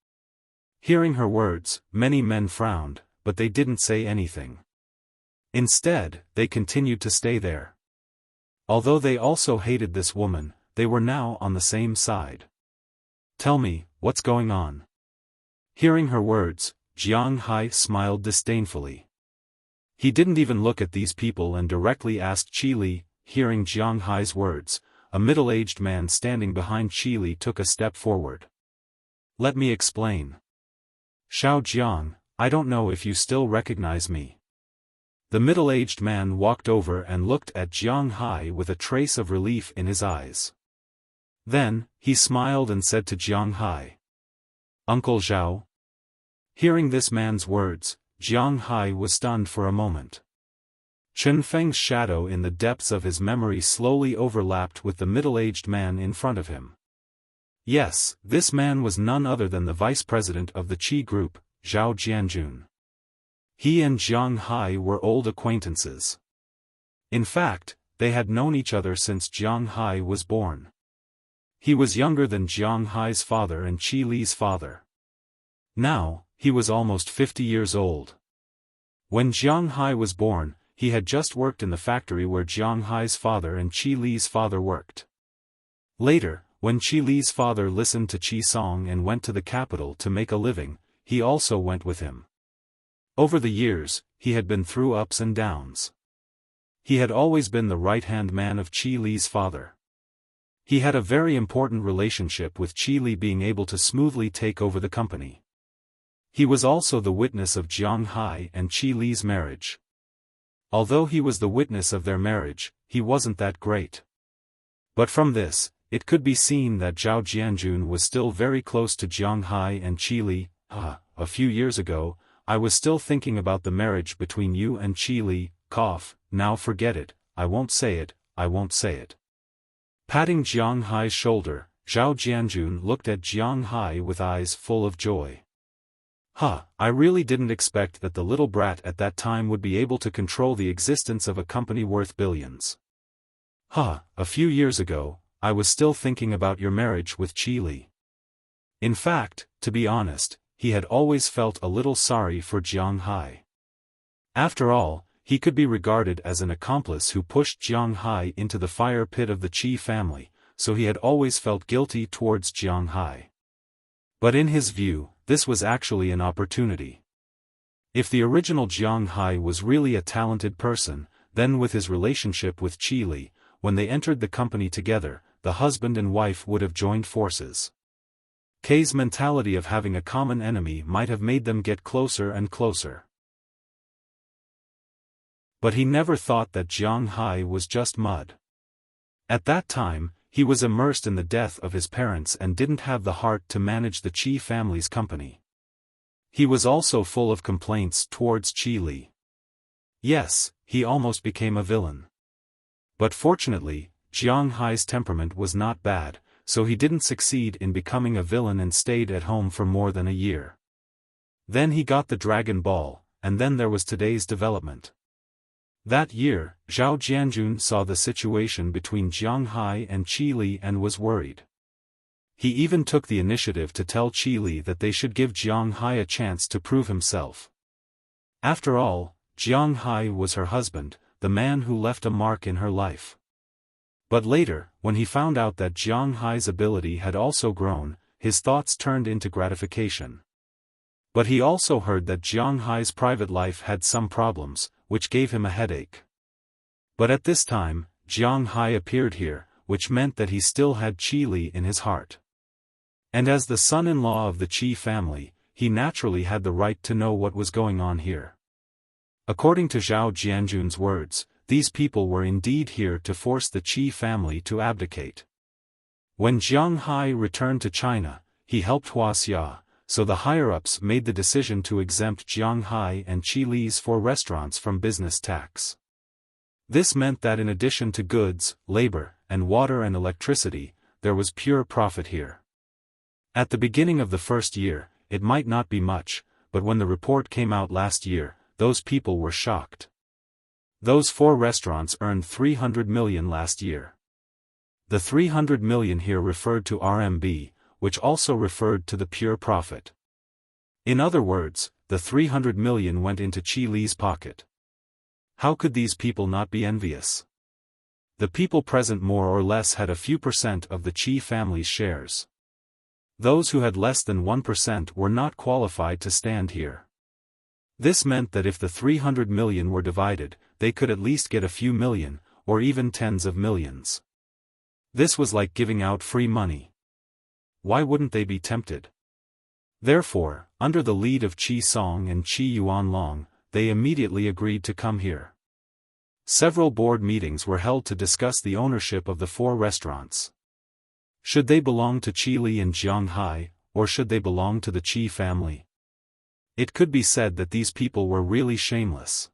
Hearing her words, many men frowned, but they didn't say anything. Instead, they continued to stay there. Although they also hated this woman, they were now on the same side. Tell me, what's going on? Hearing her words, Jiang Hai smiled disdainfully. He didn't even look at these people and directly asked Qi Li. Hearing Jiang Hai's words, a middle-aged man standing behind Qi Li took a step forward. Let me explain. Xiao Jiang, I don't know if you still recognize me. The middle-aged man walked over and looked at Jiang Hai with a trace of relief in his eyes. Then, he smiled and said to Jiang Hai, "Uncle Zhao?" Hearing this man's words, Jiang Hai was stunned for a moment. Chen Feng's shadow in the depths of his memory slowly overlapped with the middle-aged man in front of him. Yes, this man was none other than the vice president of the Qi group, Zhao Jianjun. He and Jiang Hai were old acquaintances. In fact, they had known each other since Jiang Hai was born. He was younger than Jiang Hai's father and Qi Li's father. Now, he was almost 50 years old. When Jiang Hai was born, he had just worked in the factory where Jiang Hai's father and Qi Li's father worked. Later, when Qi Li's father listened to Qi Song and went to the capital to make a living, he also went with him. Over the years, he had been through ups and downs. He had always been the right-hand man of Qi Li's father. He had a very important relationship with Qi Li, being able to smoothly take over the company. He was also the witness of Jiang Hai and Qi Li's marriage. Although he was the witness of their marriage, he wasn't that great. But from this, it could be seen that Zhao Jianjun was still very close to Jiang Hai and Qi Li. A few years ago, I was still thinking about the marriage between you and Qi Li. Now forget it, I won't say it, I won't say it. Patting Jiang Hai's shoulder, Zhao Jianjun looked at Jiang Hai with eyes full of joy. I really didn't expect that the little brat at that time would be able to control the existence of a company worth billions. A few years ago, I was still thinking about your marriage with Qi Li. In fact, to be honest, he had always felt a little sorry for Jiang Hai. After all, he could be regarded as an accomplice who pushed Jiang Hai into the fire pit of the Qi family, so he had always felt guilty towards Jiang Hai. But in his view, this was actually an opportunity. If the original Jiang Hai was really a talented person, then with his relationship with Qi Li, when they entered the company together, the husband and wife would have joined forces. K's mentality of having a common enemy might have made them get closer and closer. But he never thought that Jiang Hai was just mud. At that time, he was immersed in the death of his parents and didn't have the heart to manage the Qi family's company. He was also full of complaints towards Qi Li. Yes, he almost became a villain. But fortunately, Jiang Hai's temperament was not bad, so he didn't succeed in becoming a villain and stayed at home for more than a year. Then he got the Dragon Ball, and then there was today's development. That year, Zhao Jianjun saw the situation between Jiang Hai and Qi Li and was worried. He even took the initiative to tell Qi Li that they should give Jiang Hai a chance to prove himself. After all, Jiang Hai was her husband, the man who left a mark in her life. But later, when he found out that Jiang Hai's ability had also grown, his thoughts turned into gratification. But he also heard that Jiang Hai's private life had some problems, which gave him a headache. But at this time, Jiang Hai appeared here, which meant that he still had Qi Li in his heart. And as the son-in-law of the Qi family, he naturally had the right to know what was going on here. According to Zhao Jianjun's words, these people were indeed here to force the Qi family to abdicate. When Jiang Hai returned to China, he helped Wuxia, so the higher-ups made the decision to exempt Jiang Hai and Qi Li's 4 restaurants from business tax. This meant that in addition to goods, labor, and water and electricity, there was pure profit here. At the beginning of the first year, it might not be much, but when the report came out last year, those people were shocked. Those 4 restaurants earned 300 million last year. The 300 million here referred to RMB, which also referred to the pure profit. In other words, the 300 million went into Qi Li's pocket. How could these people not be envious? The people present more or less had a few percent of the Qi family's shares. Those who had less than 1% were not qualified to stand here. This meant that if the 300 million were divided, they could at least get a few million, or even tens of millions. This was like giving out free money. Why wouldn't they be tempted? Therefore, under the lead of Qi Song and Qi Yuanlong, they immediately agreed to come here. Several board meetings were held to discuss the ownership of the 4 restaurants. Should they belong to Qi Li and Jiang Hai, or should they belong to the Qi family? It could be said that these people were really shameless.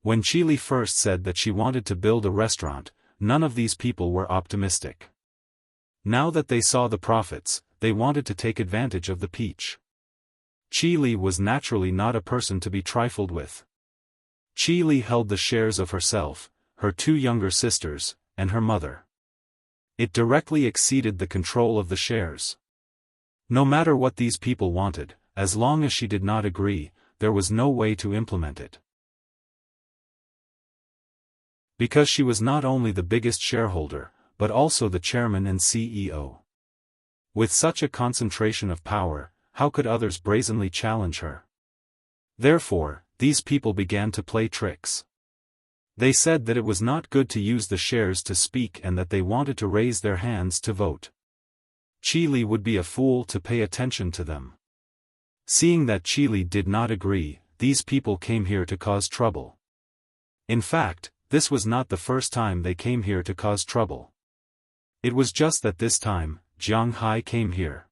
When Qi Li first said that she wanted to build a restaurant, none of these people were optimistic. Now that they saw the profits, they wanted to take advantage of the peach. Qi Li was naturally not a person to be trifled with. Qi Li held the shares of herself, her two younger sisters, and her mother. It directly exceeded the control of the shares. No matter what these people wanted, as long as she did not agree, there was no way to implement it. Because she was not only the biggest shareholder, but also the chairman and CEO. With such a concentration of power, how could others brazenly challenge her? Therefore, these people began to play tricks. They said that it was not good to use the shares to speak and that they wanted to raise their hands to vote. Qi Li would be a fool to pay attention to them. Seeing that Qi Li did not agree, these people came here to cause trouble. In fact, this was not the first time they came here to cause trouble. It was just that this time, Jiang Hai came here.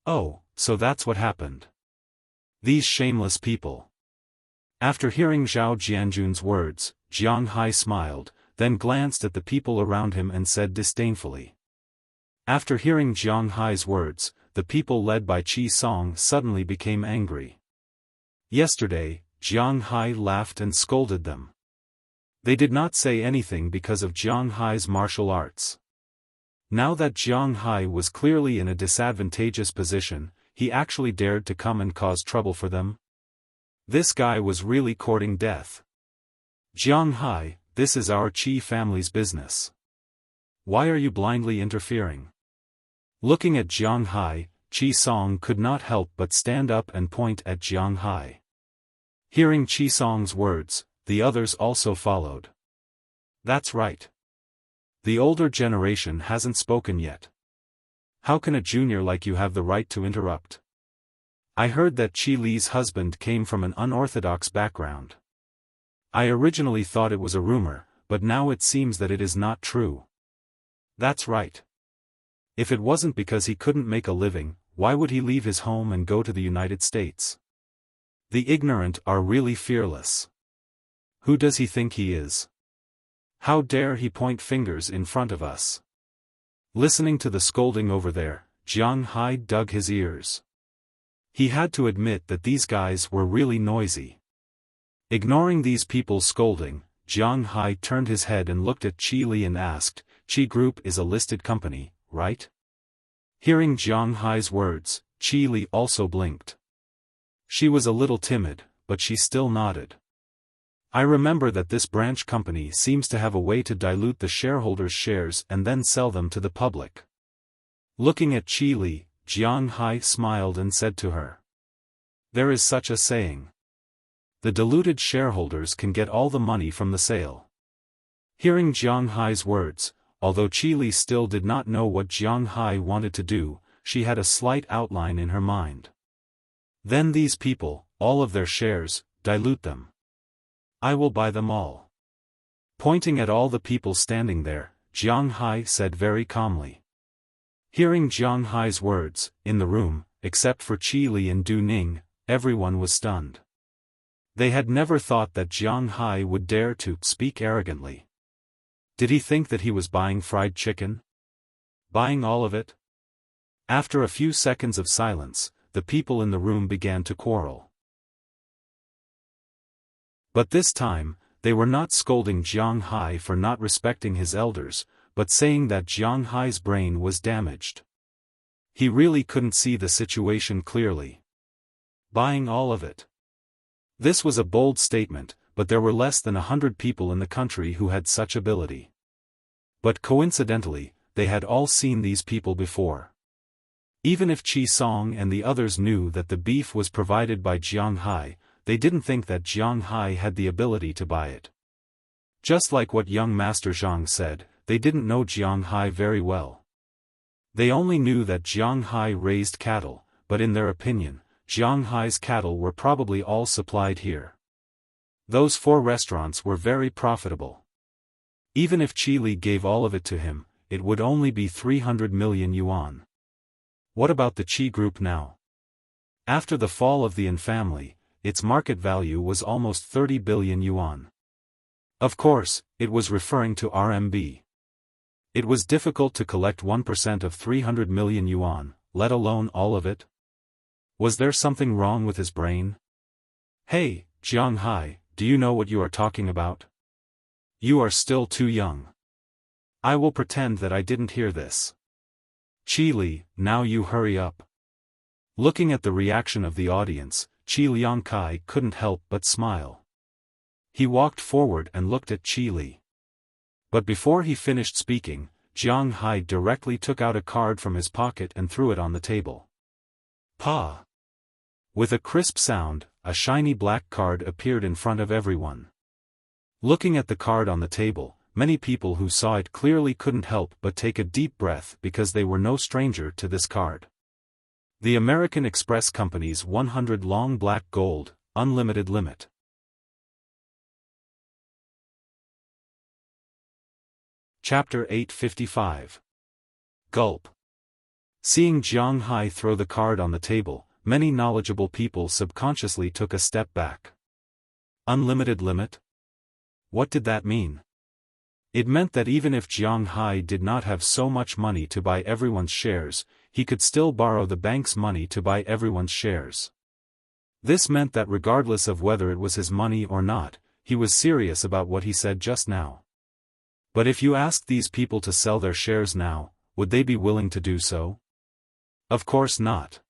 Oh, so that's what happened. These shameless people. After hearing Zhao Jianjun's words, Jiang Hai smiled, then glanced at the people around him and said disdainfully. After hearing Jiang Hai's words, the people led by Qi Song suddenly became angry. Yesterday, Jiang Hai laughed and scolded them. They did not say anything because of Jiang Hai's martial arts. Now that Jiang Hai was clearly in a disadvantageous position, he actually dared to come and cause trouble for them. This guy was really courting death. Jiang Hai, this is our Qi family's business. Why are you blindly interfering? Looking at Jiang Hai, Qi Song could not help but stand up and point at Jiang Hai. Hearing Qi Song's words, the others also followed. That's right. The older generation hasn't spoken yet. How can a junior like you have the right to interrupt? I heard that Qi Li's husband came from an unorthodox background. I originally thought it was a rumor, but now it seems that it is not true. That's right. If it wasn't because he couldn't make a living, why would he leave his home and go to the United States? The ignorant are really fearless. Who does he think he is? How dare he point fingers in front of us? Listening to the scolding over there, Jiang Hai dug his ears. He had to admit that these guys were really noisy. Ignoring these people's scolding, Jiang Hai turned his head and looked at Qi Li and asked, Qi Group is a listed company, right? Hearing Jiang Hai's words, Qi Li also blinked. She was a little timid, but she still nodded. I remember that this branch company seems to have a way to dilute the shareholders' shares and then sell them to the public. Looking at Qi Li, Jiang Hai smiled and said to her. There is such a saying. The diluted shareholders can get all the money from the sale. Hearing Jiang Hai's words, although Qi Li still did not know what Jiang Hai wanted to do, she had a slight outline in her mind. Then these people, all of their shares, dilute them. I will buy them all. Pointing at all the people standing there, Jiang Hai said very calmly. Hearing Jiang Hai's words, in the room, except for Qi Li and Du Ning, everyone was stunned. They had never thought that Jiang Hai would dare to speak arrogantly. Did he think that he was buying fried chicken? Buying all of it? After a few seconds of silence, the people in the room began to quarrel. But this time, they were not scolding Jiang Hai for not respecting his elders, but saying that Jiang Hai's brain was damaged. He really couldn't see the situation clearly. Buying all of it. This was a bold statement, but there were less than 100 people in the country who had such ability. But coincidentally, they had all seen these people before. Even if Qi Song and the others knew that the beef was provided by Jiang Hai, they didn't think that Jiang Hai had the ability to buy it. Just like what young Master Zhang said, they didn't know Jiang Hai very well. They only knew that Jiang Hai raised cattle, but in their opinion, Jiang Hai's cattle were probably all supplied here. Those 4 restaurants were very profitable. Even if Qi Li gave all of it to him, it would only be 300 million yuan. What about the Qi Group now? After the fall of the An family, its market value was almost 30 billion yuan. Of course, it was referring to RMB. It was difficult to collect 1% of 300 million yuan, let alone all of it. Was there something wrong with his brain? Hey, Jiang Hai, do you know what you are talking about? You are still too young. I will pretend that I didn't hear this. Qi Li, now you hurry up. Looking at the reaction of the audience, Qi Liangkai couldn't help but smile. He walked forward and looked at Qi Li. But before he finished speaking, Jiang Hai directly took out a card from his pocket and threw it on the table. Pa! With a crisp sound, a shiny black card appeared in front of everyone. Looking at the card on the table, many people who saw it clearly couldn't help but take a deep breath because they were no stranger to this card. The American Express Company's 100 long black gold, unlimited limit. Chapter 855. Gulp. Seeing Jiang Hai throw the card on the table, many knowledgeable people subconsciously took a step back. Unlimited limit? What did that mean? It meant that even if Jiang Hai did not have so much money to buy everyone's shares, he could still borrow the bank's money to buy everyone's shares. This meant that regardless of whether it was his money or not, he was serious about what he said just now. But if you asked these people to sell their shares now, would they be willing to do so? Of course not.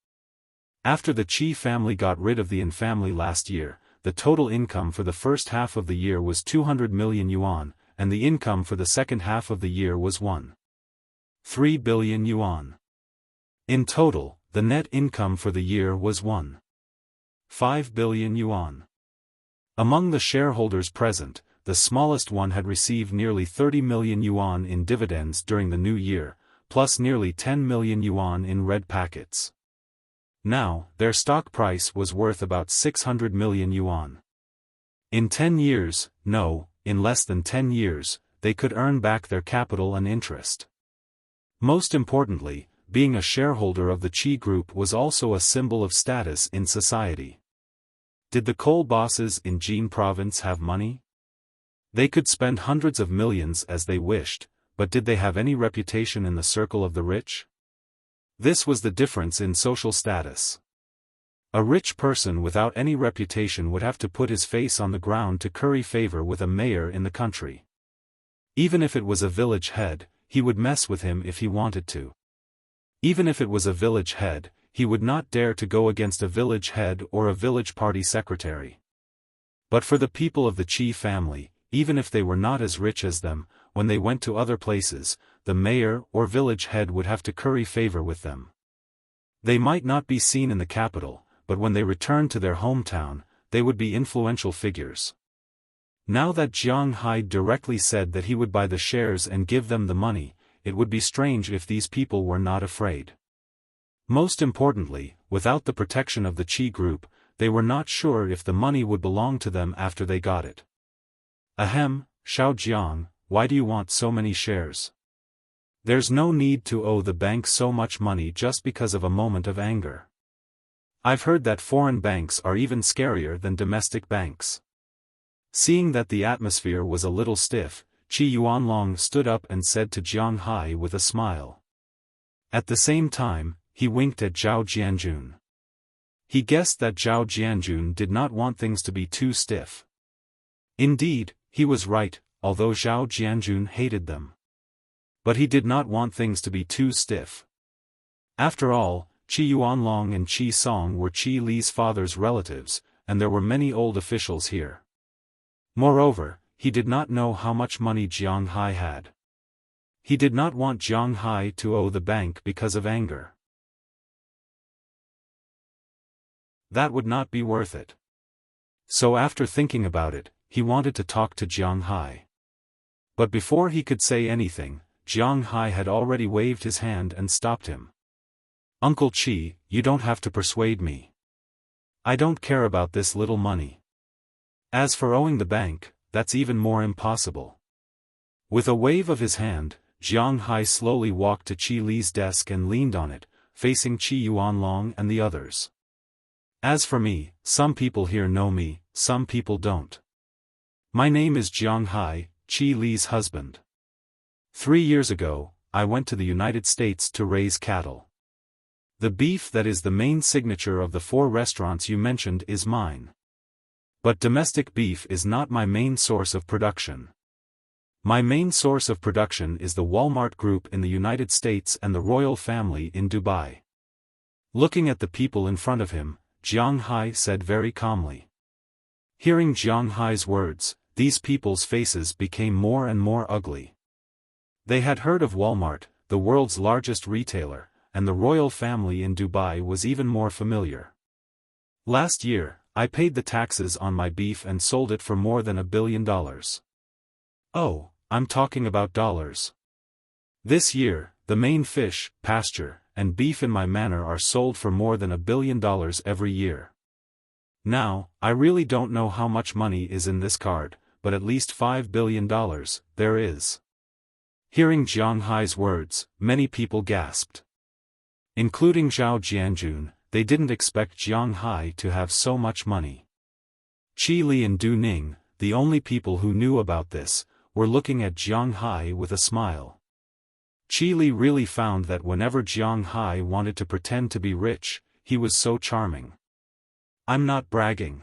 After the Qi family got rid of the Yin family last year, the total income for the first half of the year was 200 million yuan, and the income for the second half of the year was 1.3 billion yuan. In total, the net income for the year was 1.5 billion yuan. Among the shareholders present, the smallest one had received nearly 30 million yuan in dividends during the new year, plus nearly 10 million yuan in red packets. Now, their stock price was worth about 600 million yuan. In 10 years, no, in less than 10 years, they could earn back their capital and interest. Most importantly, being a shareholder of the Qi Group was also a symbol of status in society. Did the coal bosses in Jin province have money? They could spend hundreds of millions as they wished, but did they have any reputation in the circle of the rich? This was the difference in social status. A rich person without any reputation would have to put his face on the ground to curry favor with a mayor in the country. Even if it was a village head, he would mess with him if he wanted to. Even if it was a village head, he would not dare to go against a village head or a village party secretary. But for the people of the Qi family, even if they were not as rich as them, when they went to other places, the mayor or village head would have to curry favor with them. They might not be seen in the capital, but when they returned to their hometown, they would be influential figures. Now that Jiang Hai directly said that he would buy the shares and give them the money, it would be strange if these people were not afraid. Most importantly, without the protection of the Qi Group, they were not sure if the money would belong to them after they got it. Ahem, Xiao Jiang, why do you want so many shares? There's no need to owe the bank so much money just because of a moment of anger. I've heard that foreign banks are even scarier than domestic banks. Seeing that the atmosphere was a little stiff, Qi Yuanlong stood up and said to Jiang Hai with a smile. At the same time, he winked at Zhao Jianjun. He guessed that Zhao Jianjun did not want things to be too stiff. Indeed, he was right, although Zhao Jianjun hated them. But he did not want things to be too stiff. After all, Qi Yuanlong and Qi Song were Qi Li's father's relatives, and there were many old officials here. Moreover, he did not know how much money Jiang Hai had. He did not want Jiang Hai to owe the bank because of anger. That would not be worth it. So after thinking about it, he wanted to talk to Jiang Hai. But before he could say anything, Jiang Hai had already waved his hand and stopped him. Uncle Qi, you don't have to persuade me. I don't care about this little money. As for owing the bank, that's even more impossible. With a wave of his hand, Jiang Hai slowly walked to Qi Li's desk and leaned on it, facing Qi Yuanlong and the others. As for me, some people here know me, some people don't. My name is Jiang Hai, Qi Li's husband. 3 years ago, I went to the United States to raise cattle. The beef that is the main signature of the 4 restaurants you mentioned is mine. But domestic beef is not my main source of production. My main source of production is the Walmart Group in the United States and the royal family in Dubai. Looking at the people in front of him, Jiang Hai said very calmly. Hearing Jiang Hai's words, these people's faces became more and more ugly. They had heard of Walmart, the world's largest retailer, and the royal family in Dubai was even more familiar. Last year, I paid the taxes on my beef and sold it for more than $1 billion. Oh, I'm talking about dollars. This year, the main fish, pasture, and beef in my manor are sold for more than $1 billion every year. Now, I really don't know how much money is in this card, but at least $5 billion, there is. Hearing Jiang Hai's words, many people gasped. Including Zhao Jianjun, they didn't expect Jiang Hai to have so much money. Qi Li and Du Ning, the only people who knew about this, were looking at Jiang Hai with a smile. Qi Li really found that whenever Jiang Hai wanted to pretend to be rich, he was so charming. I'm not bragging.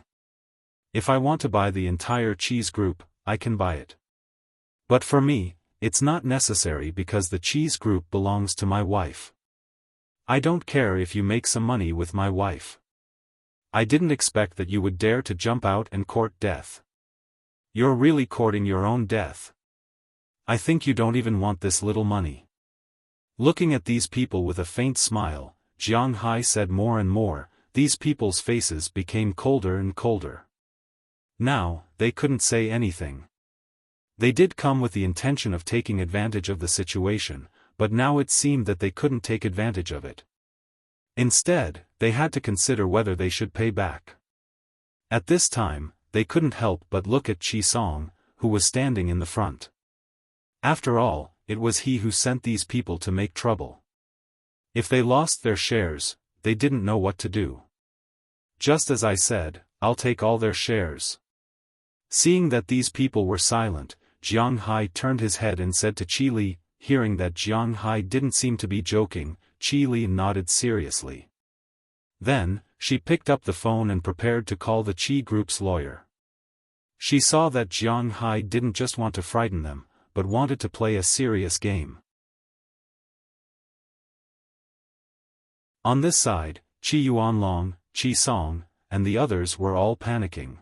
If I want to buy the entire cheese group, I can buy it. But for me, it's not necessary because the cheese group belongs to my wife. I don't care if you make some money with my wife. I didn't expect that you would dare to jump out and court death. You're really courting your own death. I think you don't even want this little money. Looking at these people with a faint smile, Jiang Hai said more and more, these people's faces became colder and colder. Now, they couldn't say anything. They did come with the intention of taking advantage of the situation, but now it seemed that they couldn't take advantage of it. Instead, they had to consider whether they should pay back. At this time, they couldn't help but look at Qi Song, who was standing in the front. After all, it was he who sent these people to make trouble. If they lost their shares, they didn't know what to do. Just as I said, I'll take all their shares. Seeing that these people were silent, Jiang Hai turned his head and said to Qi Li, hearing that Jiang Hai didn't seem to be joking, Qi Li nodded seriously. Then, she picked up the phone and prepared to call the Qi Group's lawyer. She saw that Jiang Hai didn't just want to frighten them, but wanted to play a serious game. On this side, Qi Yuanlong, Qi Song, and the others were all panicking.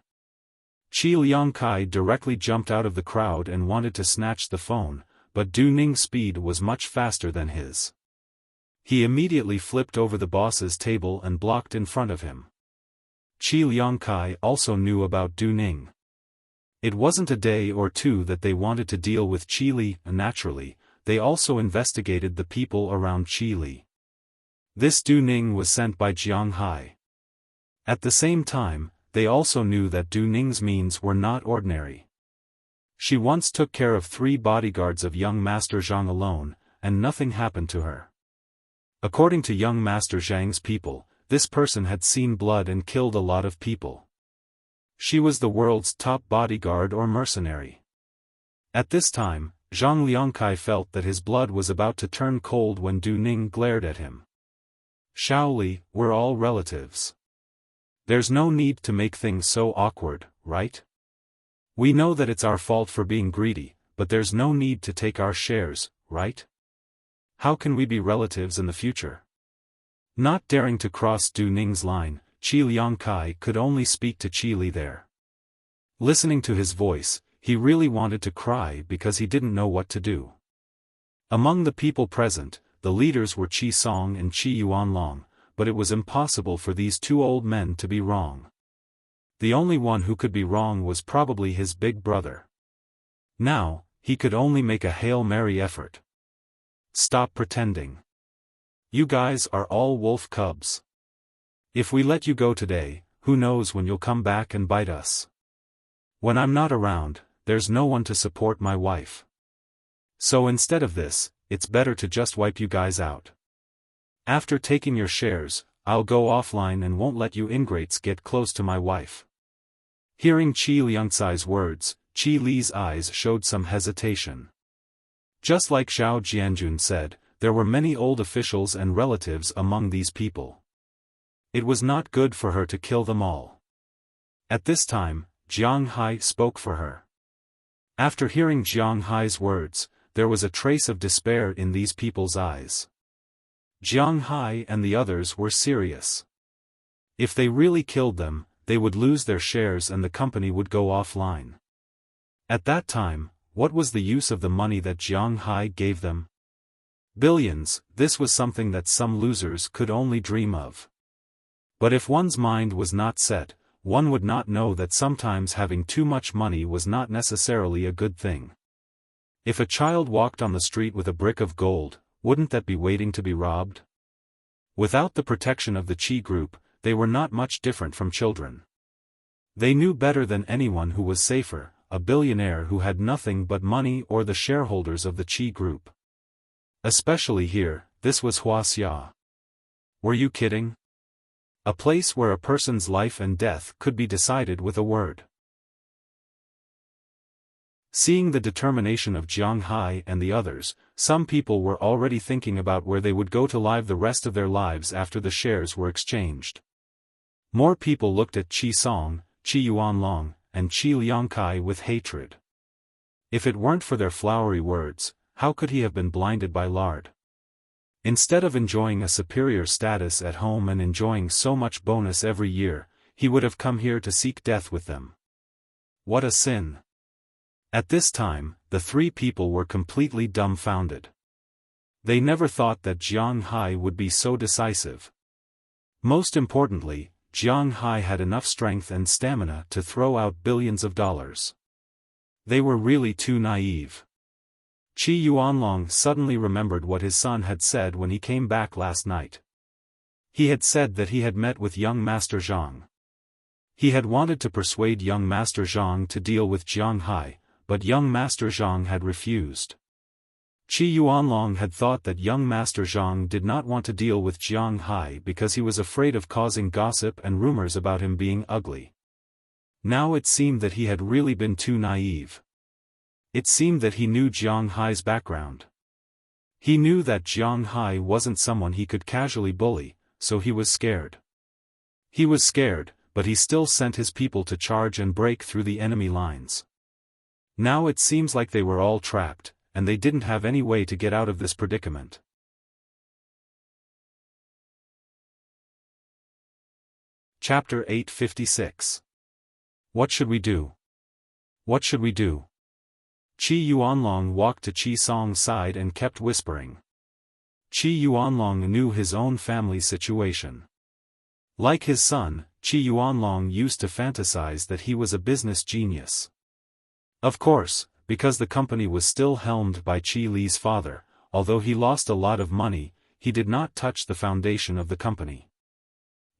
Qi Liangkai directly jumped out of the crowd and wanted to snatch the phone, but Du Ning's speed was much faster than his. He immediately flipped over the boss's table and blocked in front of him. Qi Liangkai also knew about Du Ning. It wasn't a day or two that they wanted to deal with Qi Li, naturally, they also investigated the people around Qi Li. This Du Ning was sent by Jiang Hai. At the same time, they also knew that Du Ning's means were not ordinary. She once took care of 3 bodyguards of young Master Zhang alone, and nothing happened to her. According to young Master Zhang's people, this person had seen blood and killed a lot of people. She was the world's top bodyguard or mercenary. At this time, Zhang Liangkai felt that his blood was about to turn cold when Du Ning glared at him. Shaoli, we're all relatives. There's no need to make things so awkward, right? We know that it's our fault for being greedy, but there's no need to take our shares, right? How can we be relatives in the future? Not daring to cross Du Ning's line, Qi Liangkai could only speak to Qi Li there. Listening to his voice, he really wanted to cry because he didn't know what to do. Among the people present, the leaders were Qi Song and Qi Yuanlong, but it was impossible for these 2 old men to be wrong. The only one who could be wrong was probably his big brother. Now, he could only make a Hail Mary effort. Stop pretending. You guys are all wolf cubs. If we let you go today, who knows when you'll come back and bite us. When I'm not around, there's no one to support my wife. So instead of this, it's better to just wipe you guys out. After taking your shares, I'll go offline and won't let you ingrates get close to my wife. Hearing Qi Liangcai's words, Qi Li's eyes showed some hesitation. Just like Zhao Jianjun said, there were many old officials and relatives among these people. It was not good for her to kill them all. At this time, Jiang Hai spoke for her. After hearing Jiang Hai's words, there was a trace of despair in these people's eyes. Jiang Hai and the others were serious. If they really killed them, they would lose their shares and the company would go offline. At that time, what was the use of the money that Jiang Hai gave them? Billions. This was something that some losers could only dream of. But if one's mind was not set, one would not know that sometimes having too much money was not necessarily a good thing. If a child walked on the street with a brick of gold, wouldn't that be waiting to be robbed? Without the protection of the Qi group, they were not much different from children. They knew better than anyone who was safer, a billionaire who had nothing but money or the shareholders of the Qi group. Especially here, this was Wuxia. Were you kidding? A place where a person's life and death could be decided with a word. Seeing the determination of Jiang Hai and the others, some people were already thinking about where they would go to live the rest of their lives after the shares were exchanged. More people looked at Qi Song, Qi Yuanlong, and Qi Liangkai with hatred. If it weren't for their flowery words, how could he have been blinded by lard? Instead of enjoying a superior status at home and enjoying so much bonus every year, he would have come here to seek death with them. What a sin! At this time, the three people were completely dumbfounded. They never thought that Jiang Hai would be so decisive. Most importantly, Jiang Hai had enough strength and stamina to throw out billions of dollars. They were really too naive. Qi Yuanlong suddenly remembered what his son had said when he came back last night. He had said that he had met with young Master Zhang. He had wanted to persuade young Master Zhang to deal with Jiang Hai, but young Master Zhang had refused. Qi Yuanlong had thought that young Master Zhang did not want to deal with Jiang Hai because he was afraid of causing gossip and rumors about him being ugly. Now it seemed that he had really been too naive. It seemed that he knew Jiang Hai's background. He knew that Jiang Hai wasn't someone he could casually bully, so he was scared. He was scared, but he still sent his people to charge and break through the enemy lines. Now it seems like they were all trapped, and they didn't have any way to get out of this predicament. Chapter 856. What should we do? What should we do? Qi Yuanlong walked to Qi Song's side and kept whispering. Qi Yuanlong knew his own family's situation. Like his son, Qi Yuanlong used to fantasize that he was a business genius. Of course, because the company was still helmed by Qi Li's father, although he lost a lot of money, he did not touch the foundation of the company.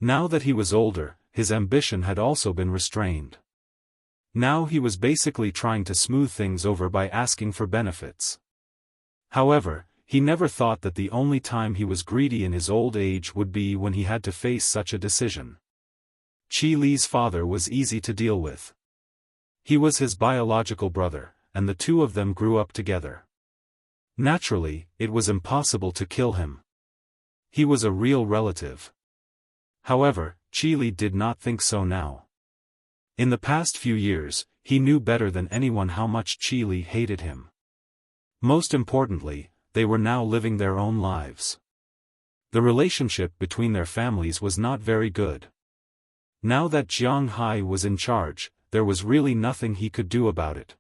Now that he was older, his ambition had also been restrained. Now he was basically trying to smooth things over by asking for benefits. However, he never thought that the only time he was greedy in his old age would be when he had to face such a decision. Qi Li's father was easy to deal with. He was his biological brother, and the two of them grew up together. Naturally, it was impossible to kill him. He was a real relative. However, Qi Li did not think so now. In the past few years, he knew better than anyone how much Qi Li hated him. Most importantly, they were now living their own lives. The relationship between their families was not very good. Now that Jiang Hai was in charge, there was really nothing he could do about it.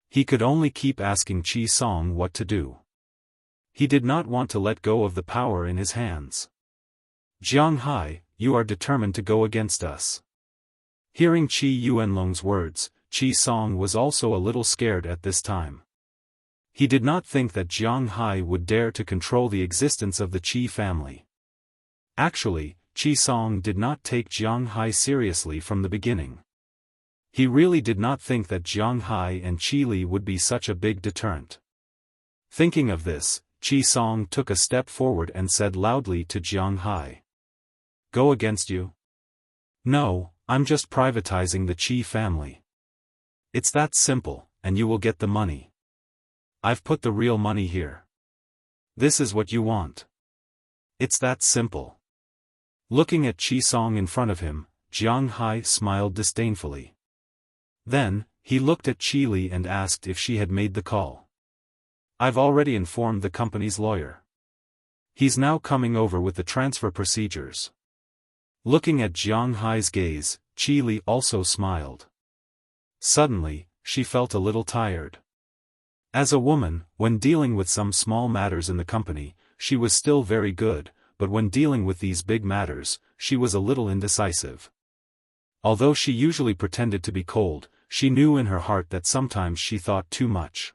He could only keep asking Qi Song what to do. He did not want to let go of the power in his hands. Jiang Hai, you are determined to go against us. Hearing Qi Yuanlong's words, Qi Song was also a little scared at this time. He did not think that Jiang Hai would dare to control the existence of the Qi family. Actually, Qi Song did not take Jiang Hai seriously from the beginning. He really did not think that Jiang Hai and Qi Li would be such a big deterrent. Thinking of this, Qi Song took a step forward and said loudly to Jiang Hai. Go against you? No, I'm just privatizing the Qi family. It's that simple, and you will get the money. I've put the real money here. This is what you want. It's that simple. Looking at Qi Song in front of him, Jiang Hai smiled disdainfully. Then, he looked at Qi Li and asked if she had made the call. I've already informed the company's lawyer. He's now coming over with the transfer procedures. Looking at Jiang Hai's gaze, Qi Li also smiled. Suddenly, she felt a little tired. As a woman, when dealing with some small matters in the company, she was still very good, but when dealing with these big matters, she was a little indecisive. Although she usually pretended to be cold, she knew in her heart that sometimes she thought too much.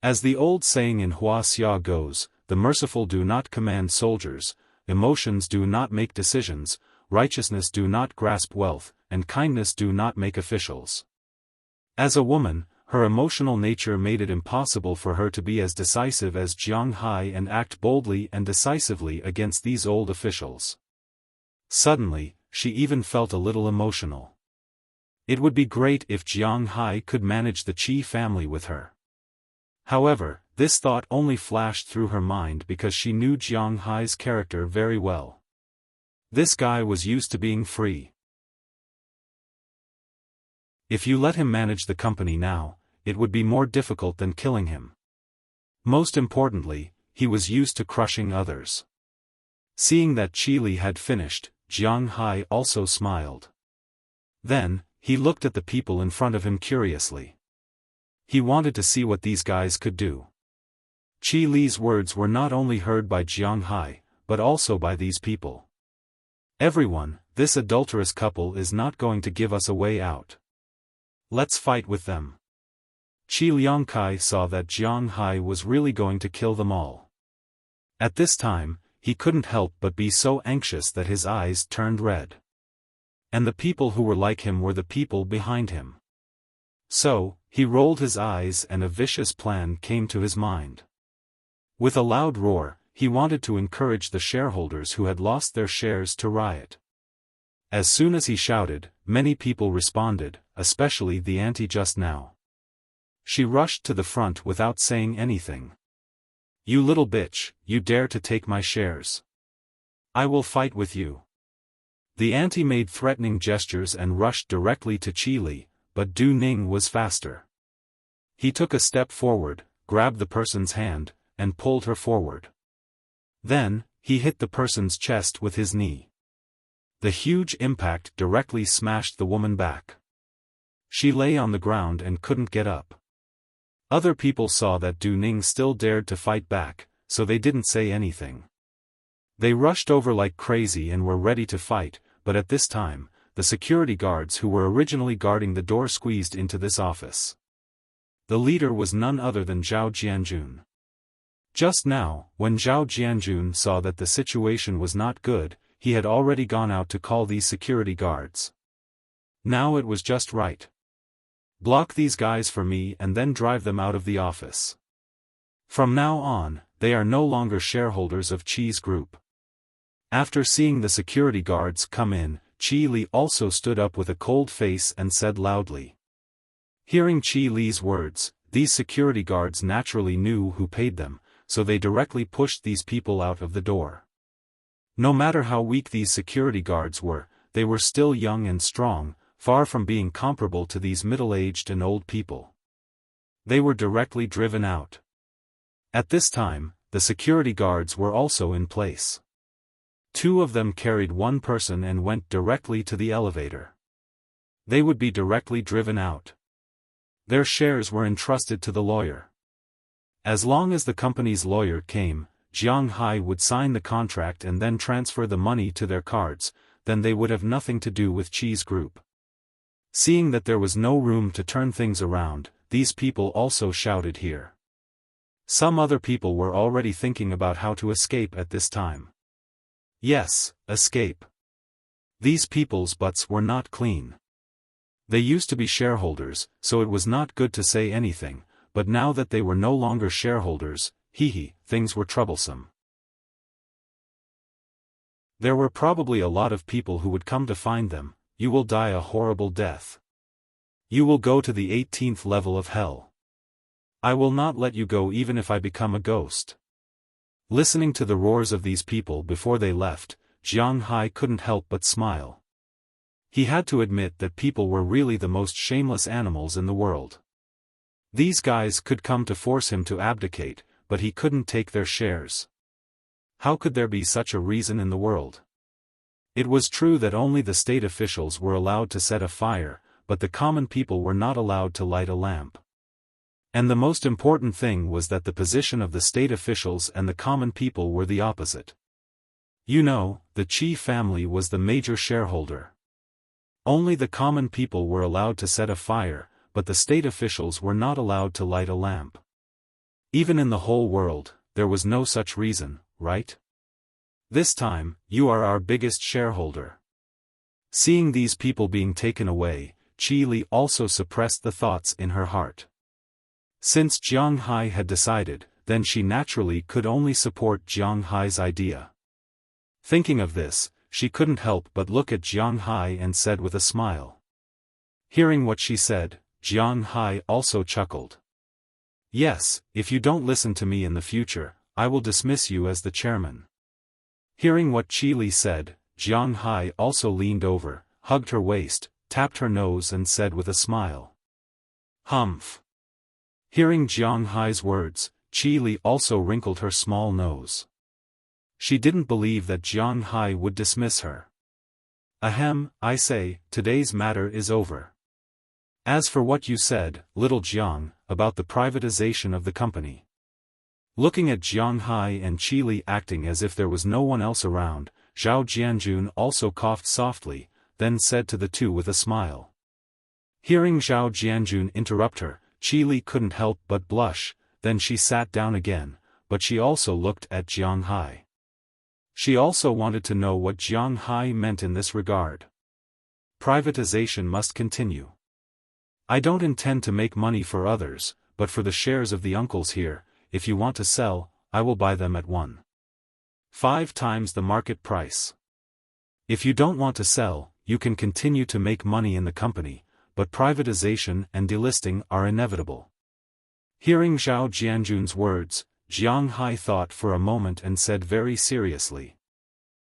As the old saying in Wuxia goes, the merciful do not command soldiers, emotions do not make decisions, righteousness do not grasp wealth, and kindness do not make officials. As a woman, her emotional nature made it impossible for her to be as decisive as Jiang Hai and act boldly and decisively against these old officials. Suddenly, she even felt a little emotional. It would be great if Jiang Hai could manage the Qi family with her. However, this thought only flashed through her mind because she knew Jiang Hai's character very well. This guy was used to being free. If you let him manage the company now, it would be more difficult than killing him. Most importantly, he was used to crushing others. Seeing that Qi Li had finished, Jiang Hai also smiled. Then, he looked at the people in front of him curiously. He wanted to see what these guys could do. Qi Li's words were not only heard by Jiang Hai, but also by these people. Everyone, this adulterous couple is not going to give us a way out. Let's fight with them. Qi Liangkai saw that Jiang Hai was really going to kill them all. At this time, he couldn't help but be so anxious that his eyes turned red. And the people who were like him were the people behind him. So, he rolled his eyes and a vicious plan came to his mind. With a loud roar, he wanted to encourage the shareholders who had lost their shares to riot. As soon as he shouted, many people responded, especially the auntie just now. She rushed to the front without saying anything. You little bitch, you dare to take my shares. I will fight with you. The auntie made threatening gestures and rushed directly to Qi Li, but Du Ning was faster. He took a step forward, grabbed the person's hand, and pulled her forward. Then, he hit the person's chest with his knee. The huge impact directly smashed the woman back. She lay on the ground and couldn't get up. Other people saw that Du Ning still dared to fight back, so they didn't say anything. They rushed over like crazy and were ready to fight, but at this time, the security guards who were originally guarding the door squeezed into this office. The leader was none other than Zhao Jianjun. Just now, when Zhao Jianjun saw that the situation was not good, he had already gone out to call these security guards. Now it was just right. Block these guys for me and then drive them out of the office. From now on, they are no longer shareholders of Qi's group. After seeing the security guards come in, Qi Li also stood up with a cold face and said loudly. Hearing Qi Li's words, these security guards naturally knew who paid them, so they directly pushed these people out of the door. No matter how weak these security guards were, they were still young and strong, far from being comparable to these middle-aged and old people. They were directly driven out. At this time, the security guards were also in place. Two of them carried one person and went directly to the elevator. They would be directly driven out. Their shares were entrusted to the lawyer. As long as the company's lawyer came, Jiang Hai would sign the contract and then transfer the money to their cards, then they would have nothing to do with Qi's group. Seeing that there was no room to turn things around, these people also shouted here. Some other people were already thinking about how to escape at this time. Yes, escape. These people's butts were not clean. They used to be shareholders, so it was not good to say anything, but now that they were no longer shareholders, things were troublesome. There were probably a lot of people who would come to find them. You will die a horrible death. You will go to the 18th level of hell. I will not let you go even if I become a ghost. Listening to the roars of these people before they left, Jiang Hai couldn't help but smile. He had to admit that people were really the most shameless animals in the world. These guys could come to force him to abdicate, but he couldn't take their shares. How could there be such a reason in the world? It was true that only the state officials were allowed to set a fire, but the common people were not allowed to light a lamp. And the most important thing was that the position of the state officials and the common people were the opposite. You know, the Qi family was the major shareholder. Only the common people were allowed to set a fire, but the state officials were not allowed to light a lamp. Even in the whole world, there was no such reason, right? This time, you are our biggest shareholder. Seeing these people being taken away, Qi Li also suppressed the thoughts in her heart. Since Jiang Hai had decided, then she naturally could only support Jiang Hai's idea. Thinking of this, she couldn't help but look at Jiang Hai and said with a smile. Hearing what she said, Jiang Hai also chuckled. Yes, if you don't listen to me in the future, I will dismiss you as the chairman. Hearing what Qi Li said, Jiang Hai also leaned over, hugged her waist, tapped her nose and said with a smile. Humph. Hearing Jiang Hai's words, Qi Li also wrinkled her small nose. She didn't believe that Jiang Hai would dismiss her. Ahem, I say, today's matter is over. As for what you said, little Jiang, about the privatization of the company. Looking at Jiang Hai and Qi Li acting as if there was no one else around, Zhao Jianjun also coughed softly, then said to the two with a smile. Hearing Zhao Jianjun interrupt her, Qi Li couldn't help but blush, then she sat down again, but she also looked at Jiang Hai. She also wanted to know what Jiang Hai meant in this regard. Privatization must continue. I don't intend to make money for others, but for the shares of the uncles here, if you want to sell, I will buy them at 1.5 times the market price. If you don't want to sell, you can continue to make money in the company, but privatization and delisting are inevitable. Hearing Zhao Jianjun's words, Jiang Hai thought for a moment and said very seriously.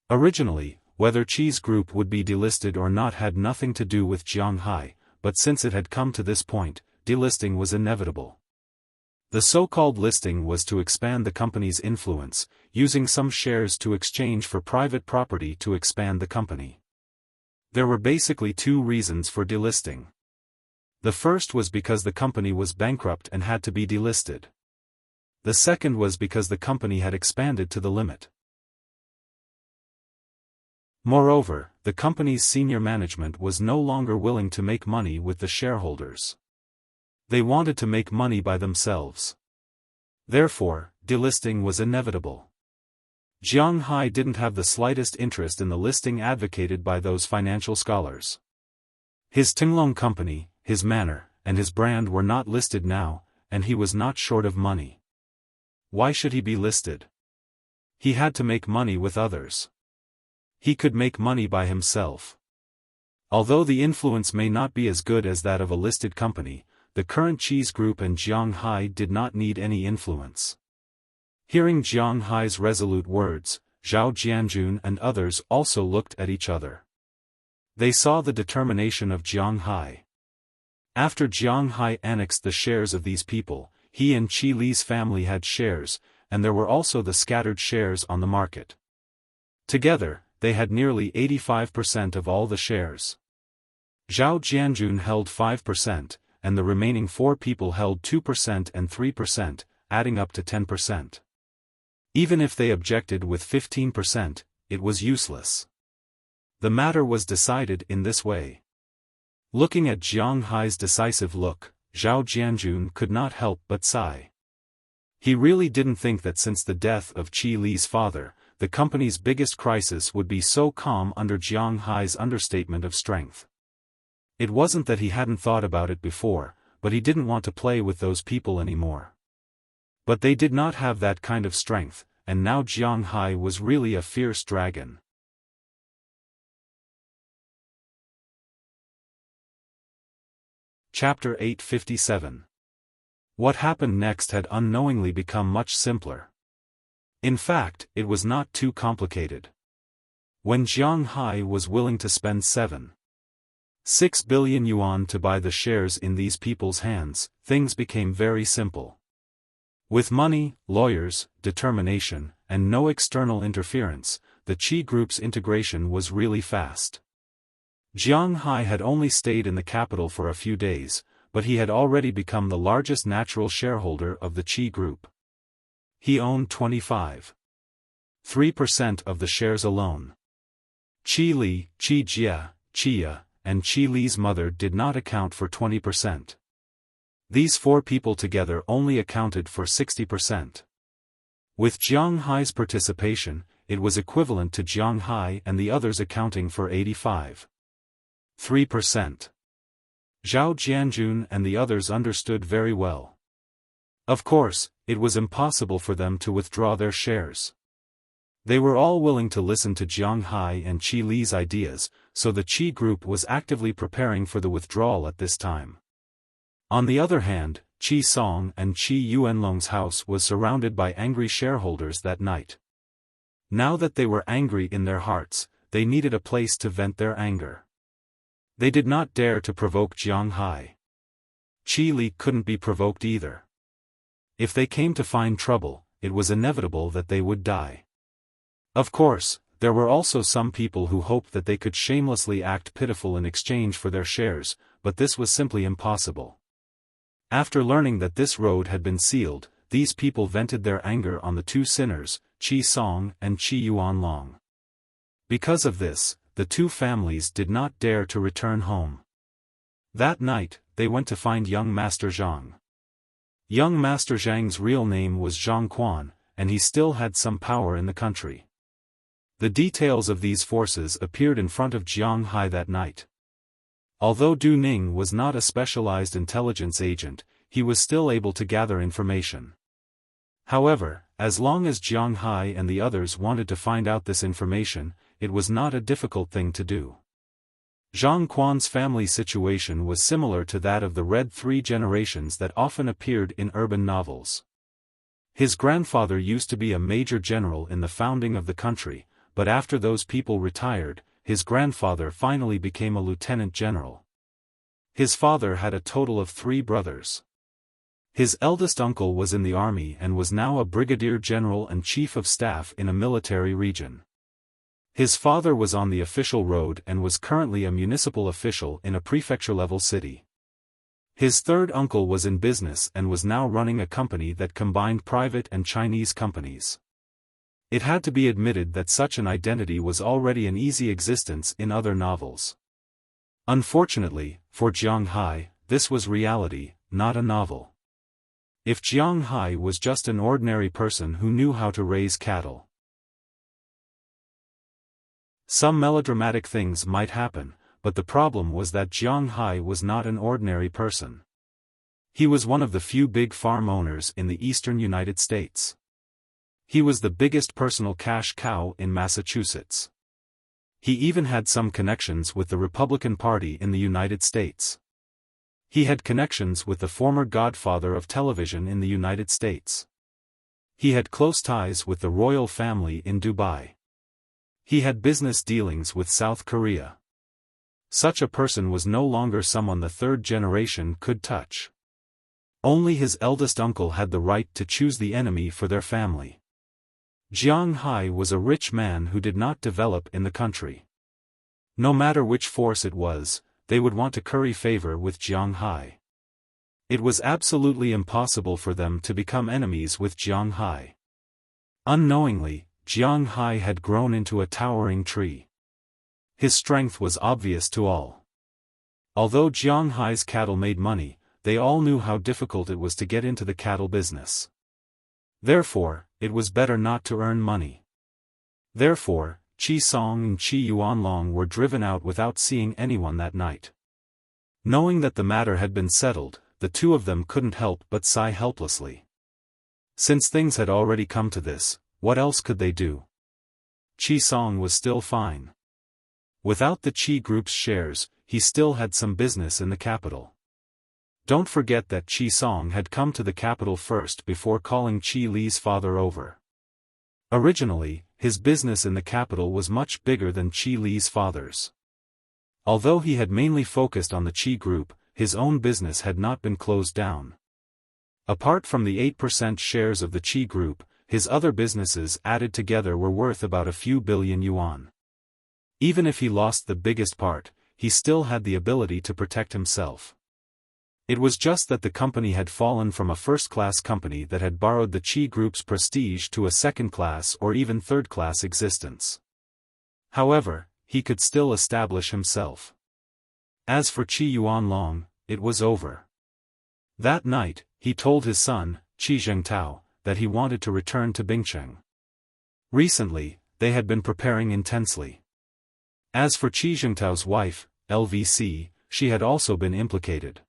Originally, whether Qi's group would be delisted or not had nothing to do with Jiang Hai, but since it had come to this point, delisting was inevitable. The so-called listing was to expand the company's influence, using some shares to exchange for private property to expand the company. There were basically two reasons for delisting. The first was because the company was bankrupt and had to be delisted. The second was because the company had expanded to the limit. Moreover, the company's senior management was no longer willing to make money with the shareholders. They wanted to make money by themselves. Therefore, delisting was inevitable. Jiang Hai didn't have the slightest interest in the listing advocated by those financial scholars. His Tinglong company, his manor, and his brand were not listed now, and he was not short of money. Why should he be listed? He had to make money with others. He could make money by himself. Although the influence may not be as good as that of a listed company, the current Qi's group and Jiang Hai did not need any influence. Hearing Jiang Hai's resolute words, Zhao Jianjun and others also looked at each other. They saw the determination of Jiang Hai. After Jiang Hai annexed the shares of these people, he and Qi Li's family had shares, and there were also the scattered shares on the market. Together, they had nearly 85% of all the shares. Zhao Jianjun held 5%, and the remaining 4 people held 2% and 3%, adding up to 10%. Even if they objected with 15%, it was useless. The matter was decided in this way. Looking at Jiang Hai's decisive look, Zhao Jianjun could not help but sigh. He really didn't think that since the death of Qi Li's father, the company's biggest crisis would be so calm under Jiang Hai's understatement of strength. It wasn't that he hadn't thought about it before, but he didn't want to play with those people anymore. But they did not have that kind of strength, and now Jiang Hai was really a fierce dragon. Chapter 857. What happened next had unknowingly become much simpler. In fact, it was not too complicated. When Jiang Hai was willing to spend 7.6 billion yuan to buy the shares in these people's hands, things became very simple. With money, lawyers, determination, and no external interference, the Qi Group's integration was really fast. Jiang Hai had only stayed in the capital for a few days, but he had already become the largest natural shareholder of the Qi Group. He owned 25.3% of the shares alone. Qi Li, Qi Jia, Qia, and Qi Li's mother did not account for 20%. These four people together only accounted for 60%. With Jiang Hai's participation, it was equivalent to Jiang Hai and the others accounting for 85.3%. Zhao Jianjun and the others understood very well. Of course, it was impossible for them to withdraw their shares. They were all willing to listen to Jiang Hai and Qi Li's ideas, so the Qi Group was actively preparing for the withdrawal at this time. On the other hand, Qi Song and Qi Yuanlong's house was surrounded by angry shareholders that night. Now that they were angry in their hearts, they needed a place to vent their anger. They did not dare to provoke Jiang Hai. Qi Li couldn't be provoked either. If they came to find trouble, it was inevitable that they would die. Of course, there were also some people who hoped that they could shamelessly act pitiful in exchange for their shares, but this was simply impossible. After learning that this road had been sealed, these people vented their anger on the two sinners, Qi Song and Qi Yuanlong. Because of this, the two families did not dare to return home. That night, they went to find young Master Zhang. Young Master Zhang's real name was Zhang Quan, and he still had some power in the country. The details of these forces appeared in front of Jiang Hai that night. Although Du Ning was not a specialized intelligence agent, he was still able to gather information. However, as long as Jiang Hai and the others wanted to find out this information, it was not a difficult thing to do. Zhang Quan's family situation was similar to that of the Red Three Generations that often appeared in urban novels. His grandfather used to be a major general in the founding of the country, but after those people retired, his grandfather finally became a lieutenant general. His father had a total of 3 brothers. His eldest uncle was in the army and was now a brigadier general and chief of staff in a military region. His father was on the official road and was currently a municipal official in a prefecture-level city. His third uncle was in business and was now running a company that combined private and Chinese companies. It had to be admitted that such an identity was already an easy existence in other novels. Unfortunately, for Jiang Hai, this was reality, not a novel. If Jiang Hai was just an ordinary person who knew how to raise cattle, some melodramatic things might happen, but the problem was that Jiang Hai was not an ordinary person. He was one of the few big farm owners in the eastern United States. He was the biggest personal cash cow in Massachusetts. He even had some connections with the Republican Party in the United States. He had connections with the former godfather of television in the United States. He had close ties with the royal family in Dubai. He had business dealings with South Korea. Such a person was no longer someone the third generation could touch. Only his eldest uncle had the right to choose the enemy for their family. Jiang Hai was a rich man who did not develop in the country. No matter which force it was, they would want to curry favor with Jiang Hai. It was absolutely impossible for them to become enemies with Jiang Hai. Unknowingly, Jiang Hai had grown into a towering tree. His strength was obvious to all. Although Jiang Hai's cattle made money, they all knew how difficult it was to get into the cattle business. Therefore, it was better not to earn money. Therefore, Qi Song and Qi Yuanlong were driven out without seeing anyone that night. Knowing that the matter had been settled, the two of them couldn't help but sigh helplessly. Since things had already come to this, what else could they do? Qi Song was still fine. Without the Qi Group's shares, he still had some business in the capital. Don't forget that Qi Song had come to the capital first before calling Qi Li's father over. Originally, his business in the capital was much bigger than Qi Li's father's. Although he had mainly focused on the Qi group, his own business had not been closed down. Apart from the 8% shares of the Qi group, his other businesses added together were worth about a few billion yuan. Even if he lost the biggest part, he still had the ability to protect himself. It was just that the company had fallen from a first-class company that had borrowed the Qi group's prestige to a second-class or even third-class existence. However, he could still establish himself. As for Qi Yuanlong, it was over. That night, he told his son, Qi Zhengtao, that he wanted to return to Bingcheng. Recently, they had been preparing intensely. As for Qi Zhengtao's wife, LVC, she had also been implicated.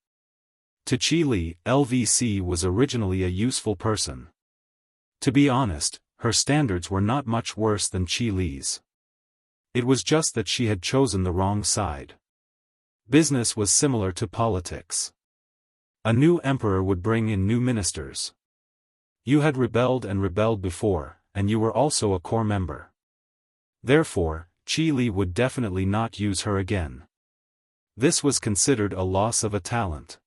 To Qi Li, LVC was originally a useful person. To be honest, her standards were not much worse than Qi Li's. It was just that she had chosen the wrong side. Business was similar to politics. A new emperor would bring in new ministers. You had rebelled and rebelled before, and you were also a core member. Therefore, Qi Li would definitely not use her again. This was considered a loss of a talent.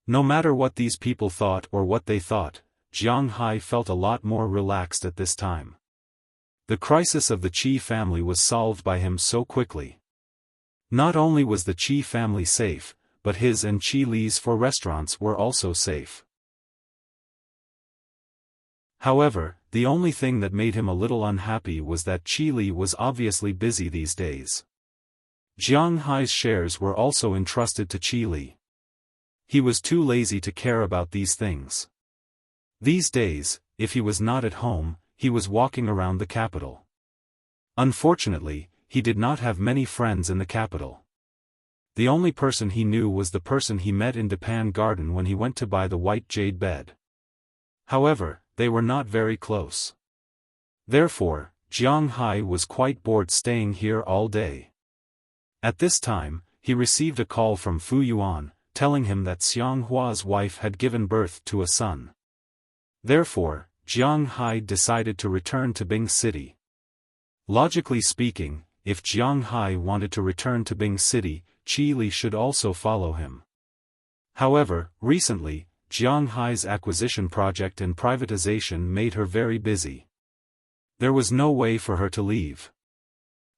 No matter what these people thought or what they thought, Jiang Hai felt a lot more relaxed at this time. The crisis of the Qi family was solved by him so quickly. Not only was the Qi family safe, but his and Qi Li's 4 restaurants were also safe. However, the only thing that made him a little unhappy was that Qi Li was obviously busy these days. Jiang Hai's shares were also entrusted to Qi Li. He was too lazy to care about these things. These days, if he was not at home, he was walking around the capital. Unfortunately, he did not have many friends in the capital. The only person he knew was the person he met in Dapan Garden when he went to buy the white jade bed. However, they were not very close. Therefore, Jiang Hai was quite bored staying here all day. At this time, he received a call from Fu Yuan, telling him that Xiang Hua's wife had given birth to a son. Therefore, Jiang Hai decided to return to Bing City. Logically speaking, if Jiang Hai wanted to return to Bing City, Qi Li should also follow him. However, recently, Jiang Hai's acquisition project and privatization made her very busy. There was no way for her to leave.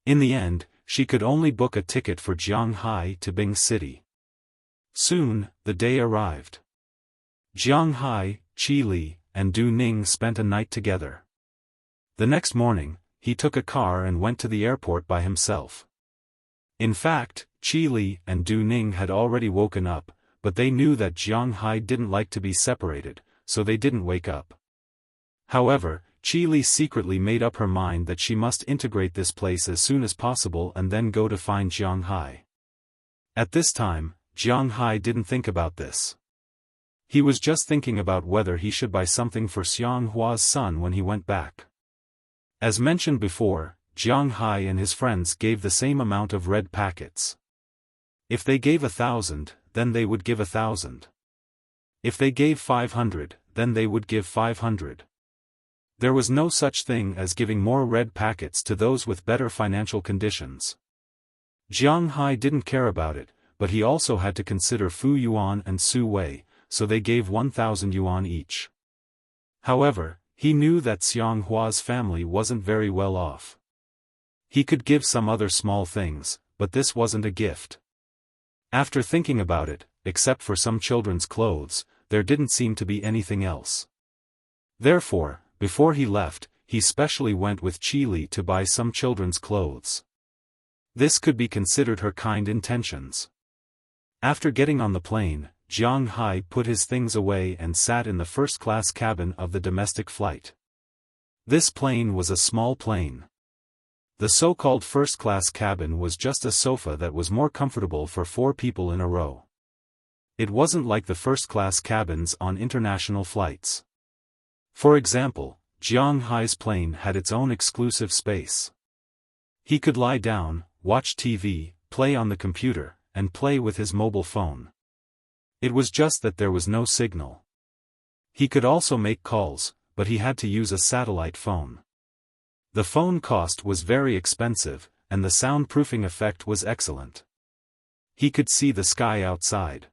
In the end, she could only book a ticket for Jiang Hai to Bing City. Soon, the day arrived. Jiang Hai, Qi Li, and Du Ning spent a night together. The next morning, he took a car and went to the airport by himself. In fact, Qi Li and Du Ning had already woken up, but they knew that Jiang Hai didn't like to be separated, so they didn't wake up. However, Qi Li secretly made up her mind that she must integrate this place as soon as possible and then go to find Jiang Hai. At this time, Jiang Hai didn't think about this. He was just thinking about whether he should buy something for Xiang Hua's son when he went back. As mentioned before, Jiang Hai and his friends gave the same amount of red packets. If they gave 1,000, then they would give 1,000. If they gave 500, then they would give 500. There was no such thing as giving more red packets to those with better financial conditions. Jiang Hai didn't care about it, but he also had to consider Fu Yuan and Su Wei, so they gave 1,000 yuan each. However, he knew that Xiang Hua's family wasn't very well off. He could give some other small things, but this wasn't a gift. After thinking about it, except for some children's clothes, there didn't seem to be anything else. Therefore, before he left, he specially went with Qi Li to buy some children's clothes. This could be considered her kind intentions. After getting on the plane, Jiang Hai put his things away and sat in the first-class cabin of the domestic flight. This plane was a small plane. The so-called first-class cabin was just a sofa that was more comfortable for 4 people in a row. It wasn't like the first-class cabins on international flights. For example, Jiang Hai's plane had its own exclusive space. He could lie down, watch TV, play on the computer, and play with his mobile phone. It was just that there was no signal. He could also make calls, but he had to use a satellite phone. The phone cost was very expensive, and the soundproofing effect was excellent. He could see the sky outside.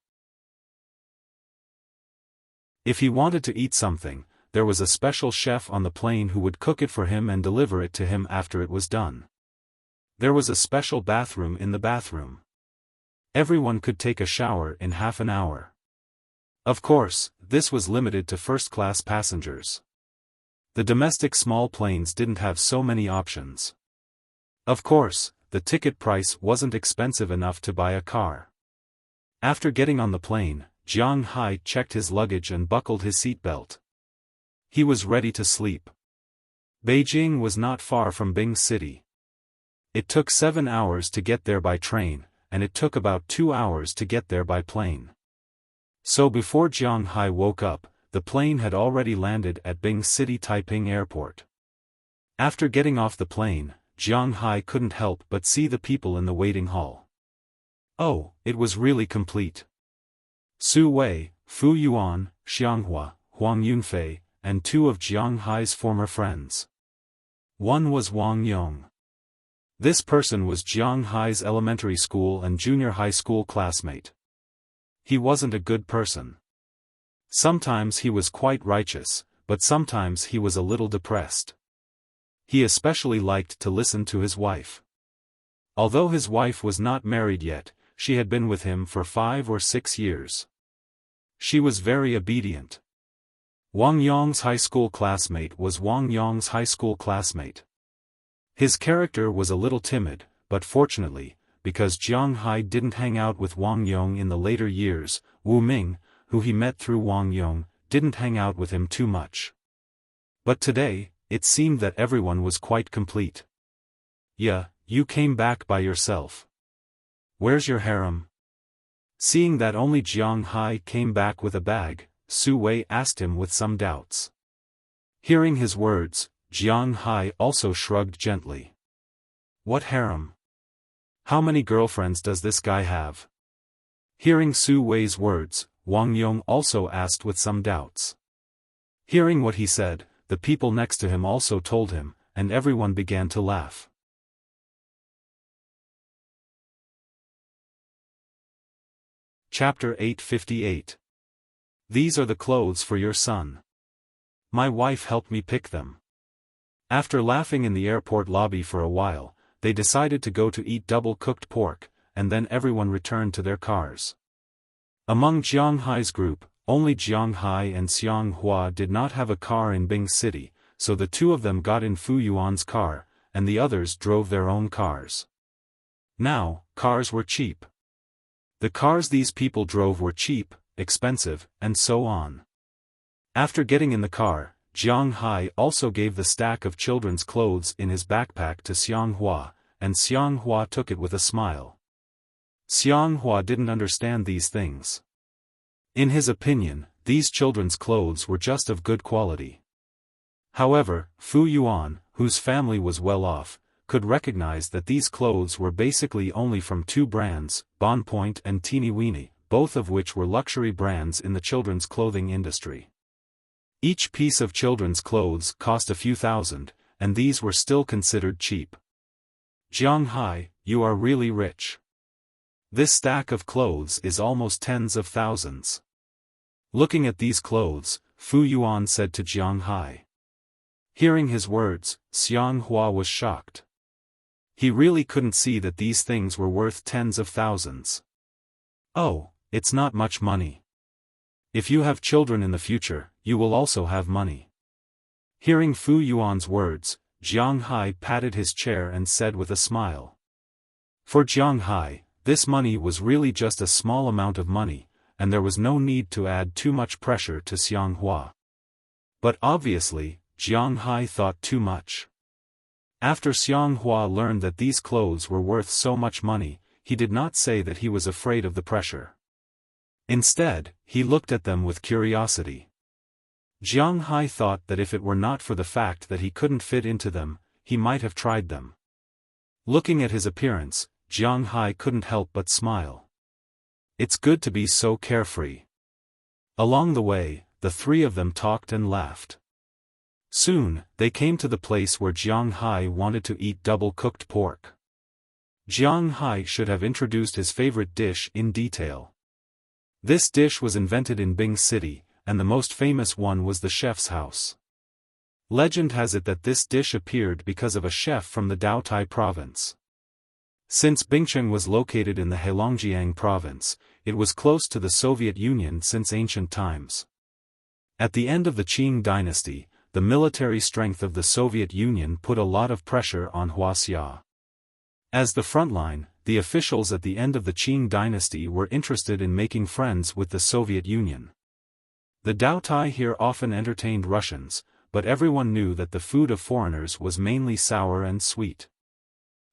If he wanted to eat something, there was a special chef on the plane who would cook it for him and deliver it to him after it was done. There was a special bathroom in the bathroom. Everyone could take a shower in half an hour. Of course, this was limited to first-class passengers. The domestic small planes didn't have so many options. Of course, the ticket price wasn't expensive enough to buy a car. After getting on the plane, Jiang Hai checked his luggage and buckled his seatbelt. He was ready to sleep. Beijing was not far from Bing City. It took 7 hours to get there by train, and it took about 2 hours to get there by plane. So before Jiang Hai woke up, the plane had already landed at Bing City Taiping Airport. After getting off the plane, Jiang Hai couldn't help but see the people in the waiting hall. Oh, it was really complete. Su Wei, Fu Yuan, Xianghua, Huang Yunfei, and 2 of Jiang Hai's former friends. One was Wang Yong. This person was Jiang Hai's elementary school and junior high school classmate. He wasn't a good person. Sometimes he was quite righteous, but sometimes he was a little depressed. He especially liked to listen to his wife. Although his wife was not married yet, she had been with him for 5 or 6 years. She was very obedient. Wang Yong's high school classmate was Wang Yong's high school classmate. His character was a little timid, but fortunately, because Jiang Hai didn't hang out with Wang Yong in the later years, Wu Ming, who he met through Wang Yong, didn't hang out with him too much. But today, it seemed that everyone was quite complete. Yeah, you came back by yourself. Where's your harem? Seeing that only Jiang Hai came back with a bag, Su Wei asked him with some doubts. Hearing his words, Jiang Hai also shrugged gently. What harem? How many girlfriends does this guy have? Hearing Su Wei's words, Wang Yong also asked with some doubts. Hearing what he said, the people next to him also told him, and everyone began to laugh. Chapter 858. These are the clothes for your son. My wife helped me pick them. After laughing in the airport lobby for a while, they decided to go to eat double-cooked pork, and then everyone returned to their cars. Among Jiang Hai's group, only Jiang Hai and Xiang Hua did not have a car in Bing City, so the 2 of them got in Fu Yuan's car, and the others drove their own cars. Now, cars were cheap. The cars these people drove were cheap, expensive, and so on. After getting in the car, Jiang Hai also gave the stack of children's clothes in his backpack to Xiang Hua, and Xiang Hua took it with a smile. Xiang Hua didn't understand these things. In his opinion, these children's clothes were just of good quality. However, Fu Yuan, whose family was well off, could recognize that these clothes were basically only from 2 brands, Bon Point and Teeny Weeny, both of which were luxury brands in the children's clothing industry. Each piece of children's clothes cost a few thousand, and these were still considered cheap. Jiang Hai, you are really rich. This stack of clothes is almost tens of thousands. Looking at these clothes, Fu Yuan said to Jiang Hai. Hearing his words, Xiang Hua was shocked. He really couldn't see that these things were worth tens of thousands. Oh, it's not much money. If you have children in the future, you will also have money. Hearing Fu Yuan's words, Jiang Hai patted his chair and said with a smile. For Jiang Hai, this money was really just a small amount of money, and there was no need to add too much pressure to Xiang Hua. But obviously, Jiang Hai thought too much. After Xiang Hua learned that these clothes were worth so much money, he did not say that he was afraid of the pressure. Instead, he looked at them with curiosity. Jiang Hai thought that if it were not for the fact that he couldn't fit into them, he might have tried them. Looking at his appearance, Jiang Hai couldn't help but smile. It's good to be so carefree. Along the way, the 3 of them talked and laughed. Soon, they came to the place where Jiang Hai wanted to eat double-cooked pork. Jiang Hai should have introduced his favorite dish in detail. This dish was invented in Bing City, and the most famous one was the chef's house. Legend has it that this dish appeared because of a chef from the Daotai province. Since Bingcheng was located in the Heilongjiang province, it was close to the Soviet Union since ancient times. At the end of the Qing dynasty, the military strength of the Soviet Union put a lot of pressure on Wuxia. As the front line, the officials at the end of the Qing dynasty were interested in making friends with the Soviet Union. The Daotai here often entertained Russians, but everyone knew that the food of foreigners was mainly sour and sweet.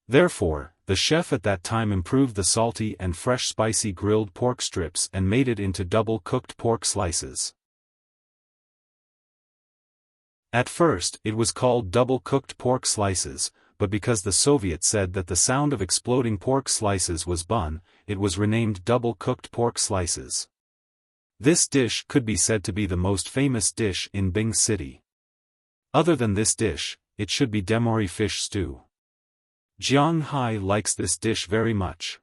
Therefore, the chef at that time improved the salty and fresh spicy grilled pork strips and made it into double-cooked pork slices. At first, it was called double-cooked pork slices, but because the Soviets said that the sound of exploding pork slices was bun, it was renamed double-cooked pork slices. This dish could be said to be the most famous dish in Bing City. Other than this dish, it should be demori fish stew. Jiang Hai likes this dish very much.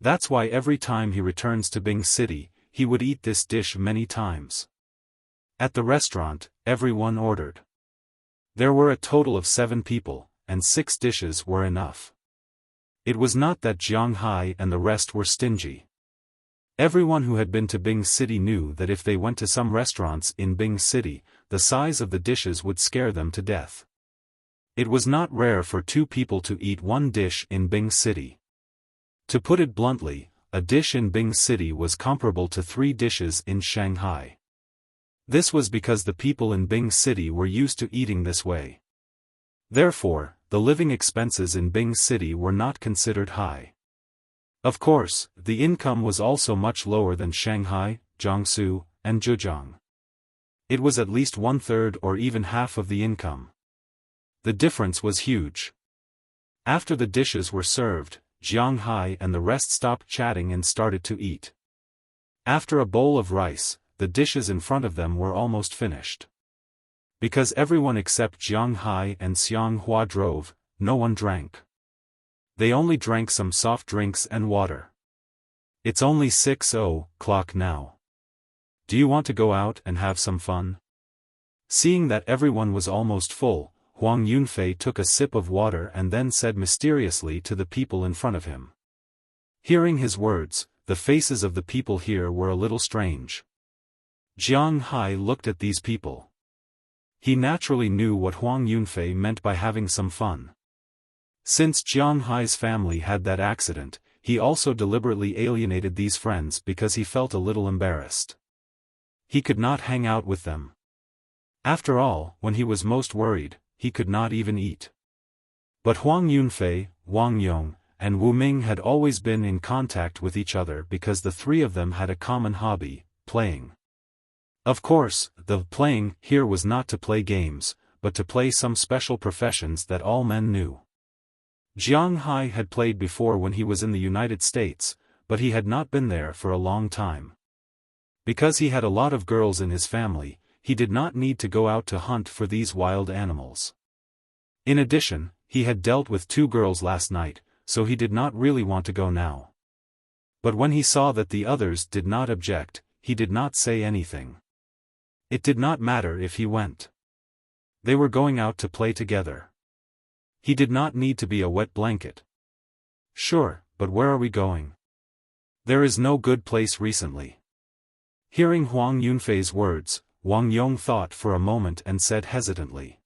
That's why every time he returns to Bing City, he would eat this dish many times. At the restaurant, everyone ordered. There were a total of 7 people, and 6 dishes were enough. It was not that Jiang Hai and the rest were stingy. Everyone who had been to Bing City knew that if they went to some restaurants in Bing City, the size of the dishes would scare them to death. It was not rare for 2 people to eat one dish in Bing City. To put it bluntly, a dish in Bing City was comparable to 3 dishes in Shanghai. This was because the people in Bing City were used to eating this way. Therefore, the living expenses in Bing City were not considered high. Of course, the income was also much lower than Shanghai, Jiangsu, and Zhejiang. It was at least 1/3 or even half of the income. The difference was huge. After the dishes were served, Jiang Hai and the rest stopped chatting and started to eat. After a bowl of rice, the dishes in front of them were almost finished. Because everyone except Jiang Hai and Xiang Hua drove, no one drank. They only drank some soft drinks and water. It's only 6:00 now. Do you want to go out and have some fun? Seeing that everyone was almost full, Huang Yunfei took a sip of water and then said mysteriously to the people in front of him. Hearing his words, the faces of the people here were a little strange. Jiang Hai looked at these people. He naturally knew what Huang Yunfei meant by having some fun. Since Jiang Hai's family had that accident, he also deliberately alienated these friends because he felt a little embarrassed. He could not hang out with them. After all, when he was most worried, he could not even eat. But Huang Yunfei, Wang Yong, and Wu Ming had always been in contact with each other because the 3 of them had a common hobby, playing. Of course, the playing here was not to play games, but to play some special professions that all men knew. Jiang Hai had played before when he was in the United States, but he had not been there for a long time. Because he had a lot of girls in his family, he did not need to go out to hunt for these wild animals. In addition, he had dealt with 2 girls last night, so he did not really want to go now. But when he saw that the others did not object, he did not say anything. It did not matter if he went. They were going out to play together. He did not need to be a wet blanket. Sure, but where are we going? There is no good place recently. Hearing Huang Yunfei's words, Wang Yong thought for a moment and said hesitantly.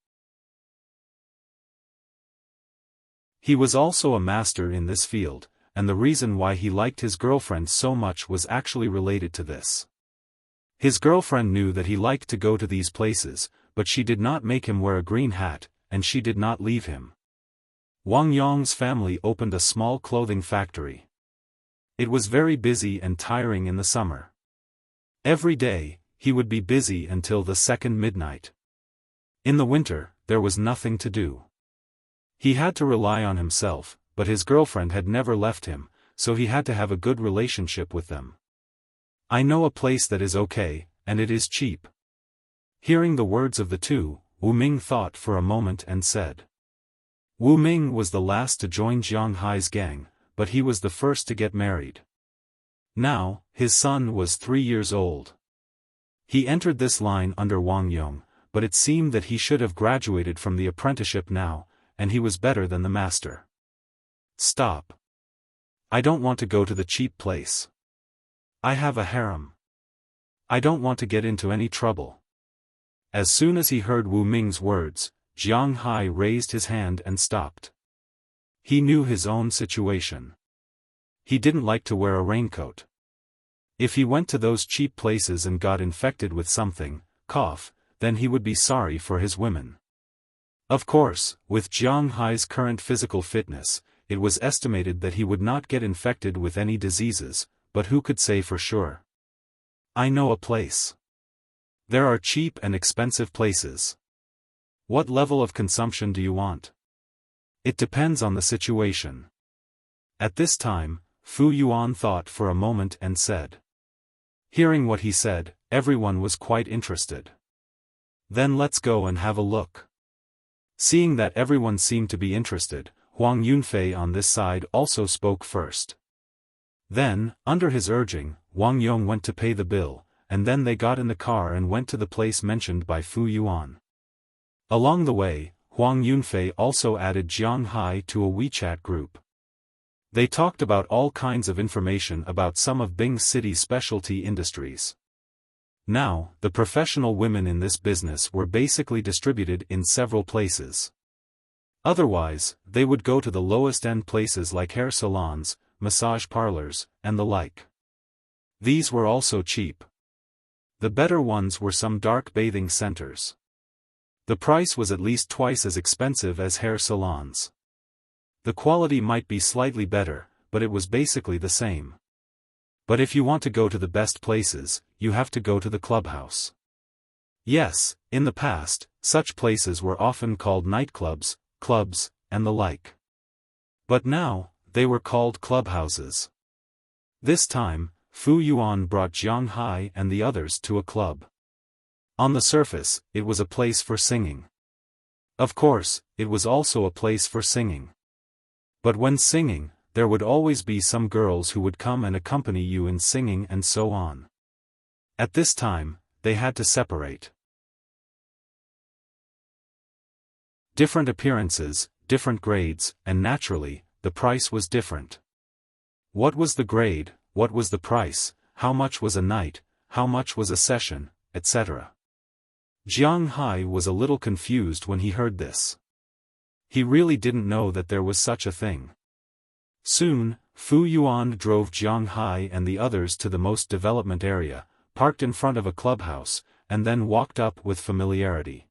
He was also a master in this field, and the reason why he liked his girlfriend so much was actually related to this. His girlfriend knew that he liked to go to these places, but she did not make him wear a green hat, and she did not leave him. Wang Yong's family opened a small clothing factory. It was very busy and tiring in the summer. Every day, he would be busy until the second midnight. In the winter, there was nothing to do. He had to rely on himself, but his girlfriend had never left him, so he had to have a good relationship with them. I know a place that is okay, and it is cheap. Hearing the words of the 2, Wu Ming thought for a moment and said. Wu Ming was the last to join Jiang Hai's gang, but he was the first to get married. Now, his son was 3 years old. He entered this line under Wang Yong, but it seemed that he should have graduated from the apprenticeship now, and he was better than the master. Stop. I don't want to go to the cheap place. I have a harem. I don't want to get into any trouble. As soon as he heard Wu Ming's words, Jiang Hai raised his hand and stopped. He knew his own situation. He didn't like to wear a raincoat. If he went to those cheap places and got infected with something, cough, then he would be sorry for his women. Of course, with Jiang Hai's current physical fitness, it was estimated that he would not get infected with any diseases, but who could say for sure? I know a place. There are cheap and expensive places. What level of consumption do you want? It depends on the situation. At this time, Fu Yuan thought for a moment and said. Hearing what he said, everyone was quite interested. Then let's go and have a look. Seeing that everyone seemed to be interested, Huang Yunfei on this side also spoke first. Then, under his urging, Wang Yong went to pay the bill, and then they got in the car and went to the place mentioned by Fu Yuan. Along the way, Huang Yunfei also added Jiang Hai to a WeChat group. They talked about all kinds of information about some of Bing City's specialty industries. Now, the professional women in this business were basically distributed in several places. Otherwise, they would go to the lowest-end places like hair salons, massage parlors, and the like. These were also cheap. The better ones were some dark bathing centers. The price was at least twice as expensive as hair salons. The quality might be slightly better, but it was basically the same. But if you want to go to the best places, you have to go to the clubhouse. Yes, in the past, such places were often called nightclubs, clubs, and the like. But now, they were called clubhouses. This time, Fu Yuan brought Jiang Hai and the others to a club. On the surface, it was a place for singing. Of course, it was also a place for singing. But when singing, there would always be some girls who would come and accompany you in singing and so on. At this time, they had to separate. Different appearances, different grades, and naturally, the price was different. What was the grade, what was the price, how much was a night, how much was a session, etc. Jiang Hai was a little confused when he heard this. He really didn't know that there was such a thing. Soon, Fu Yuan drove Jiang Hai and the others to the most development area, parked in front of a clubhouse, and then walked up with familiarity.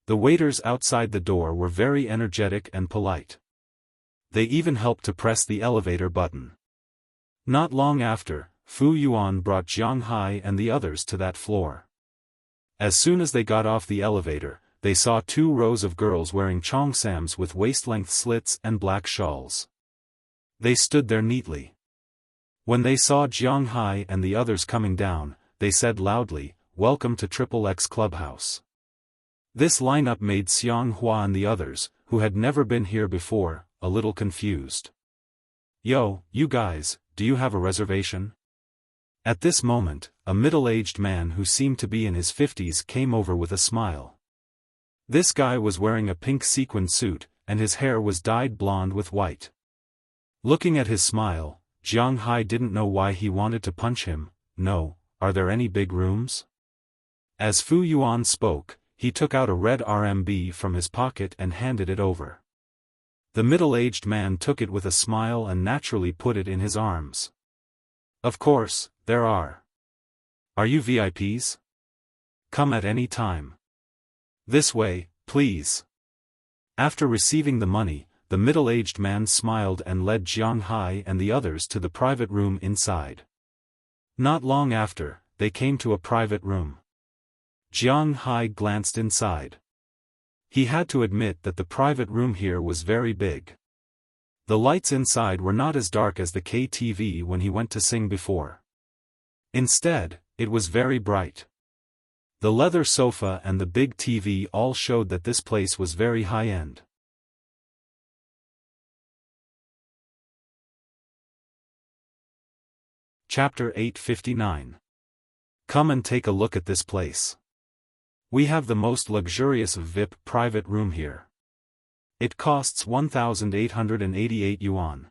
The waiters outside the door were very energetic and polite. They even helped to press the elevator button. Not long after, Fu Yuan brought Jiang Hai and the others to that floor. As soon as they got off the elevator, they saw 2 rows of girls wearing cheongsams with waist-length slits and black shawls. They stood there neatly. When they saw Jiang Hai and the others coming down, they said loudly, "Welcome to XXX Clubhouse." This lineup made Xiang Hua and the others, who had never been here before, a little confused. "Yo, you guys, do you have a reservation?" At this moment, a middle-aged man who seemed to be in his 50s came over with a smile. This guy was wearing a pink sequined suit, and his hair was dyed blonde with white. Looking at his smile, Jiang Hai didn't know why he wanted to punch him. "No, are there any big rooms?" As Fu Yuan spoke, he took out a red RMB from his pocket and handed it over. The middle-aged man took it with a smile and naturally put it in his arms. "Of course, there are. Are you VIPs? Come at any time. This way, please." After receiving the money, the middle-aged man smiled and led Jiang Hai and the others to the private room inside. Not long after, they came to a private room. Jiang Hai glanced inside. He had to admit that the private room here was very big. The lights inside were not as dark as the KTV when he went to sing before. Instead, it was very bright. The leather sofa and the big TV all showed that this place was very high-end. Chapter 859. Come and take a look at this place. We have the most luxurious VIP private room here. It costs 1,888 yuan.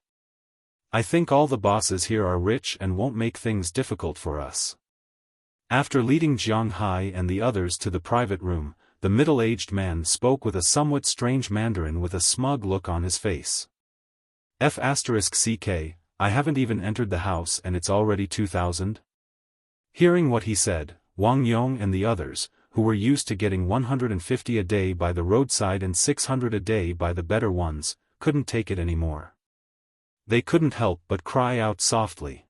I think all the bosses here are rich and won't make things difficult for us. After leading Jiang Hai and the others to the private room, the middle-aged man spoke with a somewhat strange Mandarin with a smug look on his face. F***CK, I haven't even entered the house and it's already 2,000? Hearing what he said, Wang Yong and the others, who were used to getting 150 a day by the roadside and 600 a day by the better ones, couldn't take it anymore. They couldn't help but cry out softly.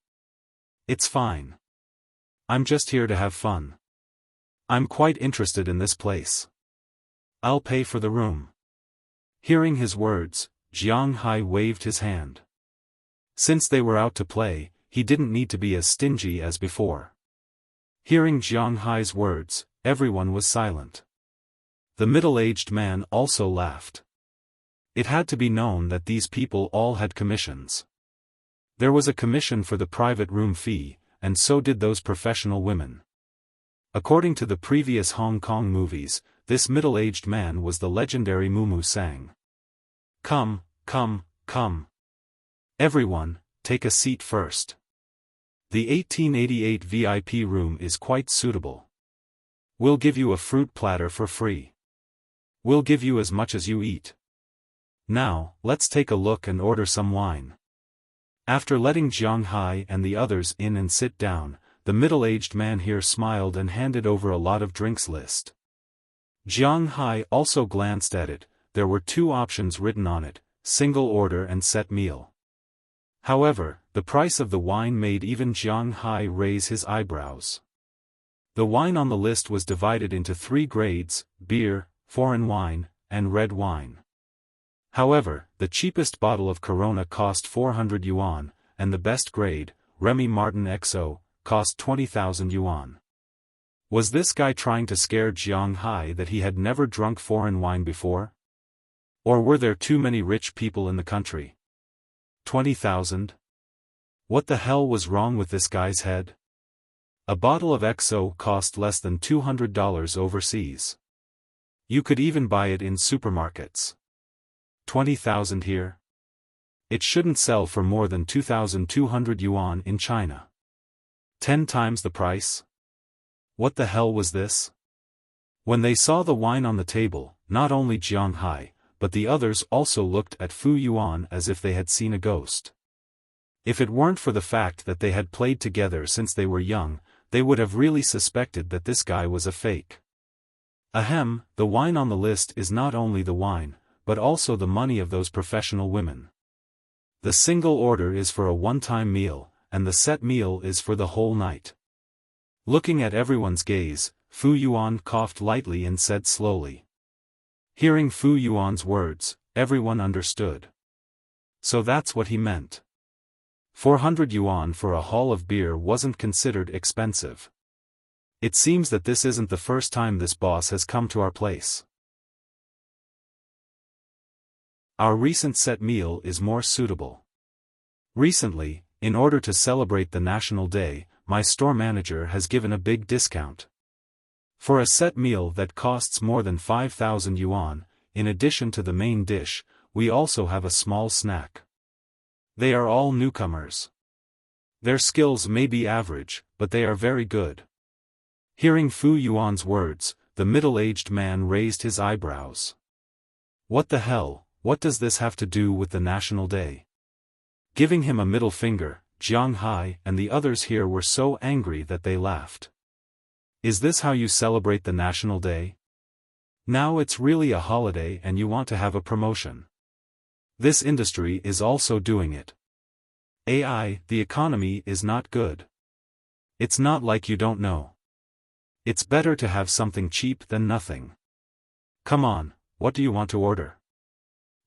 It's fine. I'm just here to have fun. I'm quite interested in this place. I'll pay for the room. Hearing his words, Jiang Hai waved his hand. Since they were out to play, he didn't need to be as stingy as before. Hearing Jiang Hai's words, everyone was silent. The middle-aged man also laughed. It had to be known that these people all had commissions. There was a commission for the private room fee, and so did those professional women. According to the previous Hong Kong movies, this middle-aged man was the legendary Mumu Sang. Come, come, come. Everyone, take a seat first. The 1888 VIP room is quite suitable. We'll give you a fruit platter for free. We'll give you as much as you eat. Now, let's take a look and order some wine. After letting Jiang Hai and the others in and sit down, the middle-aged man here smiled and handed over a lot of drinks list. Jiang Hai also glanced at it. There were two options written on it, single order and set meal. However, the price of the wine made even Jiang Hai raise his eyebrows. The wine on the list was divided into 3 grades, beer, foreign wine, and red wine. However, the cheapest bottle of Corona cost 400 yuan, and the best grade, Remy Martin XO, cost 20,000 yuan. Was this guy trying to scare Jiang Hai that he had never drunk foreign wine before? Or were there too many rich people in the country? 20,000? What the hell was wrong with this guy's head? A bottle of XO cost less than $200 overseas. You could even buy it in supermarkets. 20,000 here? It shouldn't sell for more than 2,200 yuan in China. 10 times the price? What the hell was this? When they saw the wine on the table, not only Jiang Hai, but the others also looked at Fu Yuan as if they had seen a ghost. If it weren't for the fact that they had played together since they were young, they would have really suspected that this guy was a fake. Ahem, the wine on the list is not only the wine, but also the money of those professional women. The single order is for a one-time meal, and the set meal is for the whole night. Looking at everyone's gaze, Fu Yuan coughed lightly and said slowly. Hearing Fu Yuan's words, everyone understood. So that's what he meant. 400 yuan for a haul of beer wasn't considered expensive. It seems that this isn't the first time this boss has come to our place. Our recent set meal is more suitable. Recently, in order to celebrate the National Day, my store manager has given a big discount. For a set meal that costs more than 5,000 yuan, in addition to the main dish, we also have a small snack. They are all newcomers. Their skills may be average, but they are very good. Hearing Fu Yuan's words, the middle-aged man raised his eyebrows. What the hell, what does this have to do with the National Day? Giving him a middle finger, Jiang Hai and the others here were so angry that they laughed. Is this how you celebrate the National Day? Now it's really a holiday and you want to have a promotion. This industry is also doing it. AI, the economy is not good. It's not like you don't know. It's better to have something cheap than nothing. Come on, what do you want to order?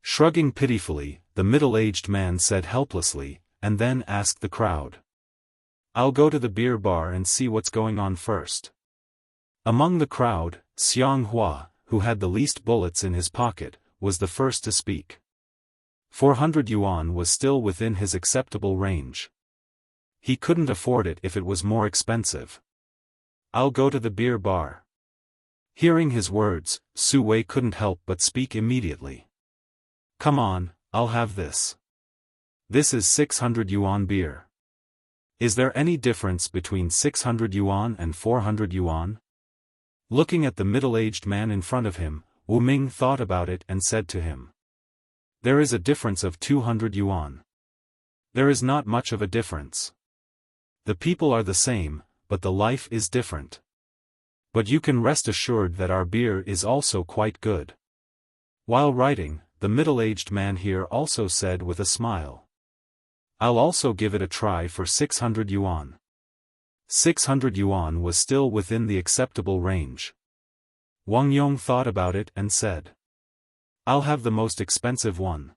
Shrugging pitifully, the middle-aged man said helplessly, and then asked the crowd. I'll go to the beer bar and see what's going on first. Among the crowd, Xiang Hua, who had the least bullets in his pocket, was the first to speak. 400 yuan was still within his acceptable range. He couldn't afford it if it was more expensive. I'll go to the beer bar. Hearing his words, Su Wei couldn't help but speak immediately. Come on, I'll have this. This is 600 yuan beer. Is there any difference between 600 yuan and 400 yuan? Looking at the middle-aged man in front of him, Wu Ming thought about it and said to him. There is a difference of 200 yuan. There is not much of a difference. The people are the same, but the life is different. But you can rest assured that our beer is also quite good. While writing, the middle-aged man here also said with a smile. I'll also give it a try for 600 yuan. 600 yuan was still within the acceptable range. Wang Yong thought about it and said. I'll have the most expensive one.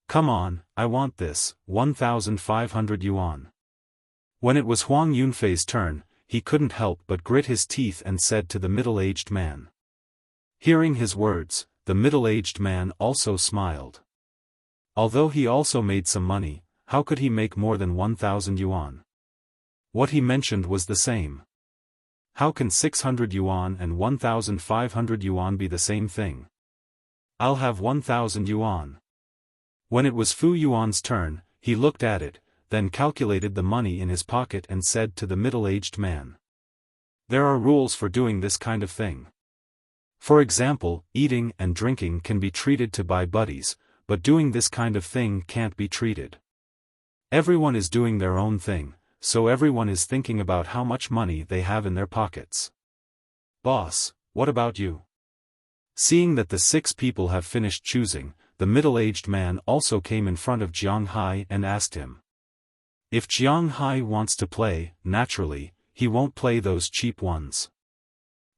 Come on, I want this, 1,500 yuan. When it was Huang Yunfei's turn, he couldn't help but grit his teeth and said to the middle-aged man. Hearing his words, the middle-aged man also smiled. Although he also made some money, how could he make more than 1,000 yuan? What he mentioned was the same. How can 600 yuan and 1,500 yuan be the same thing? I'll have 1,000 yuan. When it was Fu Yuan's turn, he looked at it, then calculated the money in his pocket and said to the middle-aged man. There are rules for doing this kind of thing. For example, eating and drinking can be treated to buy buddies, but doing this kind of thing can't be treated. Everyone is doing their own thing, so everyone is thinking about how much money they have in their pockets. Boss, what about you? Seeing that the 6 people have finished choosing, the middle-aged man also came in front of Jiang Hai and asked him. If Jiang Hai wants to play, naturally, he won't play those cheap ones.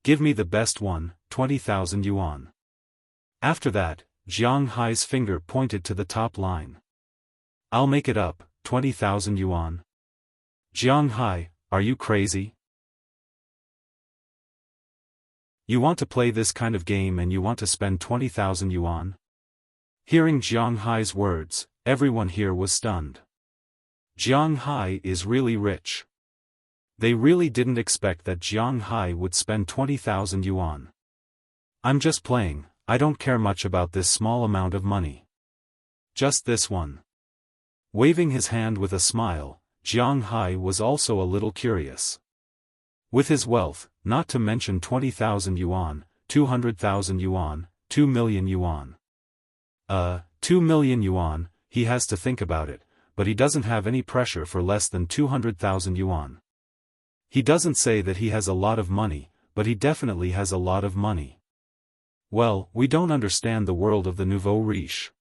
Give me the best one, 20,000 yuan. After that, Jiang Hai's finger pointed to the top line. I'll make it up, 20,000 yuan. Jiang Hai, are you crazy? You want to play this kind of game and you want to spend 20,000 yuan? Hearing Jiang Hai's words, everyone here was stunned. Jiang Hai is really rich. They really didn't expect that Jiang Hai would spend 20,000 yuan. I'm just playing, I don't care much about this small amount of money. Just this one. Waving his hand with a smile, Jiang Hai was also a little curious. With his wealth, not to mention 20,000 yuan, 200,000 yuan, 2 million yuan. 2 million yuan, he has to think about it, but he doesn't have any pressure for less than 200,000 yuan. He doesn't say that he has a lot of money, but he definitely has a lot of money. Well, we don't understand the world of the nouveau riche.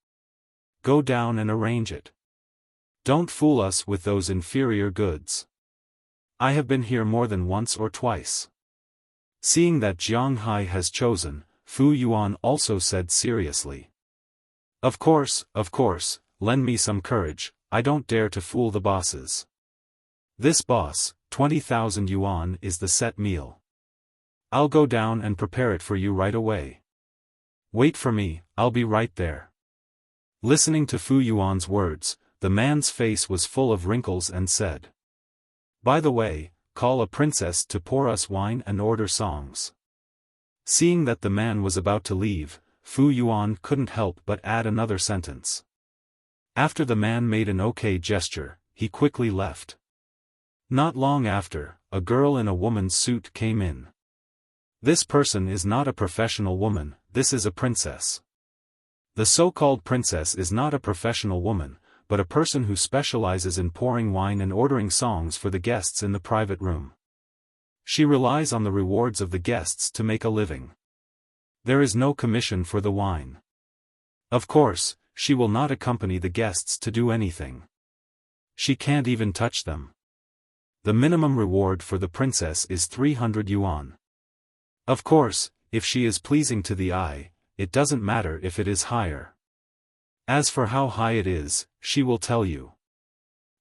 Go down and arrange it. Don't fool us with those inferior goods. I have been here more than once or twice. Seeing that Jiang Hai has chosen, Fu Yuan also said seriously. Of course, lend me some courage, I don't dare to fool the bosses. This boss, 20,000 yuan is the set meal. I'll go down and prepare it for you right away. Wait for me, I'll be right there. Listening to Fu Yuan's words, the man's face was full of wrinkles and said. By the way, call a princess to pour us wine and order songs. Seeing that the man was about to leave, Fu Yuan couldn't help but add another sentence. After the man made an okay gesture, he quickly left. Not long after, a girl in a woman's suit came in. This person is not a professional woman, this is a princess. The so-called princess is not a professional woman, but a person who specializes in pouring wine and ordering songs for the guests in the private room. She relies on the rewards of the guests to make a living. There is no commission for the wine. Of course, she will not accompany the guests to do anything. She can't even touch them. The minimum reward for the princess is 300 yuan. Of course, if she is pleasing to the eye, it doesn't matter if it is higher. As for how high it is, she will tell you.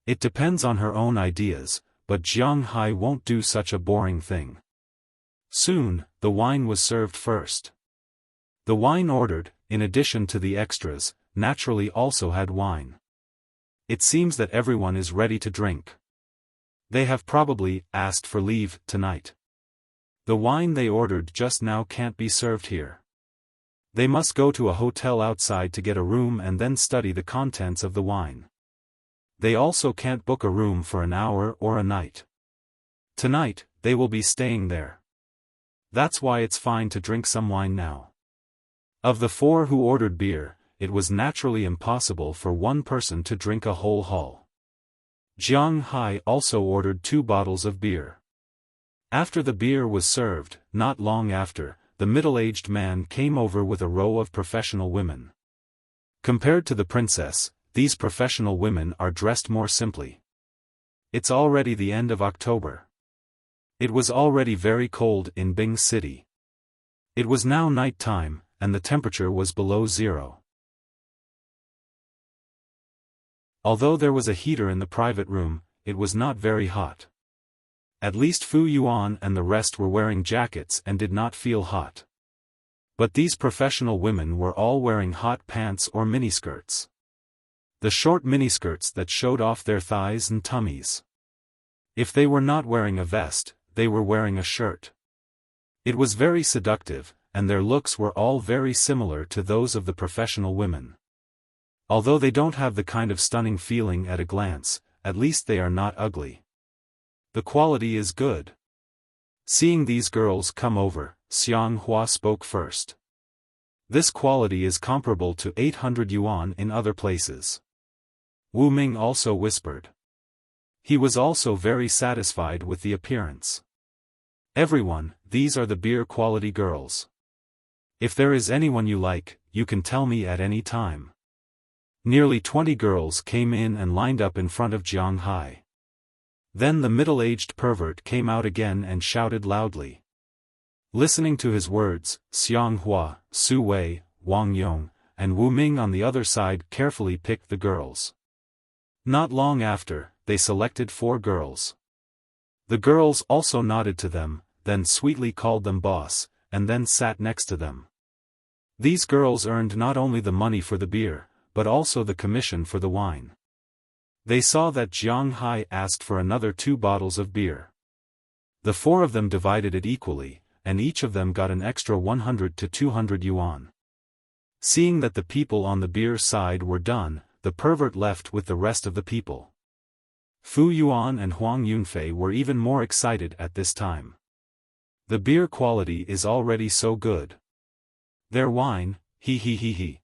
It depends on her own ideas, but Jiang Hai won't do such a boring thing. Soon, the wine was served first. The wine ordered, in addition to the extras, naturally also had wine. It seems that everyone is ready to drink. They have probably asked for leave tonight. The wine they ordered just now can't be served here. They must go to a hotel outside to get a room and then study the contents of the wine. They also can't book a room for an hour or a night. Tonight, they will be staying there. That's why it's fine to drink some wine now. Of the 4 who ordered beer, it was naturally impossible for one person to drink a whole haul. Jiang Hai also ordered 2 bottles of beer. After the beer was served, not long after, the middle-aged man came over with a row of professional women. Compared to the princess, these professional women are dressed more simply. It's already the end of October. It was already very cold in Bing City. It was now night time, and the temperature was below 0. Although there was a heater in the private room, it was not very hot. At least Fu Yuan and the rest were wearing jackets and did not feel hot. But these professional women were all wearing hot pants or miniskirts. The short miniskirts that showed off their thighs and tummies. If they were not wearing a vest, they were wearing a shirt. It was very seductive, and their looks were all very similar to those of the professional women. Although they don't have the kind of stunning feeling at a glance, at least they are not ugly. The quality is good. Seeing these girls come over, Xiang Hua spoke first. This quality is comparable to 800 yuan in other places. Wu Ming also whispered. He was also very satisfied with the appearance. Everyone, these are the beer quality girls. If there is anyone you like, you can tell me at any time. Nearly 20 girls came in and lined up in front of Jiang Hai. Then the middle-aged pervert came out again and shouted loudly. Listening to his words, Xiang Hua, Su Wei, Wang Yong, and Wu Ming on the other side carefully picked the girls. Not long after, they selected 4 girls. The girls also nodded to them, then sweetly called them boss, and then sat next to them. These girls earned not only the money for the beer, but also the commission for the wine. They saw that Jiang Hai asked for another 2 bottles of beer. The 4 of them divided it equally, and each of them got an extra 100 to 200 yuan. Seeing that the people on the beer side were done, the pervert left with the rest of the people. Fu Yuan and Huang Yunfei were even more excited at this time. The beer quality is already so good. Their wine, he.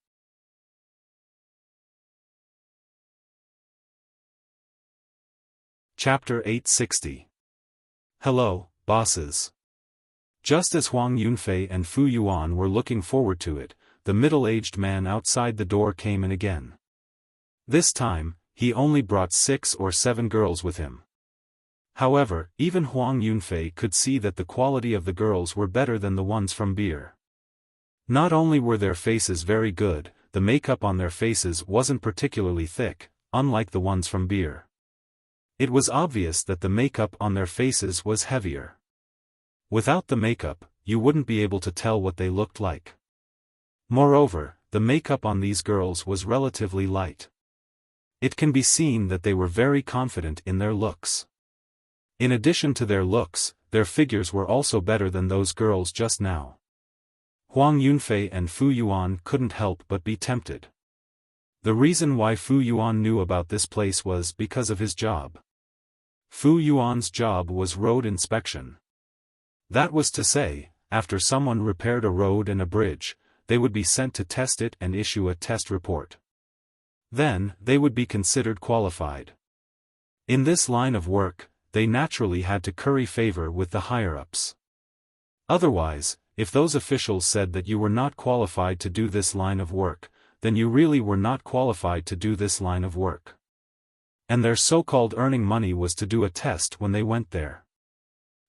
Chapter 860. Hello, bosses. Just as Huang Yunfei and Fu Yuan were looking forward to it, the middle-aged man outside the door came in again. This time, he only brought 6 or 7 girls with him. However, even Huang Yunfei could see that the quality of the girls were better than the ones from beer. Not only were their faces very good, the makeup on their faces wasn't particularly thick, unlike the ones from beer. It was obvious that the makeup on their faces was heavier. Without the makeup, you wouldn't be able to tell what they looked like. Moreover, the makeup on these girls was relatively light. It can be seen that they were very confident in their looks. In addition to their looks, their figures were also better than those girls just now. Huang Yunfei and Fu Yuan couldn't help but be tempted. The reason why Fu Yuan knew about this place was because of his job. Fu Yuan's job was road inspection. That was to say, after someone repaired a road and a bridge, they would be sent to test it and issue a test report. Then, they would be considered qualified. In this line of work, they naturally had to curry favor with the higher-ups. Otherwise, if those officials said that you were not qualified to do this line of work, then you really were not qualified to do this line of work. And their so-called earning money was to do a test when they went there.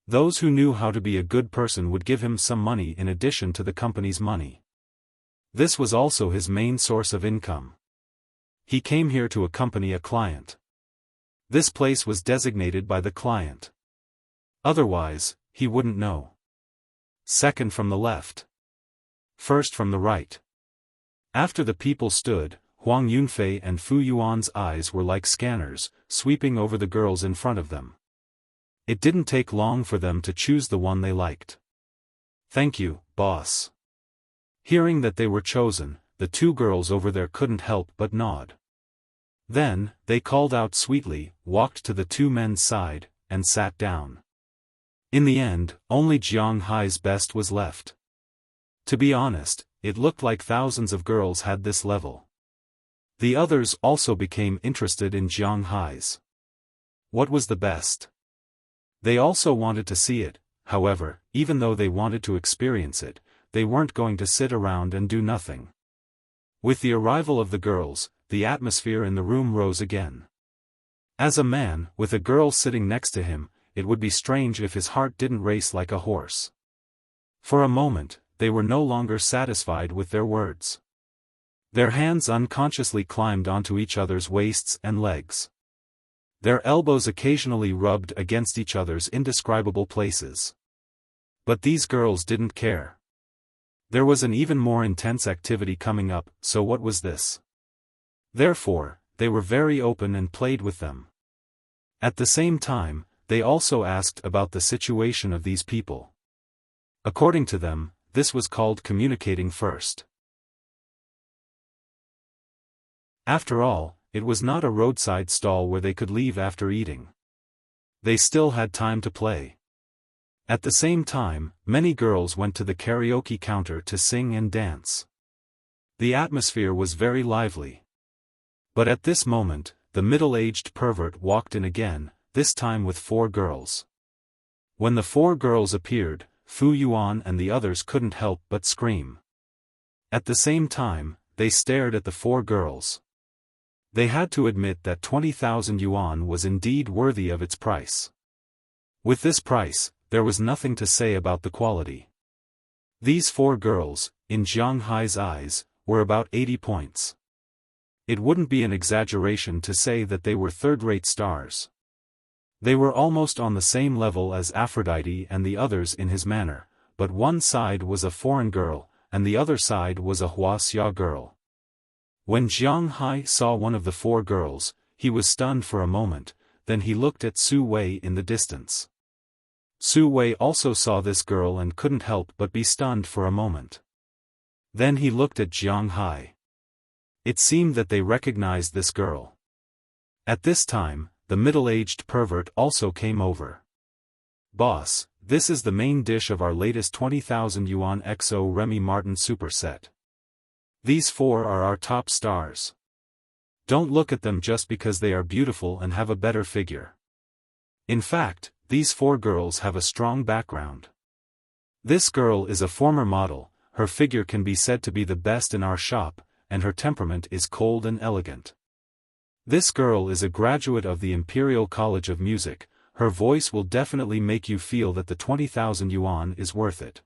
Those who knew how to be a good person would give him some money in addition to the company's money. This was also his main source of income. He came here to accompany a client. This place was designated by the client. Otherwise, he wouldn't know. second from the left, first from the right. After the people stood, Huang Yunfei and Fu Yuan's eyes were like scanners, sweeping over the girls in front of them. It didn't take long for them to choose the one they liked. "Thank you, boss." Hearing that they were chosen, the two girls over there couldn't help but nod. Then, they called out sweetly, walked to the two men's side, and sat down. In the end, only Jiang Hai's best was left. To be honest, it looked like thousands of girls had this level. The others also became interested in Jiang Hai's. What was the best? They also wanted to see it, however, even though they wanted to experience it, they weren't going to sit around and do nothing. With the arrival of the girls, the atmosphere in the room rose again. As a man, with a girl sitting next to him, it would be strange if his heart didn't race like a horse. For a moment, they were no longer satisfied with their words. Their hands unconsciously climbed onto each other's waists and legs. Their elbows occasionally rubbed against each other's indescribable places. But these girls didn't care. There was an even more intense activity coming up, so what was this? Therefore, they were very open and played with them. At the same time, they also asked about the situation of these people. According to them, this was called communicating first. After all, it was not a roadside stall where they could leave after eating. They still had time to play. At the same time, many girls went to the karaoke counter to sing and dance. The atmosphere was very lively. But at this moment, the middle-aged pervert walked in again, this time with 4 girls. When the 4 girls appeared, Fu Yuan and the others couldn't help but scream. At the same time, they stared at the 4 girls. They had to admit that 20,000 yuan was indeed worthy of its price. With this price, there was nothing to say about the quality. These 4 girls, in Jiang Hai's eyes, were about 80 points. It wouldn't be an exaggeration to say that they were third-rate stars. They were almost on the same level as Aphrodite and the others in his manner, but one side was a foreign girl, and the other side was a Wuxia girl. When Jiang Hai saw one of the 4 girls, he was stunned for a moment, then he looked at Su Wei in the distance. Su Wei also saw this girl and couldn't help but be stunned for a moment. Then he looked at Jiang Hai. It seemed that they recognized this girl. At this time, the middle-aged pervert also came over. "Boss, this is the main dish of our latest 20,000 yuan XO Remy Martin superset. These 4 are our top stars. Don't look at them just because they are beautiful and have a better figure. In fact, these 4 girls have a strong background. This girl is a former model, her figure can be said to be the best in our shop, and her temperament is cold and elegant. This girl is a graduate of the Imperial College of Music, her voice will definitely make you feel that the 20,000 yuan is worth it.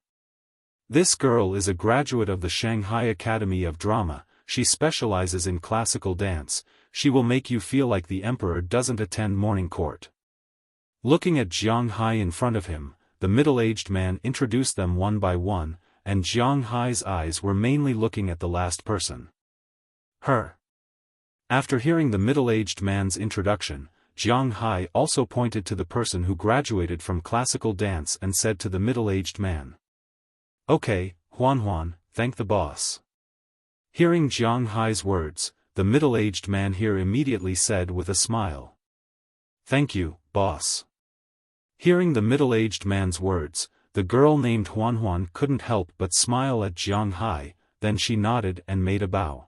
This girl is a graduate of the Shanghai Academy of Drama, she specializes in classical dance, she will make you feel like the emperor doesn't attend morning court." Looking at Jiang Hai in front of him, the middle-aged man introduced them one by one, and Jiang Hai's eyes were mainly looking at the last person. Her. After hearing the middle-aged man's introduction, Jiang Hai also pointed to the person who graduated from classical dance and said to the middle-aged man, "Okay, Huan, thank the boss." Hearing Jiang Hai's words, the middle-aged man here immediately said with a smile, "Thank you, boss." Hearing the middle-aged man's words, the girl named Huan couldn't help but smile at Jiang Hai, then she nodded and made a bow.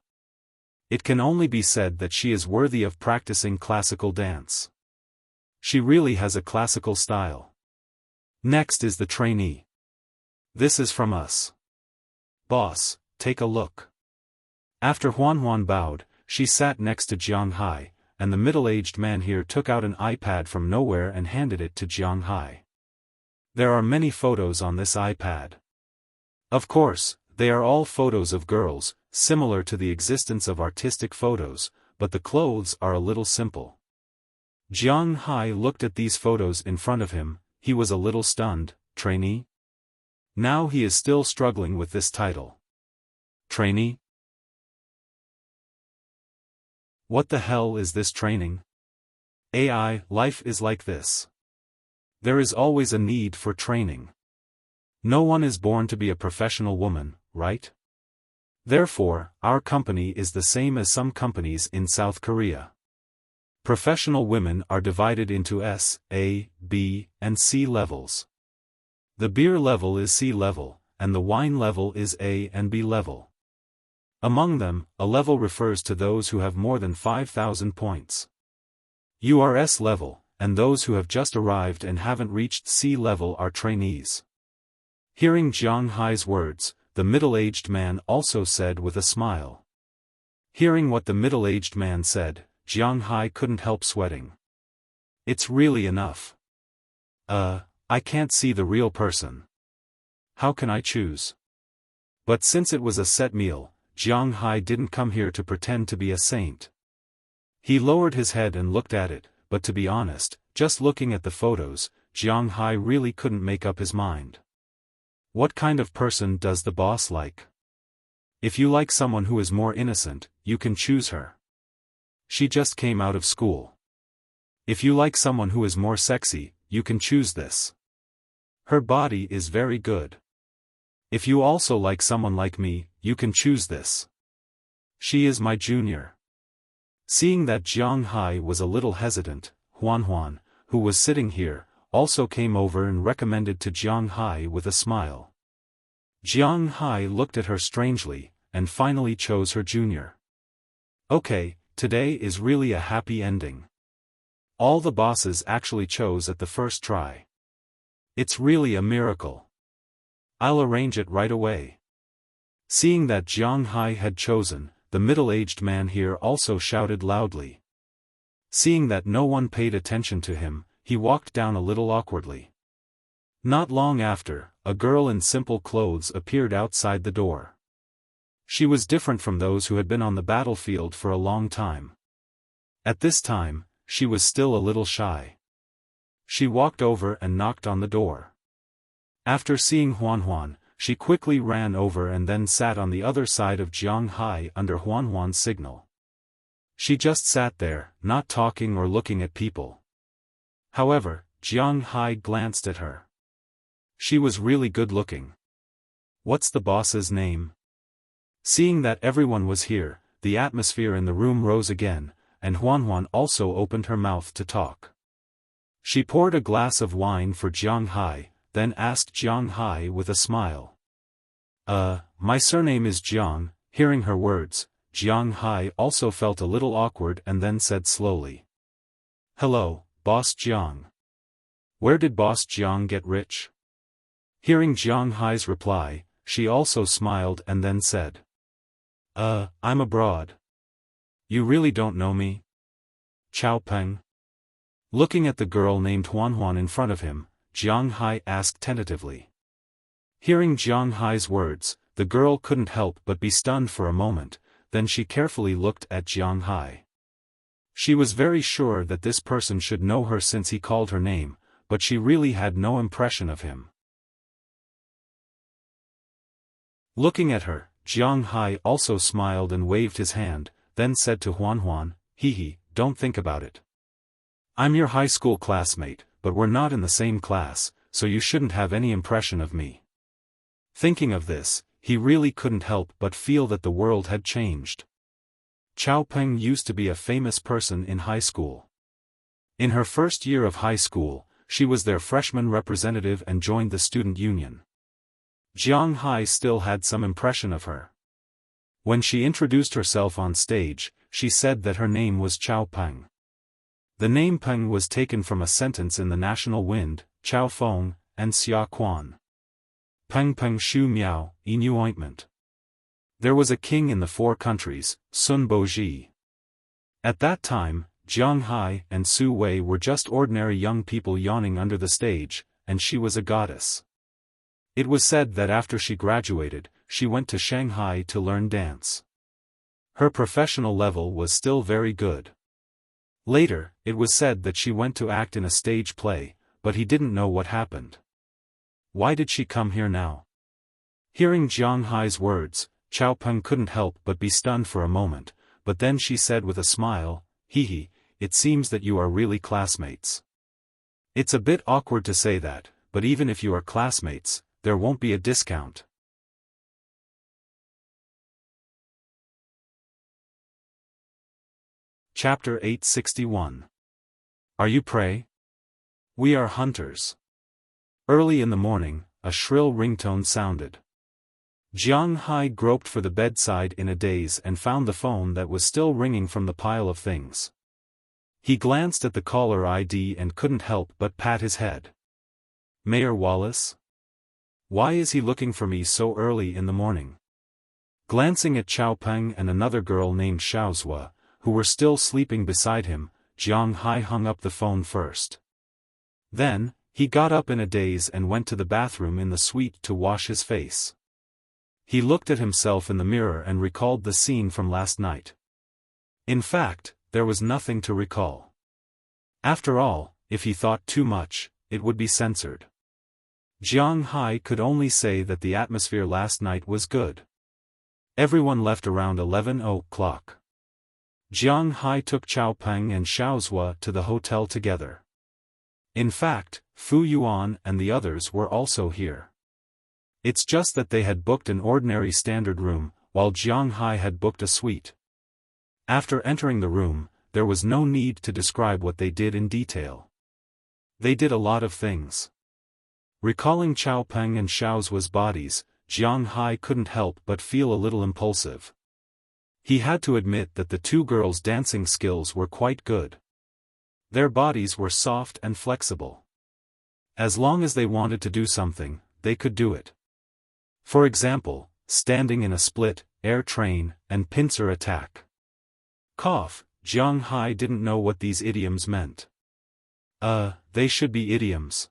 It can only be said that she is worthy of practicing classical dance. She really has a classical style. Next is the trainee. "This is from us. Boss, take a look." After Huan bowed, she sat next to Jiang Hai, and the middle-aged man here took out an iPad from nowhere and handed it to Jiang Hai. There are many photos on this iPad. Of course, they are all photos of girls, similar to the existence of artistic photos, but the clothes are a little simple. Jiang Hai looked at these photos in front of him, he was a little stunned. "Trainee? Now he is still struggling with this title. Trainee? What the hell is this training? AI, life is like this. There is always a need for training. No one is born to be a professional woman, right? Therefore, our company is the same as some companies in South Korea. Professional women are divided into S, A, B, and C levels. The beer level is C level, and the wine level is A and B level. Among them, a level refers to those who have more than 5,000 points. You are S level, and those who have just arrived and haven't reached C level are trainees. Hearing Jiang Hai's words, the middle-aged man also said with a smile. Hearing what the middle-aged man said, Jiang Hai couldn't help sweating. It's really enough. I can't see the real person. How can I choose? But since it was a set meal, Jiang Hai didn't come here to pretend to be a saint. He lowered his head and looked at it, but to be honest, just looking at the photos, Jiang Hai really couldn't make up his mind. What kind of person does the boss like? If you like someone who is more innocent, you can choose her. She just came out of school. If you like someone who is more sexy, you can choose this. Her body is very good. If you also like someone like me, you can choose this. She is my junior. Seeing that Jiang Hai was a little hesitant, Huan, who was sitting here, also came over and recommended to Jiang Hai with a smile. Jiang Hai looked at her strangely, and finally chose her junior. Okay, today is really a happy ending. All the bosses actually chose at the first try. It's really a miracle. I'll arrange it right away. Seeing that Jiang Hai had chosen, the middle-aged man here also shouted loudly. Seeing that no one paid attention to him, he walked down a little awkwardly. Not long after, a girl in simple clothes appeared outside the door. She was different from those who had been on the battlefield for a long time. At this time, she was still a little shy. She walked over and knocked on the door. After seeing Huan, she quickly ran over and then sat on the other side of Jiang Hai under Huan's signal. She just sat there, not talking or looking at people. However, Jiang Hai glanced at her. She was really good looking. What's the boss's name? Seeing that everyone was here, the atmosphere in the room rose again, and Huan also opened her mouth to talk. She poured a glass of wine for Jiang Hai, then asked Jiang Hai with a smile. My surname is Jiang. Hearing her words, Jiang Hai also felt a little awkward and then said slowly. Hello, Boss Jiang. Where did Boss Jiang get rich? Hearing Jiang Hai's reply, she also smiled and then said. I'm abroad. You really don't know me? Chao Peng. Looking at the girl named Huan in front of him, Jiang Hai asked tentatively. Hearing Jiang Hai's words, the girl couldn't help but be stunned for a moment, then she carefully looked at Jiang Hai. She was very sure that this person should know her since he called her name, but she really had no impression of him. Looking at her, Jiang Hai also smiled and waved his hand, then said to Huan, Hee, don't think about it. I'm your high school classmate, but we're not in the same class, so you shouldn't have any impression of me. Thinking of this, he really couldn't help but feel that the world had changed. Chao Peng used to be a famous person in high school. In her first year of high school, she was their freshman representative and joined the student union. Jiang Hai still had some impression of her. When she introduced herself on stage, she said that her name was Chao Peng. The name Peng was taken from a sentence in the national wind, Chao Feng, and Xia Quan. Peng Peng Shu Miao, Inu ointment. There was a king in the 4 countries, Sun Boji. At that time, Jiang Hai and Su Wei were just ordinary young people yawning under the stage, and she was a goddess. It was said that after she graduated, she went to Shanghai to learn dance. Her professional level was still very good. Later, it was said that she went to act in a stage play, but he didn't know what happened. Why did she come here now? Hearing Jiang Hai's words, Xiaofan couldn't help but be stunned for a moment, but then she said with a smile, "Hee, it seems that you are really classmates." It's a bit awkward to say that, but even if you are classmates, there won't be a discount. Chapter 861. Are you prey? We are hunters. Early in the morning, a shrill ringtone sounded. Jiang Hai groped for the bedside in a daze and found the phone that was still ringing from the pile of things. He glanced at the caller ID and couldn't help but pat his head. Mayor Wallace? Why is he looking for me so early in the morning? Glancing at Xiaopeng and another girl named Xiaozhua, who were still sleeping beside him, Jiang Hai hung up the phone first. Then, he got up in a daze and went to the bathroom in the suite to wash his face. He looked at himself in the mirror and recalled the scene from last night. In fact, there was nothing to recall. After all, if he thought too much, it would be censored. Jiang Hai could only say that the atmosphere last night was good. Everyone left around 11 o'clock. Jiang Hai took Xiaopeng and Xiaozhua to the hotel together. In fact, Fu Yuan and the others were also here. It's just that they had booked an ordinary standard room, while Jiang Hai had booked a suite. After entering the room, there was no need to describe what they did in detail. They did a lot of things. Recalling Xiaopeng and Xiaozhua's bodies, Jiang Hai couldn't help but feel a little impulsive. He had to admit that the two girls' dancing skills were quite good. Their bodies were soft and flexible. As long as they wanted to do something, they could do it. For example, standing in a split, air train, and pincer attack. Cough, Jiang Hai didn't know what these idioms meant. They should be idioms.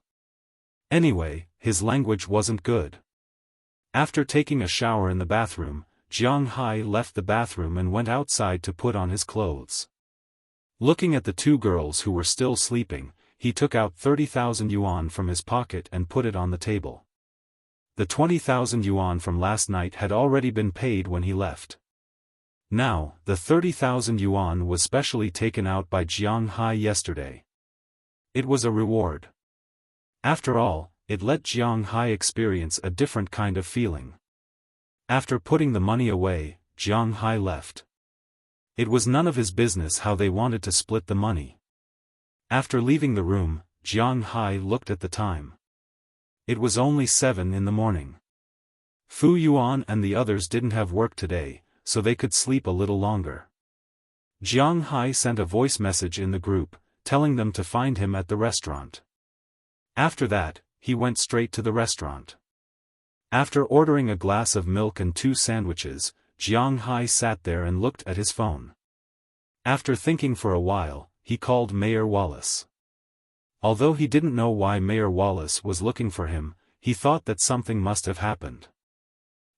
Anyway, his language wasn't good. After taking a shower in the bathroom, Jiang Hai left the bathroom and went outside to put on his clothes. Looking at the two girls who were still sleeping, he took out 30,000 yuan from his pocket and put it on the table. The 20,000 yuan from last night had already been paid when he left. Now, the 30,000 yuan was specially taken out by Jiang Hai yesterday. It was a reward. After all, it let Jiang Hai experience a different kind of feeling. After putting the money away, Jiang Hai left. It was none of his business how they wanted to split the money. After leaving the room, Jiang Hai looked at the time. It was only 7 in the morning. Fu Yuan and the others didn't have work today, so they could sleep a little longer. Jiang Hai sent a voice message in the group, telling them to find him at the restaurant. After that, he went straight to the restaurant. After ordering a glass of milk and 2 sandwiches, Jiang Hai sat there and looked at his phone. After thinking for a while, he called Mayor Wallace. Although he didn't know why Mayor Wallace was looking for him, he thought that something must have happened.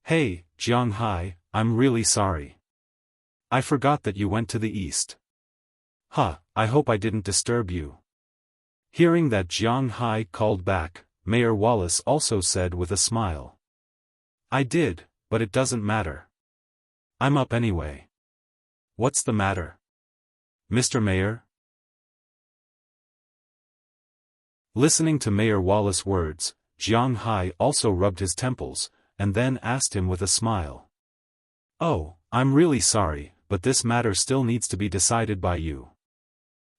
Hey, Jiang Hai, I'm really sorry. I forgot that you went to the east. I hope I didn't disturb you. Hearing that Jiang Hai called back, Mayor Wallace also said with a smile. I did, but it doesn't matter. I'm up anyway. What's the matter? Mr. Mayor? Listening to Mayor Wallace's words, Jiang Hai also rubbed his temples, and then asked him with a smile. Oh, I'm really sorry, but this matter still needs to be decided by you.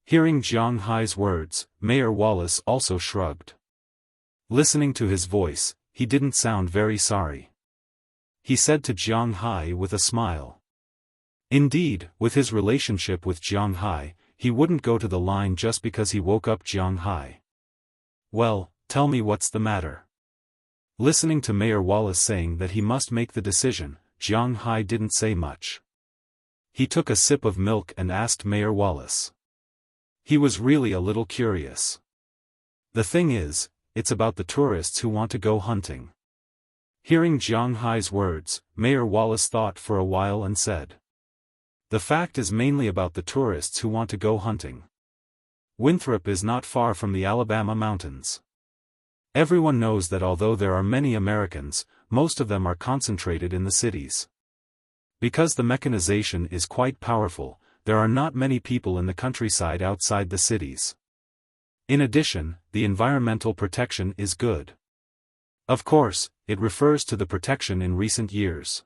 Hearing Jiang Hai's words, Mayor Wallace also shrugged. Listening to his voice, he didn't sound very sorry. He said to Jiang Hai with a smile. Indeed, with his relationship with Jiang Hai, he wouldn't go to the line just because he woke up Jiang Hai. Well, tell me what's the matter. Listening to Mayor Wallace saying that he must make the decision, Jiang Hai didn't say much. He took a sip of milk and asked Mayor Wallace. He was really a little curious. The thing is, it's about the tourists who want to go hunting. Hearing Jiang Hai's words, Mayor Wallace thought for a while and said. The fact is mainly about the tourists who want to go hunting. Winthrop is not far from the Alabama mountains. Everyone knows that although there are many Americans, most of them are concentrated in the cities. Because the mechanization is quite powerful, there are not many people in the countryside outside the cities. In addition, the environmental protection is good. Of course, it refers to the protection in recent years.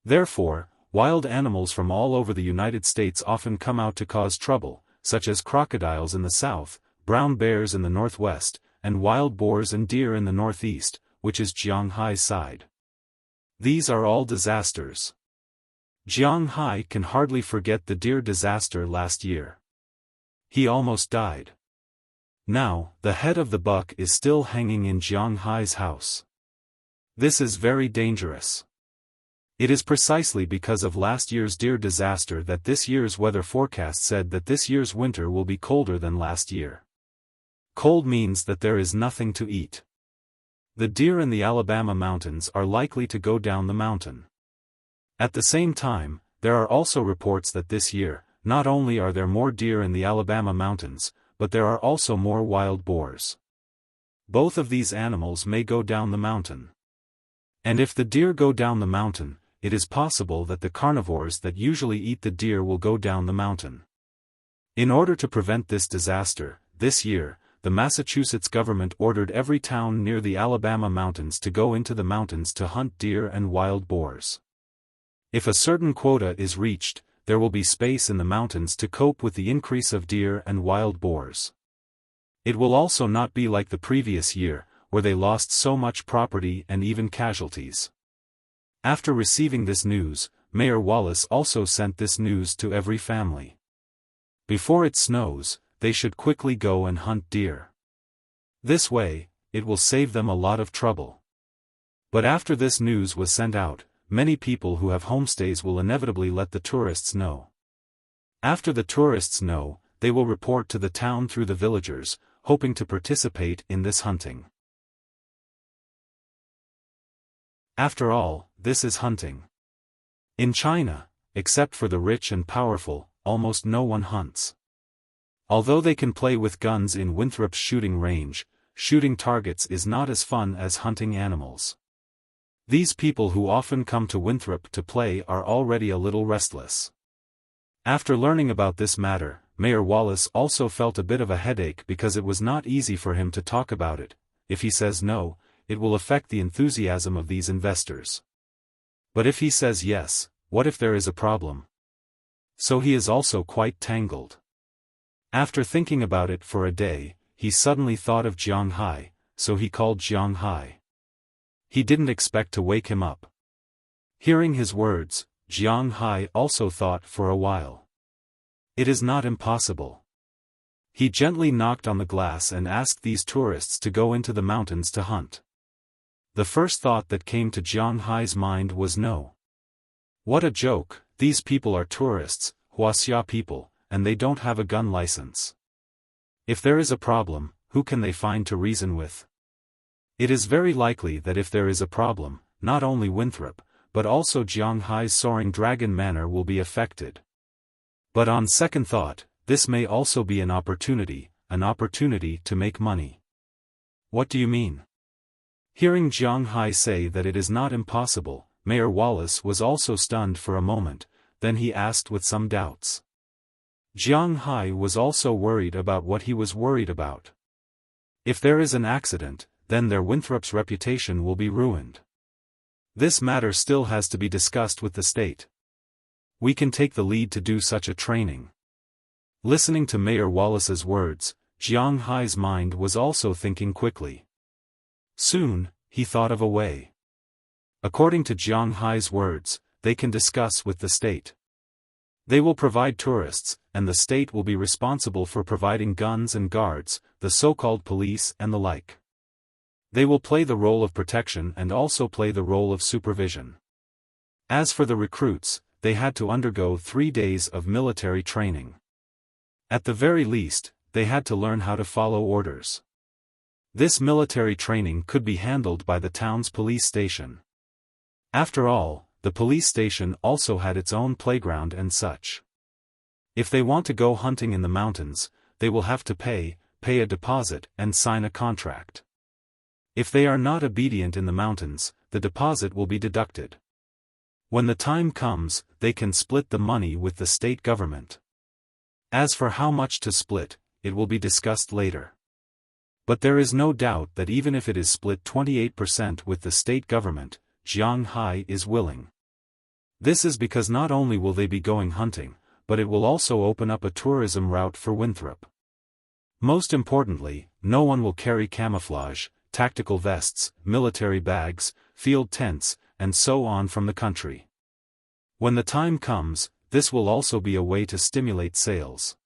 Therefore, wild animals from all over the United States often come out to cause trouble, such as crocodiles in the south, brown bears in the northwest, and wild boars and deer in the northeast, which is Jianghai's side. These are all disasters. Jianghai can hardly forget the deer disaster last year. He almost died. Now, the head of the buck is still hanging in Jianghai's house. This is very dangerous. It is precisely because of last year's deer disaster that this year's weather forecast said that this year's winter will be colder than last year. Cold means that there is nothing to eat. The deer in the Alabama mountains are likely to go down the mountain. At the same time, there are also reports that this year, not only are there more deer in the Alabama mountains, but there are also more wild boars. Both of these animals may go down the mountain. And if the deer go down the mountain, it is possible that the carnivores that usually eat the deer will go down the mountain. In order to prevent this disaster, this year, the Massachusetts government ordered every town near the Alabama mountains to go into the mountains to hunt deer and wild boars. If a certain quota is reached, there will be space in the mountains to cope with the increase of deer and wild boars. It will also not be like the previous year, where they lost so much property and even casualties. After receiving this news, Mayor Wallace also sent this news to every family. Before it snows, they should quickly go and hunt deer. This way, it will save them a lot of trouble. But after this news was sent out, many people who have homestays will inevitably let the tourists know. After the tourists know, they will report to the town through the villagers, hoping to participate in this hunting. After all, this is hunting. In China, except for the rich and powerful, almost no one hunts. Although they can play with guns in Winthrop's shooting range, shooting targets is not as fun as hunting animals. These people who often come to Winthrop to play are already a little restless. After learning about this matter, Mayor Wallace also felt a bit of a headache because it was not easy for him to talk about it. If he says no, it will affect the enthusiasm of these investors. But if he says yes, what if there is a problem? So he is also quite tangled. After thinking about it for a day, he suddenly thought of Jianghai, so he called Jianghai. He didn't expect to wake him up. Hearing his words, Jianghai also thought for a while. It is not impossible. He gently knocked on the glass and asked these tourists to go into the mountains to hunt. The first thought that came to Jianghai's mind was no. What a joke, these people are tourists, Wuxia people, and they don't have a gun license. If there is a problem, who can they find to reason with? It is very likely that if there is a problem, not only Winthrop, but also Jianghai's soaring dragon manor will be affected. But on second thought, this may also be an opportunity to make money. What do you mean? Hearing Jianghai say that it is not impossible, Mayor Wallace was also stunned for a moment, then he asked with some doubts. Jianghai was also worried about what he was worried about. If there is an accident, then their Winthrop's reputation will be ruined. This matter still has to be discussed with the state. We can take the lead to do such a training. Listening to Mayor Wallace's words, Jianghai's mind was also thinking quickly. Soon, he thought of a way. According to Jianghai's words, they can discuss with the state. They will provide tourists, and the state will be responsible for providing guns and guards, the so-called police and the like. They will play the role of protection and also play the role of supervision. As for the recruits, they had to undergo 3 days of military training. At the very least, they had to learn how to follow orders. This military training could be handled by the town's police station. After all, the police station also had its own playground and such. If they want to go hunting in the mountains, they will have to pay a deposit and sign a contract. If they are not obedient in the mountains, the deposit will be deducted. When the time comes, they can split the money with the state government. As for how much to split, it will be discussed later. But there is no doubt that even if it is split 28% with the state government, Jiang Hai is willing. This is because not only will they be going hunting, but it will also open up a tourism route for Winthrop. Most importantly, no one will carry camouflage, tactical vests, military bags, field tents, and so on from the country. When the time comes, this will also be a way to stimulate sales.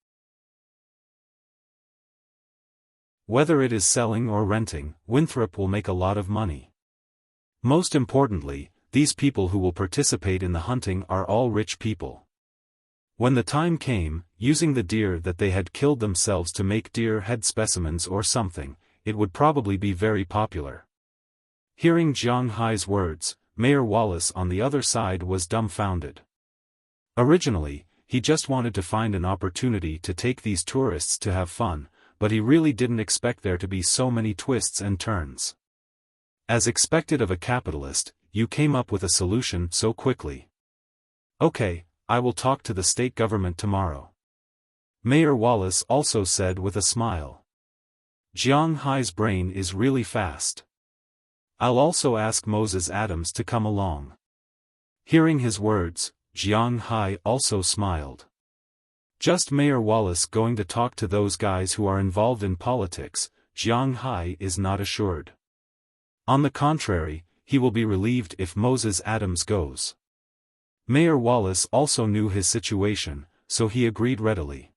Whether it is selling or renting, Winthrop will make a lot of money. Most importantly, these people who will participate in the hunting are all rich people. When the time came, using the deer that they had killed themselves to make deer head specimens or something, it would probably be very popular. Hearing Jiang Hai's words, Mayor Wallace on the other side was dumbfounded. Originally, he just wanted to find an opportunity to take these tourists to have fun, but he really didn't expect there to be so many twists and turns. As expected of a capitalist, you came up with a solution so quickly. Okay, I will talk to the state government tomorrow. Mayor Wallace also said with a smile. Jiang Hai's brain is really fast. I'll also ask Moses Adams to come along. Hearing his words, Jiang Hai also smiled. Just Mayor Wallace going to talk to those guys who are involved in politics, Jiang Hai is not assured. On the contrary, he will be relieved if Moses Adams goes. Mayor Wallace also knew his situation, so he agreed readily.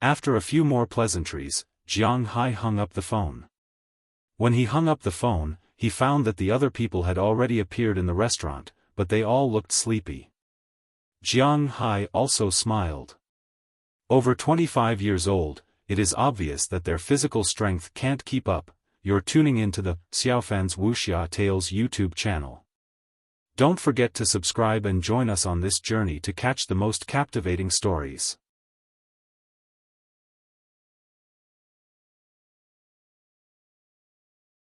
After a few more pleasantries, Jiang Hai hung up the phone. When he hung up the phone, he found that the other people had already appeared in the restaurant, but they all looked sleepy. Jiang Hai also smiled. Over 25 years old, it is obvious that their physical strength can't keep up. You're tuning into the Xiaofan's Wuxia Tales YouTube channel. Don't forget to subscribe and join us on this journey to catch the most captivating stories.